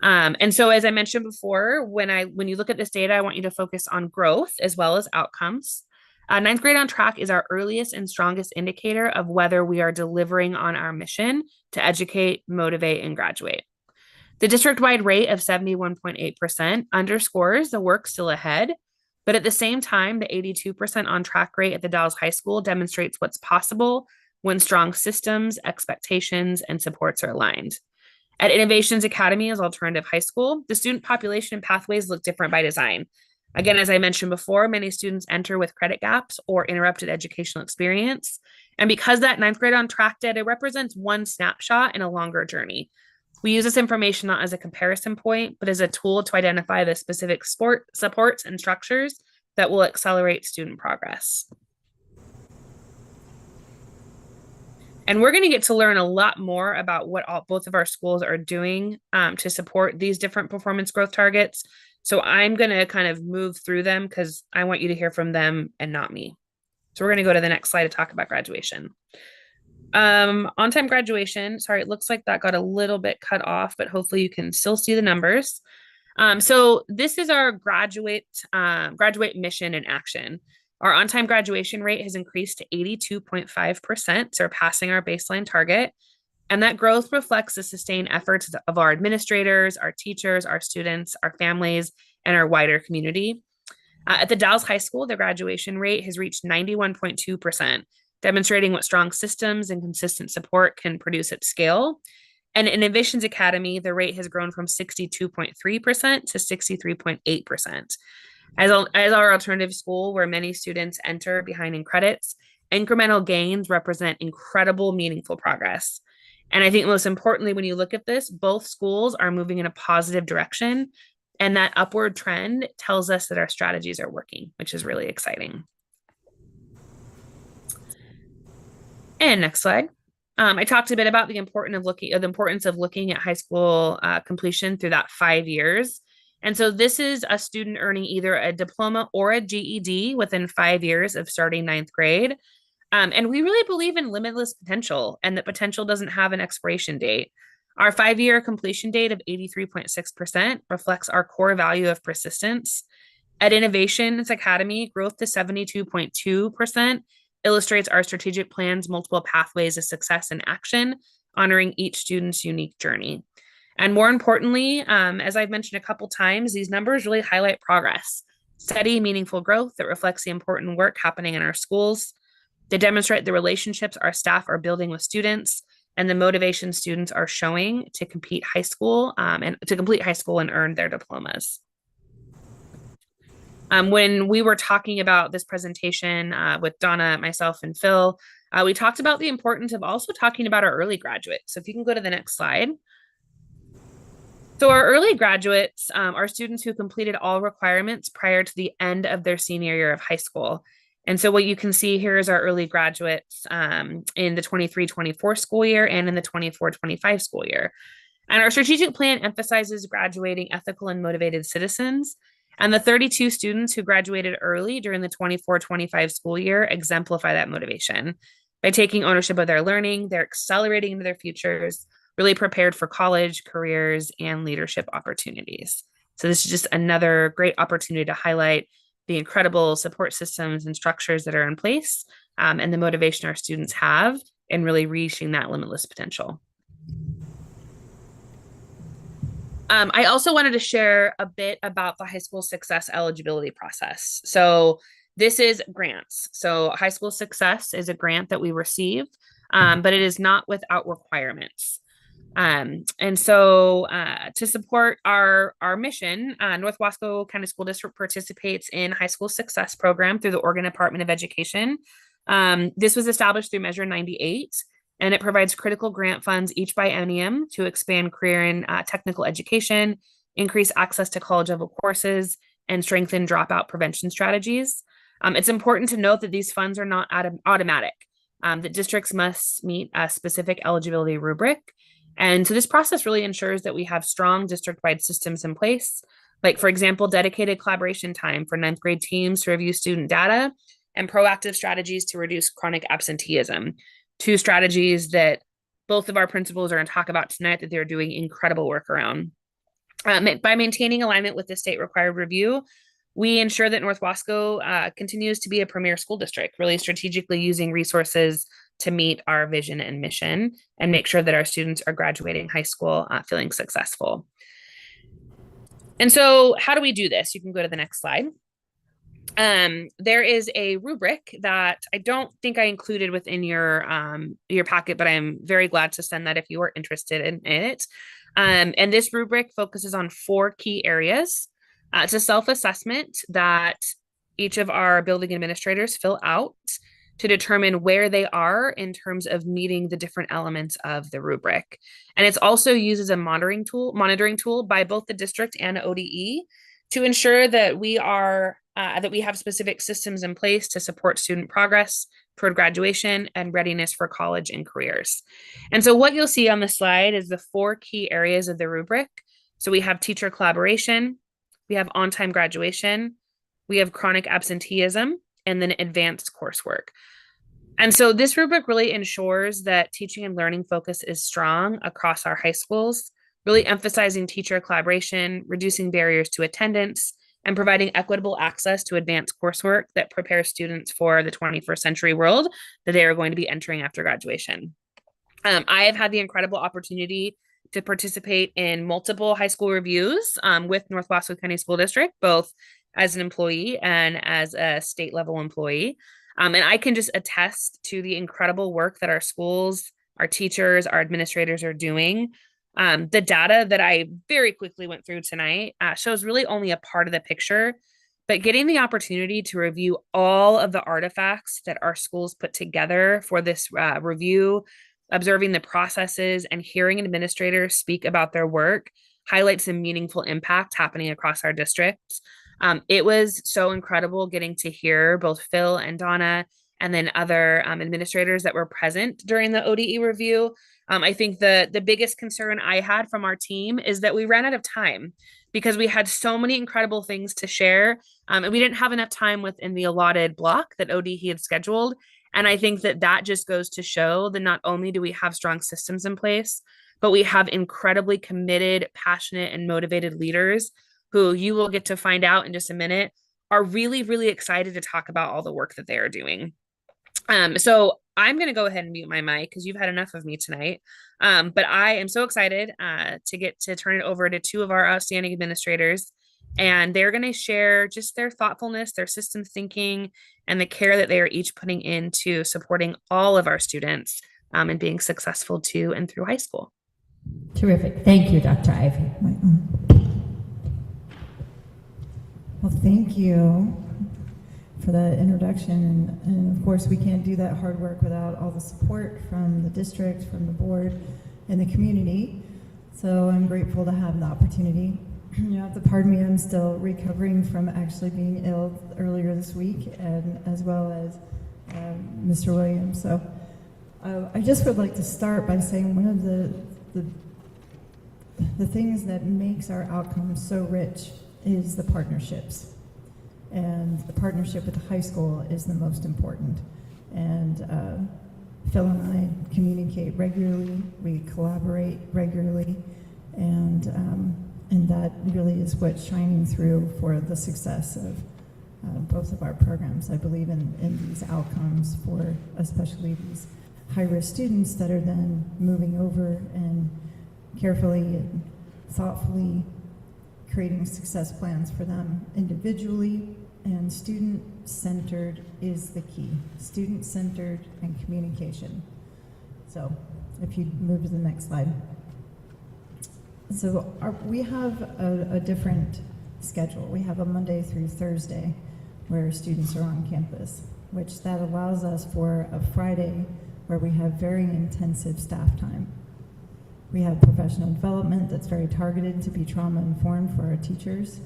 And so, as I mentioned before, when you look at this data, I want you to focus on growth as well as outcomes. 9th grade on track is our earliest and strongest indicator of whether we are delivering on our mission to educate, motivate, and graduate. The district-wide rate of 71.8% underscores the work still ahead, but at the same time, the 82% on track rate at the Dallas High School demonstrates what's possible when strong systems, expectations, and supports are aligned. At Innovations Academy as alternative high school, the student population and pathways look different by design. Again, as I mentioned before, many students enter with credit gaps or interrupted educational experience. And because that 9th grade on track data represents one snapshot in a longer journey, we use this information not as a comparison point, but as a tool to identify the specific supports and structures that will accelerate student progress. And we're going to get to learn a lot more about what both of our schools are doing to support these different performance growth targets. So I'm going to kind of move through them because I want you to hear from them and not me. So we're going to go to the next slide to talk about graduation. On-time graduation, sorry, it looks like that got a little bit cut off, but hopefully you can still see the numbers. So this is our graduate mission in action. Our on-time graduation rate has increased to 82.5%, surpassing our baseline target. And that growth reflects the sustained efforts of our administrators, our teachers, our students, our families, and our wider community. At the Dallas High School, the graduation rate has reached 91.2%, demonstrating what strong systems and consistent support can produce at scale. And in Innovations Academy, the rate has grown from 62.3% to 63.8%. As our alternative school, where many students enter behind in credits, incremental gains represent incredible, meaningful progress. And I think most importantly, when you look at this, both schools are moving in a positive direction, And that upward trend tells us that our strategies are working, which is really exciting. And next slide. I talked a bit about the importance of looking at high school completion through that 5 years. And so this is a student earning either a diploma or a GED within 5 years of starting ninth grade. And we really believe in limitless potential, and that potential doesn't have an expiration date. Our 5-year completion date of 83.6% reflects our core value of persistence. At Innovations Academy, growth to 72.2% illustrates our strategic plan's multiple pathways of success and action, honoring each student's unique journey. And more importantly, as I've mentioned a couple times, these numbers really highlight progress, steady, meaningful growth that reflects the important work happening in our schools. They demonstrate the relationships our staff are building with students and the motivation students are showing to complete high school and earn their diplomas. When we were talking about this presentation with Donna, myself, and Phil, we talked about the importance of also talking about our early graduates. So if you can go to the next slide. So our early graduates are students who completed all requirements prior to the end of their senior year of high school. And so what you can see here is our early graduates in the 23-24 school year and in the 24-25 school year. And our strategic plan emphasizes graduating ethical and motivated citizens. And the 32 students who graduated early during the 24-25 school year exemplify that motivation. By taking ownership of their learning, they're accelerating into their futures, really prepared for college, careers, and leadership opportunities. So this is just another great opportunity to highlight the incredible support systems and structures that are in place, and the motivation our students have in really reaching that limitless potential. I also wanted to share a bit about the high school success eligibility process. So this is grants. So high school success is a grant that we receive, but it is not without requirements. And so to support our mission, North Wasco County School District participates in High School Success Program through the Oregon Department of Education. This was established through Measure 98, and it provides critical grant funds each biennium to expand career and technical education, increase access to college-level courses, and strengthen dropout prevention strategies. It's important to note that these funds are not automatic. That districts must meet a specific eligibility rubric. And so this process really ensures that we have strong district-wide systems in place, like, for example, dedicated collaboration time for ninth grade teams to review student data and proactive strategies to reduce chronic absenteeism. 2 strategies that both of our principals are going to talk about tonight that they're doing incredible work around. By maintaining alignment with the state required review, we ensure that North Wasco continues to be a premier school district, really strategically using resources to meet our vision and mission and make sure that our students are graduating high school feeling successful. And so how do we do this? You can go to the next slide. There is a rubric that I don't think I included within your packet, but I'm very glad to send that if you are interested in it. And this rubric focuses on 4 key areas. It's a self-assessment that each of our building administrators fill out to determine where they are in terms of meeting the different elements of the rubric. And it's also used as a monitoring tool by both the district and ODE to ensure that we have specific systems in place to support student progress toward graduation and readiness for college and careers. And so what you'll see on the slide is the 4 key areas of the rubric. So we have teacher collaboration, we have on-time graduation, we have chronic absenteeism, and then advanced coursework. And so this rubric really ensures that teaching and learning focus is strong across our high schools, really emphasizing teacher collaboration, reducing barriers to attendance, and providing equitable access to advanced coursework that prepares students for the 21st century world that they are going to be entering after graduation. I have had the incredible opportunity to participate in multiple high school reviews with North Wasco County School District, both as an employee and as a state level employee. And I can just attest to the incredible work that our schools, our teachers, our administrators are doing. The data that I very quickly went through tonight shows really only a part of the picture, but getting the opportunity to review all of the artifacts that our schools put together for this review, observing the processes and hearing administrators speak about their work, highlight some meaningful impact happening across our districts. It was so incredible getting to hear both Phil and Donna and then other administrators that were present during the ODE review. I think the biggest concern I had from our team is that we ran out of time because we had so many incredible things to share, and we didn't have enough time within the allotted block that ODE had scheduled. And I think that just goes to show that not only do we have strong systems in place, but we have incredibly committed, passionate, and motivated leaders who you will get to find out in just a minute are really, really excited to talk about all the work that they are doing. So I'm going to go ahead and mute my mic because you've had enough of me tonight. But I am so excited to get to turn it over to two of our outstanding administrators. And they're going to share just their thoughtfulness, their systems thinking, and the care that they are each putting into supporting all of our students and being successful to and through high school. Terrific. Thank you, Dr. Ivy. Well, thank you for that introduction. And of course, we can't do that hard work without all the support from the district, from the board, and the community. So I'm grateful to have the opportunity. You have to pardon me, I'm still recovering from actually being ill earlier this week, and as well as Mr. Williams. So I just would like to start by saying one of the things that makes our outcomes so rich is the partnerships. And the partnership with the high school is the most important. And Phil and I communicate regularly, we collaborate regularly, and that really is what's shining through for the success of both of our programs. I believe in these outcomes for especially these high-risk students that are then moving over and carefully and thoughtfully creating success plans for them individually. And student-centered is the key. Student-centered and communication. So if you move to the next slide. So we have a different schedule. We have a Monday through Thursday where students are on campus, which that allows us for a Friday where we have very intensive staff time. We have professional development that's very targeted to be trauma-informed for our teachers.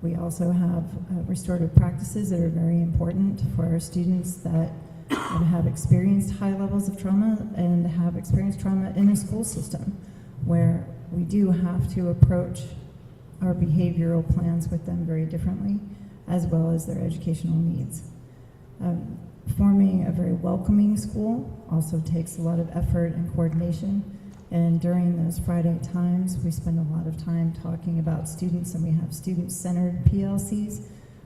We also have restorative practices that are very important for our students that have experienced high levels of trauma and have experienced trauma in a school system where we do have to approach our behavioral plans with them very differently, as well as their educational needs. Forming a very welcoming school also takes a lot of effort and coordination. And during those Friday times, we spend a lot of time talking about students, and we have student-centered PLCs.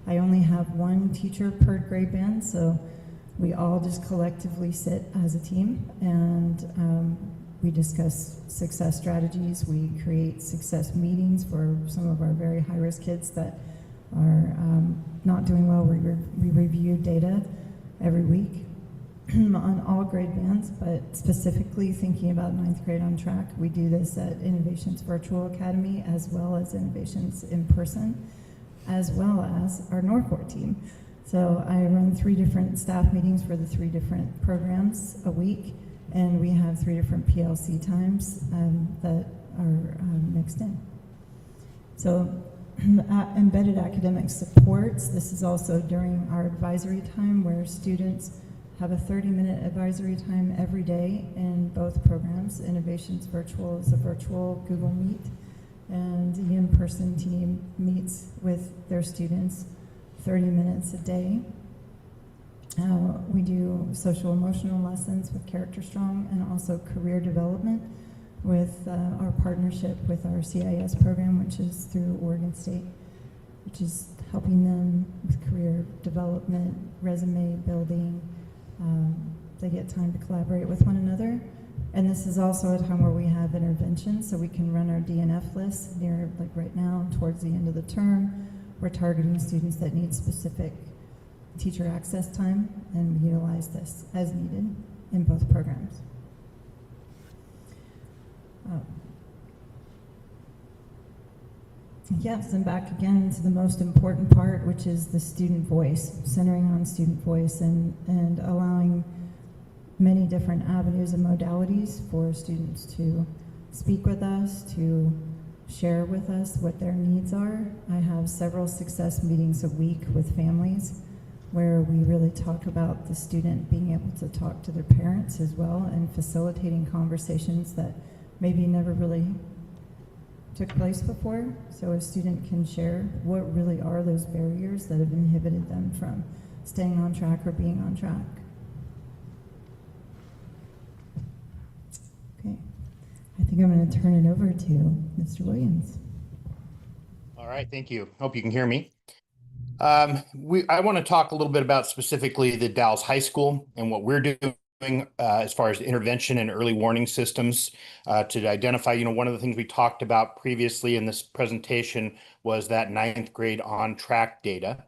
I only have one teacher per grade band, so we all just collectively sit as a team, and we discuss success strategies. We create success meetings for some of our very high-risk kids that are not doing well. We review data every week on all grade bands, but specifically thinking about 9th grade on track. We do this at Innovations Virtual Academy, as well as Innovations in person, as well as our Norcore team. So I run 3 different staff meetings for the 3 different programs a week, and we have 3 different PLC times that are mixed in. So embedded academic supports, this is also during our advisory time where students have a 30-minute advisory time every day in both programs. Innovations Virtual is a virtual Google Meet, and the in-person team meets with their students 30 minutes a day. We do social emotional lessons with Character Strong, and also career development with our partnership with our CIS program, which is through Oregon State, which is helping them with career development, resume building. They get time to collaborate with one another. And this is also a time where we have interventions, so we can run our DNF list near, like right now, towards the end of the term. We're targeting students that need specific teacher access time, and we utilize this as needed in both programs. Yes, and back again to the most important part, which is the student voice, centering on student voice and allowing many different avenues and modalities for students to speak with us, to share with us what their needs are. I have several success meetings a week with families where we really talk about the student being able to talk to their parents as well and facilitating conversations that maybe never really took place before. So a student can share what really are those barriers that have inhibited them from staying on track or being on track. Okay, I think I'm going to turn it over to Mr. Williams. All right, thank you. Hope you can hear me. I want to talk a little bit about specifically the Dalles High School and what we're doing as far as intervention and early warning systems to identify, one of the things we talked about previously in this presentation was that 9th grade on track data.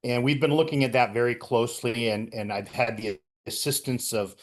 And we've been looking at that very closely, and I've had the assistance of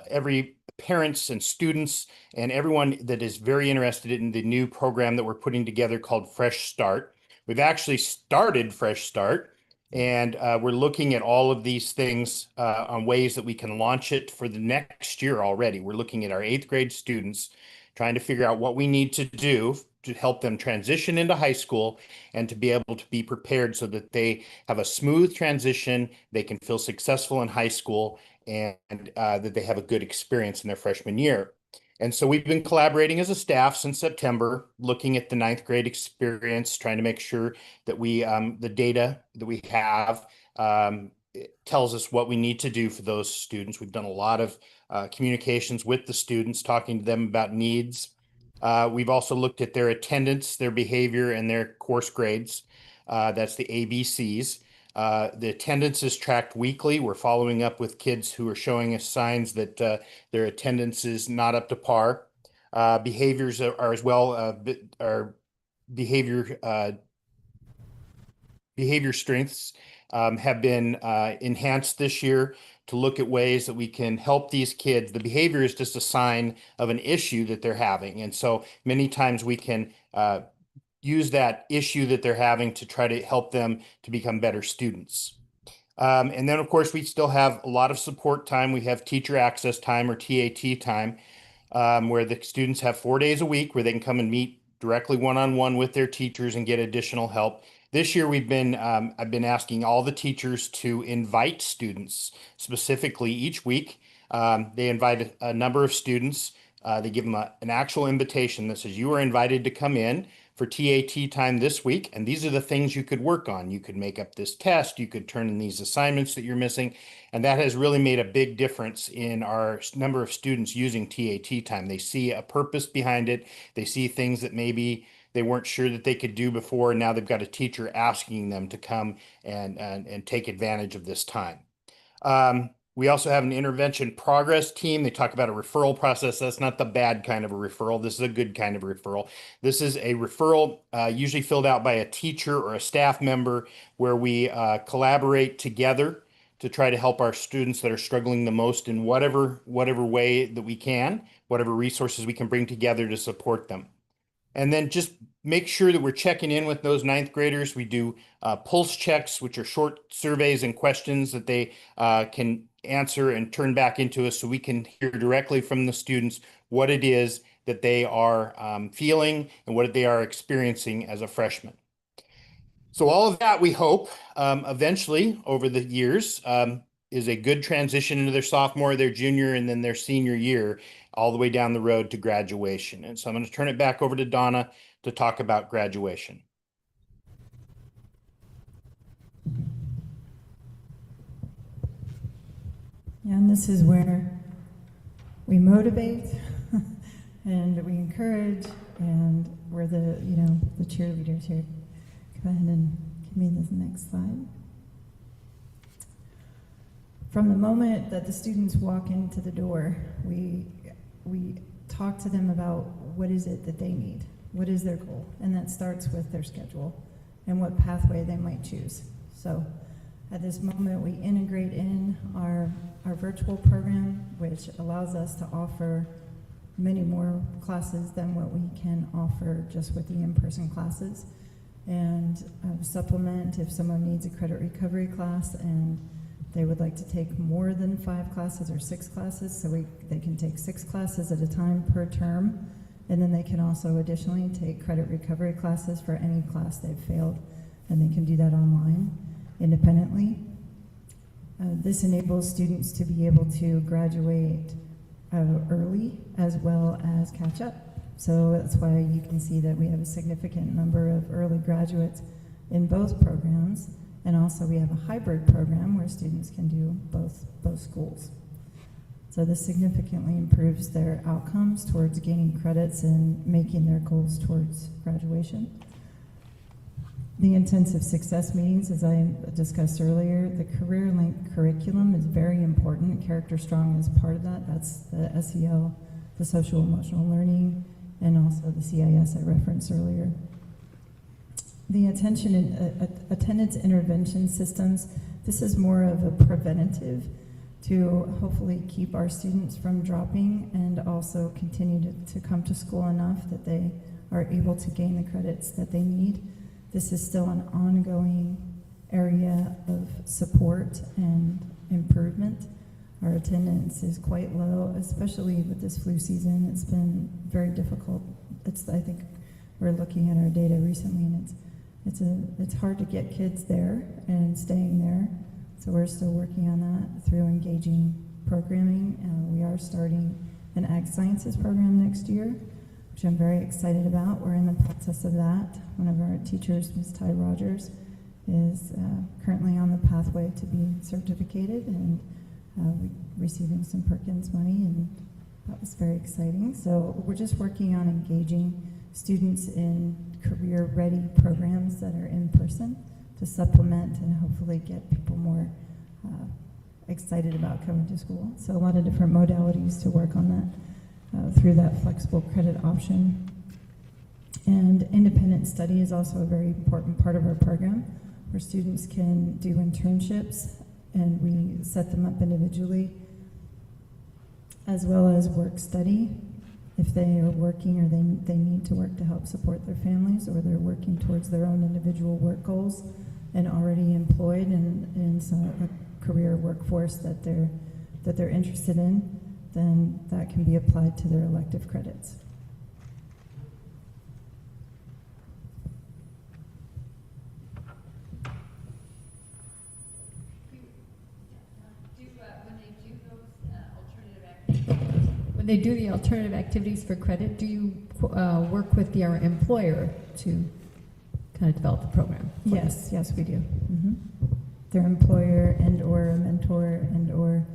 every parents and students and everyone that is very interested in the new program that we're putting together called Fresh Start. We've actually started Fresh Start, and we're looking at all of these things on ways that we can launch it for the next year already. We're looking at our 8th grade students, trying to figure out what we need to do to help them transition into high school and to be able to be prepared so that they have a smooth transition, they can feel successful in high school, and that they have a good experience in their freshman year. And so we've been collaborating as a staff since September, looking at the 9th grade experience, trying to make sure that we, the data that we have it tells us what we need to do for those students. We've done a lot of communications with the students, talking to them about needs. We've also looked at their attendance, their behavior, and their course grades. That's the ABCs. The attendance is tracked weekly. We're following up with kids who are showing us signs that their attendance is not up to par. Behaviors are as well, behavior strengths have been enhanced this year to look at ways that we can help these kids. The behavior is just a sign of an issue that they're having. And so many times we can use that issue that they're having to try to help them to become better students. And then, of course, we still have a lot of support time. We have teacher access time, or TAT time, where the students have 4 days a week where they can come and meet directly one-on-one with their teachers and get additional help. This year, I've been asking all the teachers to invite students specifically each week. They invite a number of students. They give them an actual invitation that says, you are invited to come in for TAT time this week, and these are the things you could work on. You could make up this test, you could turn in these assignments that you're missing, and that has really made a big difference in our number of students using TAT time. They see a purpose behind it. They see things that maybe they weren't sure that they could do before, and now they've got a teacher asking them to come and take advantage of this time. We also have an intervention progress team. They talk about a referral process. That's not the bad kind of a referral. This is a good kind of a referral. This is a referral usually filled out by a teacher or a staff member, where we collaborate together to try to help our students that are struggling the most in whatever way that we can, whatever resources we can bring together to support them. And then just make sure that we're checking in with those 9th graders. We do pulse checks, which are short surveys and questions that they can answer and turn back into us, so we can hear directly from the students what it is that they are feeling and what they are experiencing as a freshman. So all of that, we hope, eventually over the years, is a good transition into their sophomore, their junior, and then their senior year, all the way down the road to graduation. And so I'm going to turn it back over to Donna to talk about graduation. And this is where we motivate and we encourage, and we're the cheerleaders here. Go ahead and give me this next slide. From the moment that the students walk into the door, we talk to them about what is it that they need, what is their goal, and that starts with their schedule and what pathway they might choose. So at this moment, we integrate in our virtual program, which allows us to offer many more classes than what we can offer just with the in-person classes, and supplement if someone needs a credit recovery class and they would like to take more than 5 classes or 6 classes, so they can take 6 classes at a time per term And then they can also additionally take credit recovery classes for any class they've failed, and they can do that online independently. This enables students to be able to graduate early as well as catch up. So that's why you can see that we have a significant number of early graduates in both programs, and also we have a hybrid program where students can do both schools. So this significantly improves their outcomes towards gaining credits and making their goals towards graduation. The intensive success meetings, as I discussed earlier, the career link curriculum is very important. Character Strong is part of that. That's the SEL, the social emotional learning, and also the CIS I referenced earlier. The attendance intervention systems, this is more of a preventative to hopefully keep our students from dropping and also continue to come to school enough that they are able to gain the credits that they need. This is still an ongoing area of support and improvement. Our attendance is quite low, especially with this flu season. It's been very difficult. I think we're looking at our data recently, and it's hard to get kids there and staying there. So we're still working on that through engaging programming. We are starting an Ag Sciences program next year, which I'm very excited about. We're in the process of that. One of our teachers, Ms. Ty Rogers, is currently on the pathway to be certificated and receiving some Perkins money, and that was very exciting. So we're just working on engaging students in career-ready programs that are in person to supplement and hopefully get people more excited about coming to school. So a lot of different modalities to work on that through that flexible credit option. And independent study is also a very important part of our program, where students can do internships and we set them up individually, as well as work study if they are working or they need to work to help support their families, or they're working towards their own individual work goals and already employed in a career workforce that they're interested in, then that can be applied to their elective credits. When they do the alternative activities for credit, do you work with your employer to kind of develop the program? Yes, we do. Mm-hmm. Their employer and or a mentor and or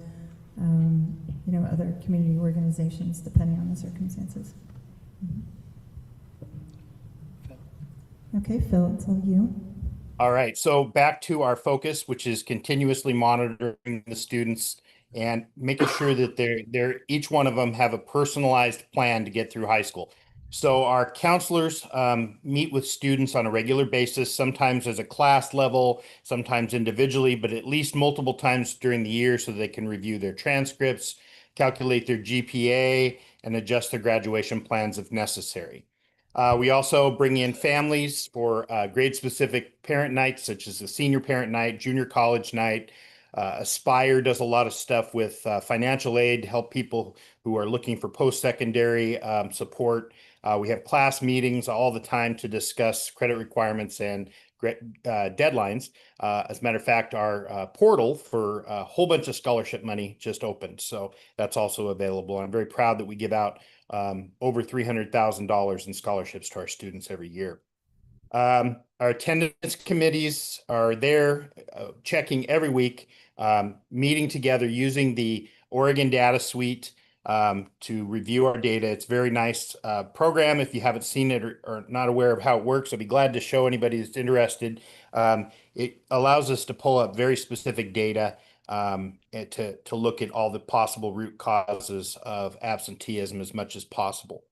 other community organizations, depending on the circumstances. Mm-hmm. Okay, Phil, it's all you. All right, so back to our focus, which is continuously monitoring the students and making sure that each one of them have a personalized plan to get through high school. So our counselors meet with students on a regular basis, sometimes as a class level, sometimes individually, but at least multiple times during the year so they can review their transcripts, calculate their GPA, and adjust their graduation plans if necessary. We also bring in families for grade-specific parent nights, such as the senior parent night, junior college night. Aspire does a lot of stuff with financial aid to help people who are looking for post-secondary support. We have class meetings all the time to discuss credit requirements and deadlines. As a matter of fact, our portal for a whole bunch of scholarship money just opened, so that's also available. I'm very proud that we give out over $300,000 in scholarships to our students every year. Our attendance committees are there checking every week, meeting together using the Oregon Data Suite to review our data. It's a very nice program. If you haven't seen it or not aware of how it works, I'd be glad to show anybody that's interested. It allows us to pull up very specific data and to look at all the possible root causes of absenteeism as much as possible.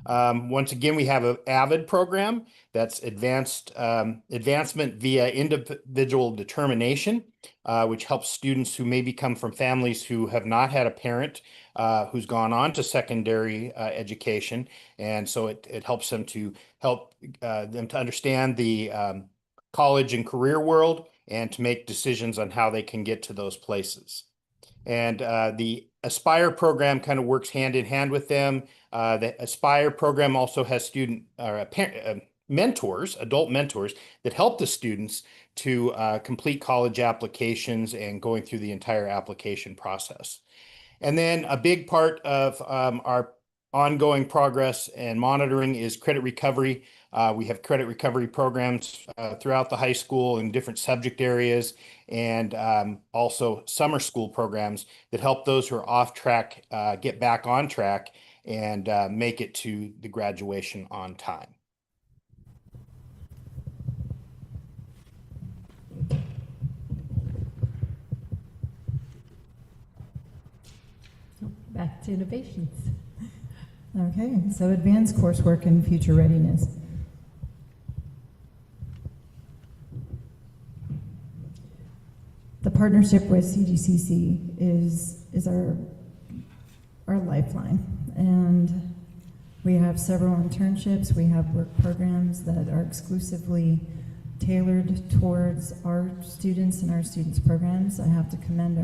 Once again, we have an AVID program that's advancement via individual determination, which helps students who maybe come from families who have not had a parent who's gone on to secondary education. And so it helps them to understand the college and career world and to make decisions on how they can get to those places. And the Aspire program kind of works hand in hand with them. The Aspire program also has mentors, adult mentors that help the students to complete college applications and going through the entire application process. And then a big part of our ongoing progress and monitoring is credit recovery. We have credit recovery programs throughout the high school in different subject areas, and also summer school programs that help those who are off track get back on track and make it to the graduation on time. Back to innovations. Okay, so advanced coursework and future readiness. The partnership with CGCC is our lifeline, and we have several internships. We have work programs that are exclusively tailored towards our students and our students' programs. I have to commend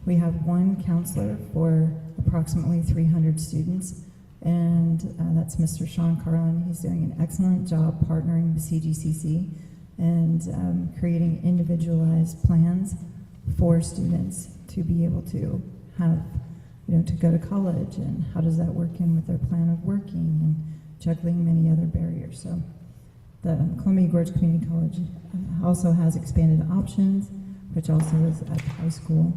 we have one counselor for approximately 300 students, and that's Mr. Sean Carlin. He's doing an excellent job partnering with CGCC and creating individualized plans for students to be able to have, to go to college, and how does that work in with their plan of working, and juggling many other barriers. So the Columbia Gorge Community College also has expanded options, which also is at the high school.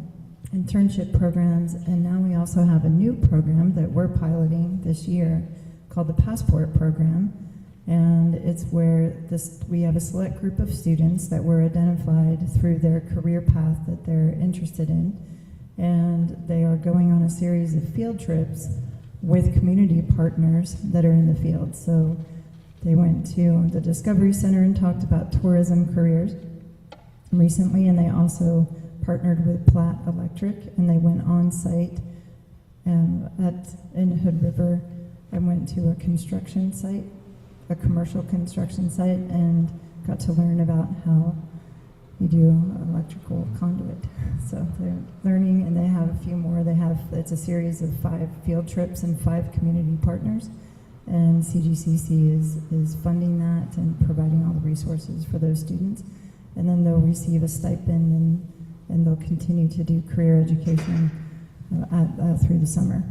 Internship programs, and now we also have a new program that we're piloting this year called the Passport Program, and it's where we have a select group of students that were identified through their career path that they're interested in, and they are going on a series of field trips with community partners that are in the field. So they went to the Discovery Center and talked about tourism careers recently, and they also partnered with Platte Electric, and they went on site in Hood River and went to a construction site, a commercial construction site, and got to learn about how you do electrical conduit. So they're learning, and they have a few more. It's a series of 5 field trips and 5 community partners, and CGCC is funding that and providing all the resources for those students. And then they'll receive a stipend, and they'll continue to do career education through the summer.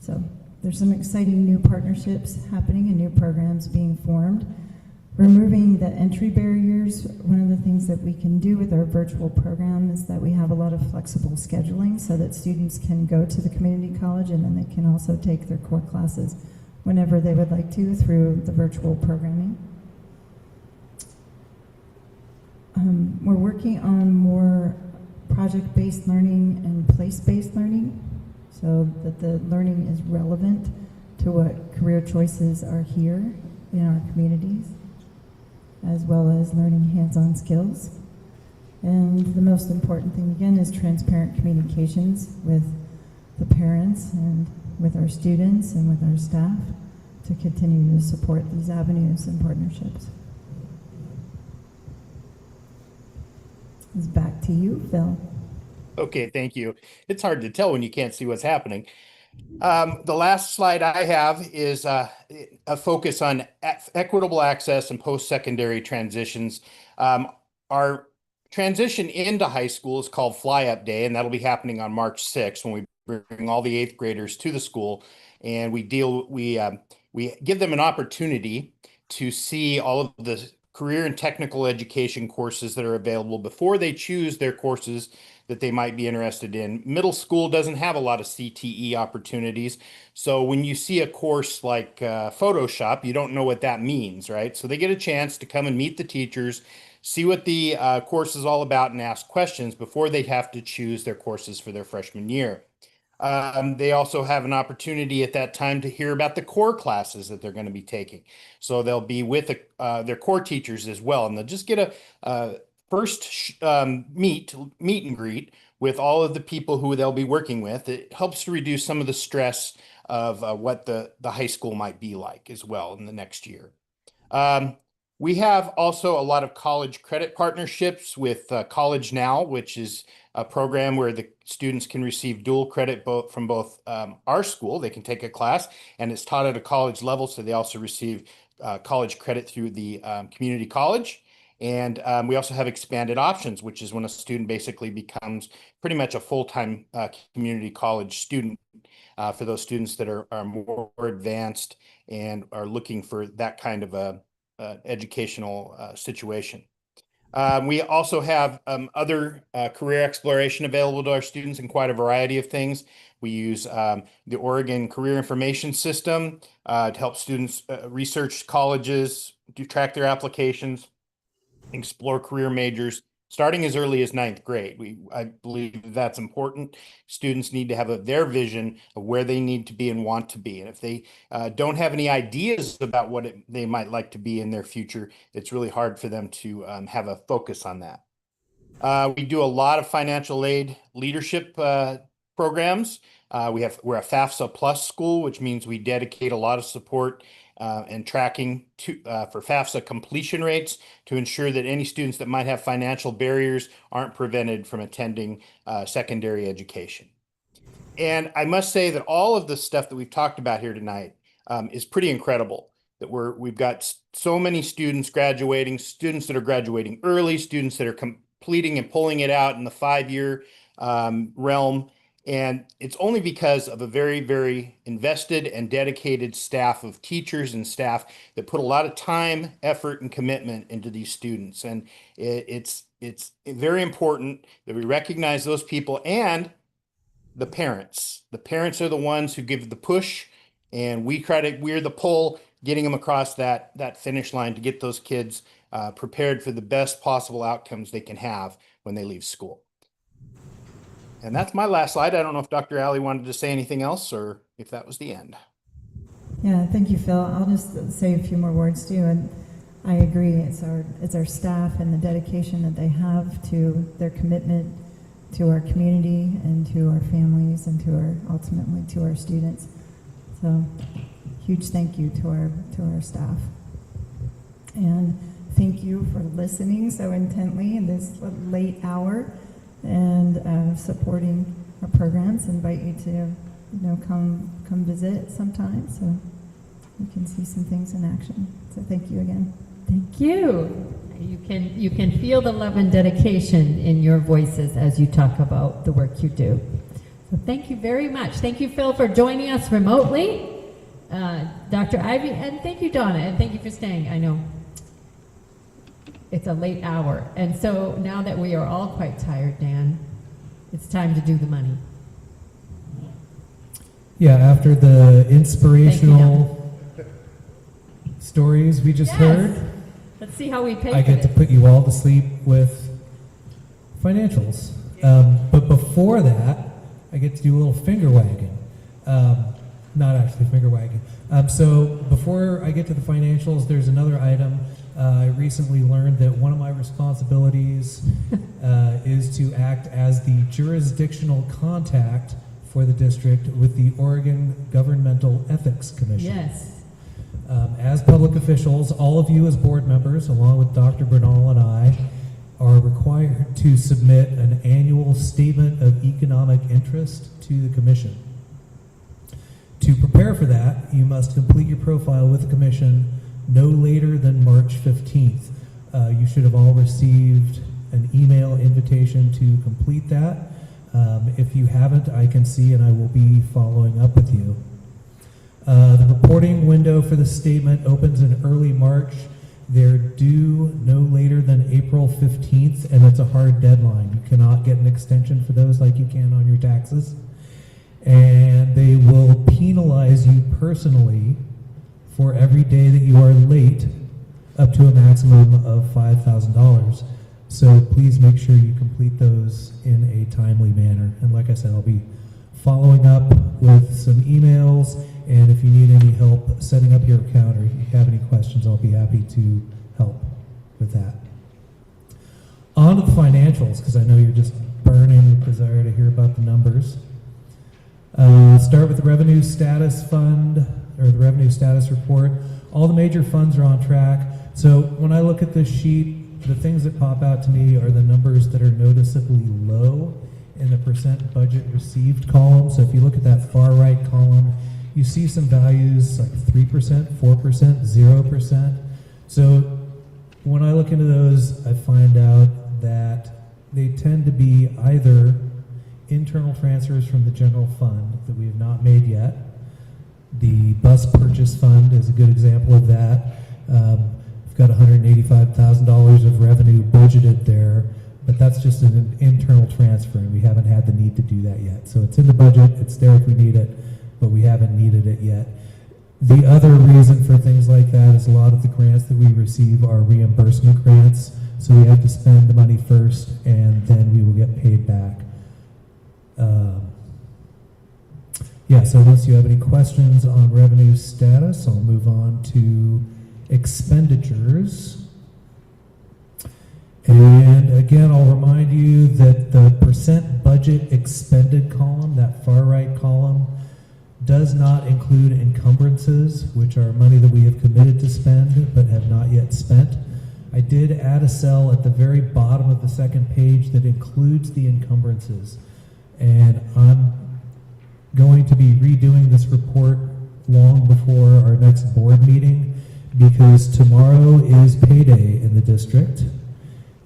So there's some exciting new partnerships happening and new programs being formed. Removing the entry barriers, one of the things that we can do with our virtual program is that we have a lot of flexible scheduling so that students can go to the community college, and then they can also take their core classes whenever they would like to through the virtual programming. We're working on more project-based learning and place-based learning, so that the learning is relevant to what career choices are here in our communities, as well as learning hands-on skills. And the most important thing, again, is transparent communications with the parents and with our students and with our staff to continue to support these avenues and partnerships. It's back to you, Phil. Okay, thank you. It's hard to tell when you can't see what's happening. The last slide I have is a focus on equitable access and post-secondary transitions. Our transition into high school is called Fly Up Day, and that'll be happening on March 6th when we bring all the 8th graders to the school, and we give them an opportunity to see all of the career and technical education courses that are available before they choose their courses that they might be interested in. Middle school doesn't have a lot of CTE opportunities. So when you see a course like Photoshop, you don't know what that means, right? So they get a chance to come and meet the teachers, see what the course is all about, and ask questions before they have to choose their courses for their freshman year. They also have an opportunity at that time to hear about the core classes that they're going to be taking. So they'll be with their core teachers as well, and they'll just get a first meet and greet with all of the people who they'll be working with. It helps to reduce some of the stress of what the high school might be like as well in the next year. We have also a lot of college credit partnerships with College Now, which is a program where the students can receive dual credit from both our school. They can take a class and it's taught at a college level. So they also receive college credit through the community college. And we also have expanded options, which is when a student basically becomes pretty much a full-time community college student for those students that are more advanced and are looking for that kind of a educational situation. We also have other career exploration available to our students in quite a variety of things. We use the Oregon Career Information System to help students research colleges, track their applications, explore career majors, starting as early as 9th grade. I believe that's important. Students need to have their vision of where they need to be and want to be. And if they don't have any ideas about what they might like to be in their future, it's really hard for them to have a focus on that. We do a lot of financial aid leadership programs. We're a FAFSA Plus school, which means we dedicate a lot of support and tracking for FAFSA completion rates to ensure that any students that might have financial barriers aren't prevented from attending secondary education. And I must say that all of the stuff that we've talked about here tonight is pretty incredible. That we've got so many students graduating, students that are graduating early, students that are completing and pulling it out in the 5-year realm. And it's only because of a very, very invested and dedicated staff of teachers and staff that put a lot of time, effort, and commitment into these students. And it's very important that we recognize those people and the parents. The parents are the ones who give the push, and we're the pull, getting them across that finish line to get those kids prepared for the best possible outcomes they can have when they leave school. And that's my last slide. I don't know if Dr. Alley wanted to say anything else or if that was the end. Yeah, thank you, Phil. I'll just say a few more words too. And I agree. It's our staff and the dedication that they have to their commitment to our community and to our families and ultimately to our students. So huge thank you to our staff. And thank you for listening so intently in this late hour and supporting our programs. Invite you to come visit sometime so you can see some things in action. So thank you again. Thank you. You can feel the love and dedication in your voices as you talk about the work you do. So thank you very much. Thank you, Phil, for joining us remotely. Dr. Ivy, and thank you, Donna, and thank you for staying. I know it's a late hour. And so now that we are all quite tired, Dan, it's time to do the money. Yeah, after the inspirational stories we just heard, let's see how we pay I get to put you all to sleep with financials. But before that, I get to do a little finger wagging. Not actually finger wagging. So before I get to the financials, there's another item. I recently learned that one of my responsibilities is to act as the jurisdictional contact for the district with the Oregon Governmental Ethics Commission. Yes. As public officials, all of you as board members, along with Dr. Bernal and I, are required to submit an annual statement of economic interest to the commission. To prepare for that, you must complete your profile with the commission no later than March 15th. You should have all received an email invitation to complete that. If you haven't, I can see and I will be following up with you. The reporting window for the statement opens in early March. They're due no later than April 15th, and it's a hard deadline. You cannot get an extension for those like you can on your taxes. And they will penalize you personally for every day that you are late, up to a maximum of $5,000. So please make sure you complete those in a timely manner. And like I said, I'll be following up with some emails, and if you need any help setting up your account or if you have any questions, I'll be happy to help with that. On to the financials, because I know you're just burning with desire to hear about the numbers. Start with the revenue status fund, or the revenue status report. All the major funds are on track. So when I look at this sheet, the things that pop out to me are the numbers that are noticeably low in the percent budget received column. So if you look at that far right column, you see some values like 3%, 4%, 0%. So when I look into those, I find out that they tend to be either internal transfers from the general fund that we have not made yet. The bus purchase fund is a good example of that. We've got $185,000 of revenue budgeted there, but that's just an internal transfer, and we haven't had the need to do that yet. So it's in the budget, it's there if we need it, but we haven't needed it yet. The other reason for things like that is a lot of the grants that we receive are reimbursement grants, so we have to spend the money first, and then we will get paid back. Yeah, so unless you have any questions on revenue status, I'll move on to expenditures. And again, I'll remind you that the percent budget expended column, that far right column, does not include encumbrances, which are money that we have committed to spend but have not yet spent. I did add a cell at the very bottom of the second page that includes the encumbrances. And I'm going to be redoing this report long before our next board meeting because tomorrow is payday in the district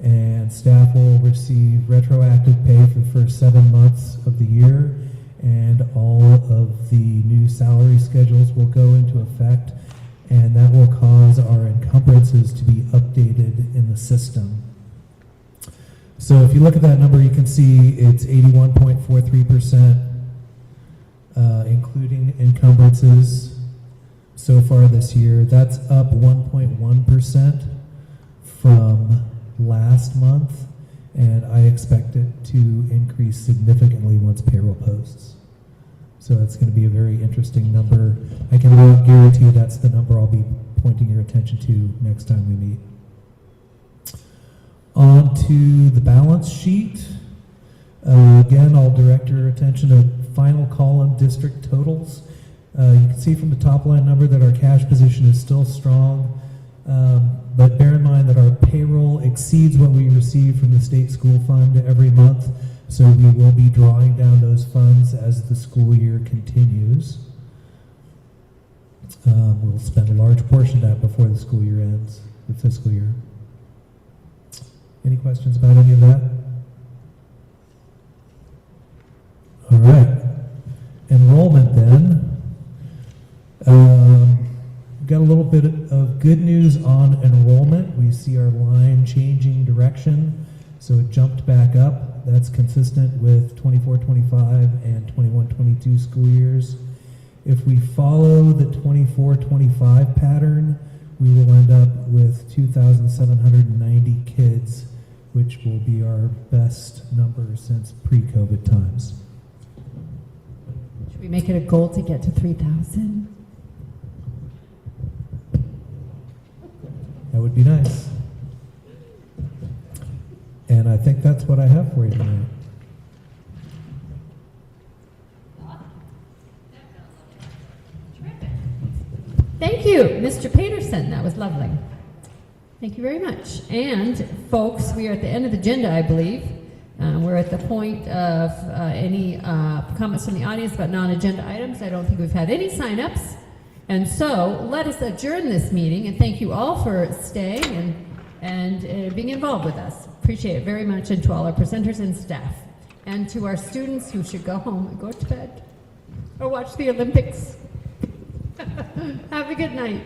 and staff will receive retroactive pay for the first 7 months of the year, and all of the new salary schedules will go into effect, and that will cause our encumbrances to be updated in the system. So if you look at that number, you can see it's 81.43%, including encumbrances so far this year. That's up 1.1% from last month, and I expect it to increase significantly once payroll posts. So that's going to be a very interesting number. I can guarantee that's the number I'll be pointing your attention to next time we meet. On to the balance sheet. Again, I'll direct your attention to final column district totals. You can see from the top line number that our cash position is still strong, but bear in mind that our payroll exceeds what we receive from the state school fund every month, so we will be drawing down those funds as the school year continues. We'll spend a large portion of that before the school year ends, the fiscal year. Any questions about any of that? All right. Enrollment then. Got a little bit of good news on enrollment. We see our line changing direction, so it jumped back up. That's consistent with 24-25 and 21-22 school years. If we follow the 24-25 pattern, we will end up with 2,790 kids, which will be our best number since pre-COVID times. Should we make it a goal to get to 3,000? That would be nice. And I think that's what I have for you tonight. Thank you, Mr. Peterson. That was lovely. Thank you very much. And folks, we are at the end of the agenda, I believe. We're at the point of any comments from the audience about non-agenda items. I don't think we've had any sign-ups. And so let us adjourn this meeting, and thank you all for staying and being involved with us. Appreciate it very much, and to all our presenters and staff. And to our students who should go home and go to bed or watch the Olympics. Have a good night.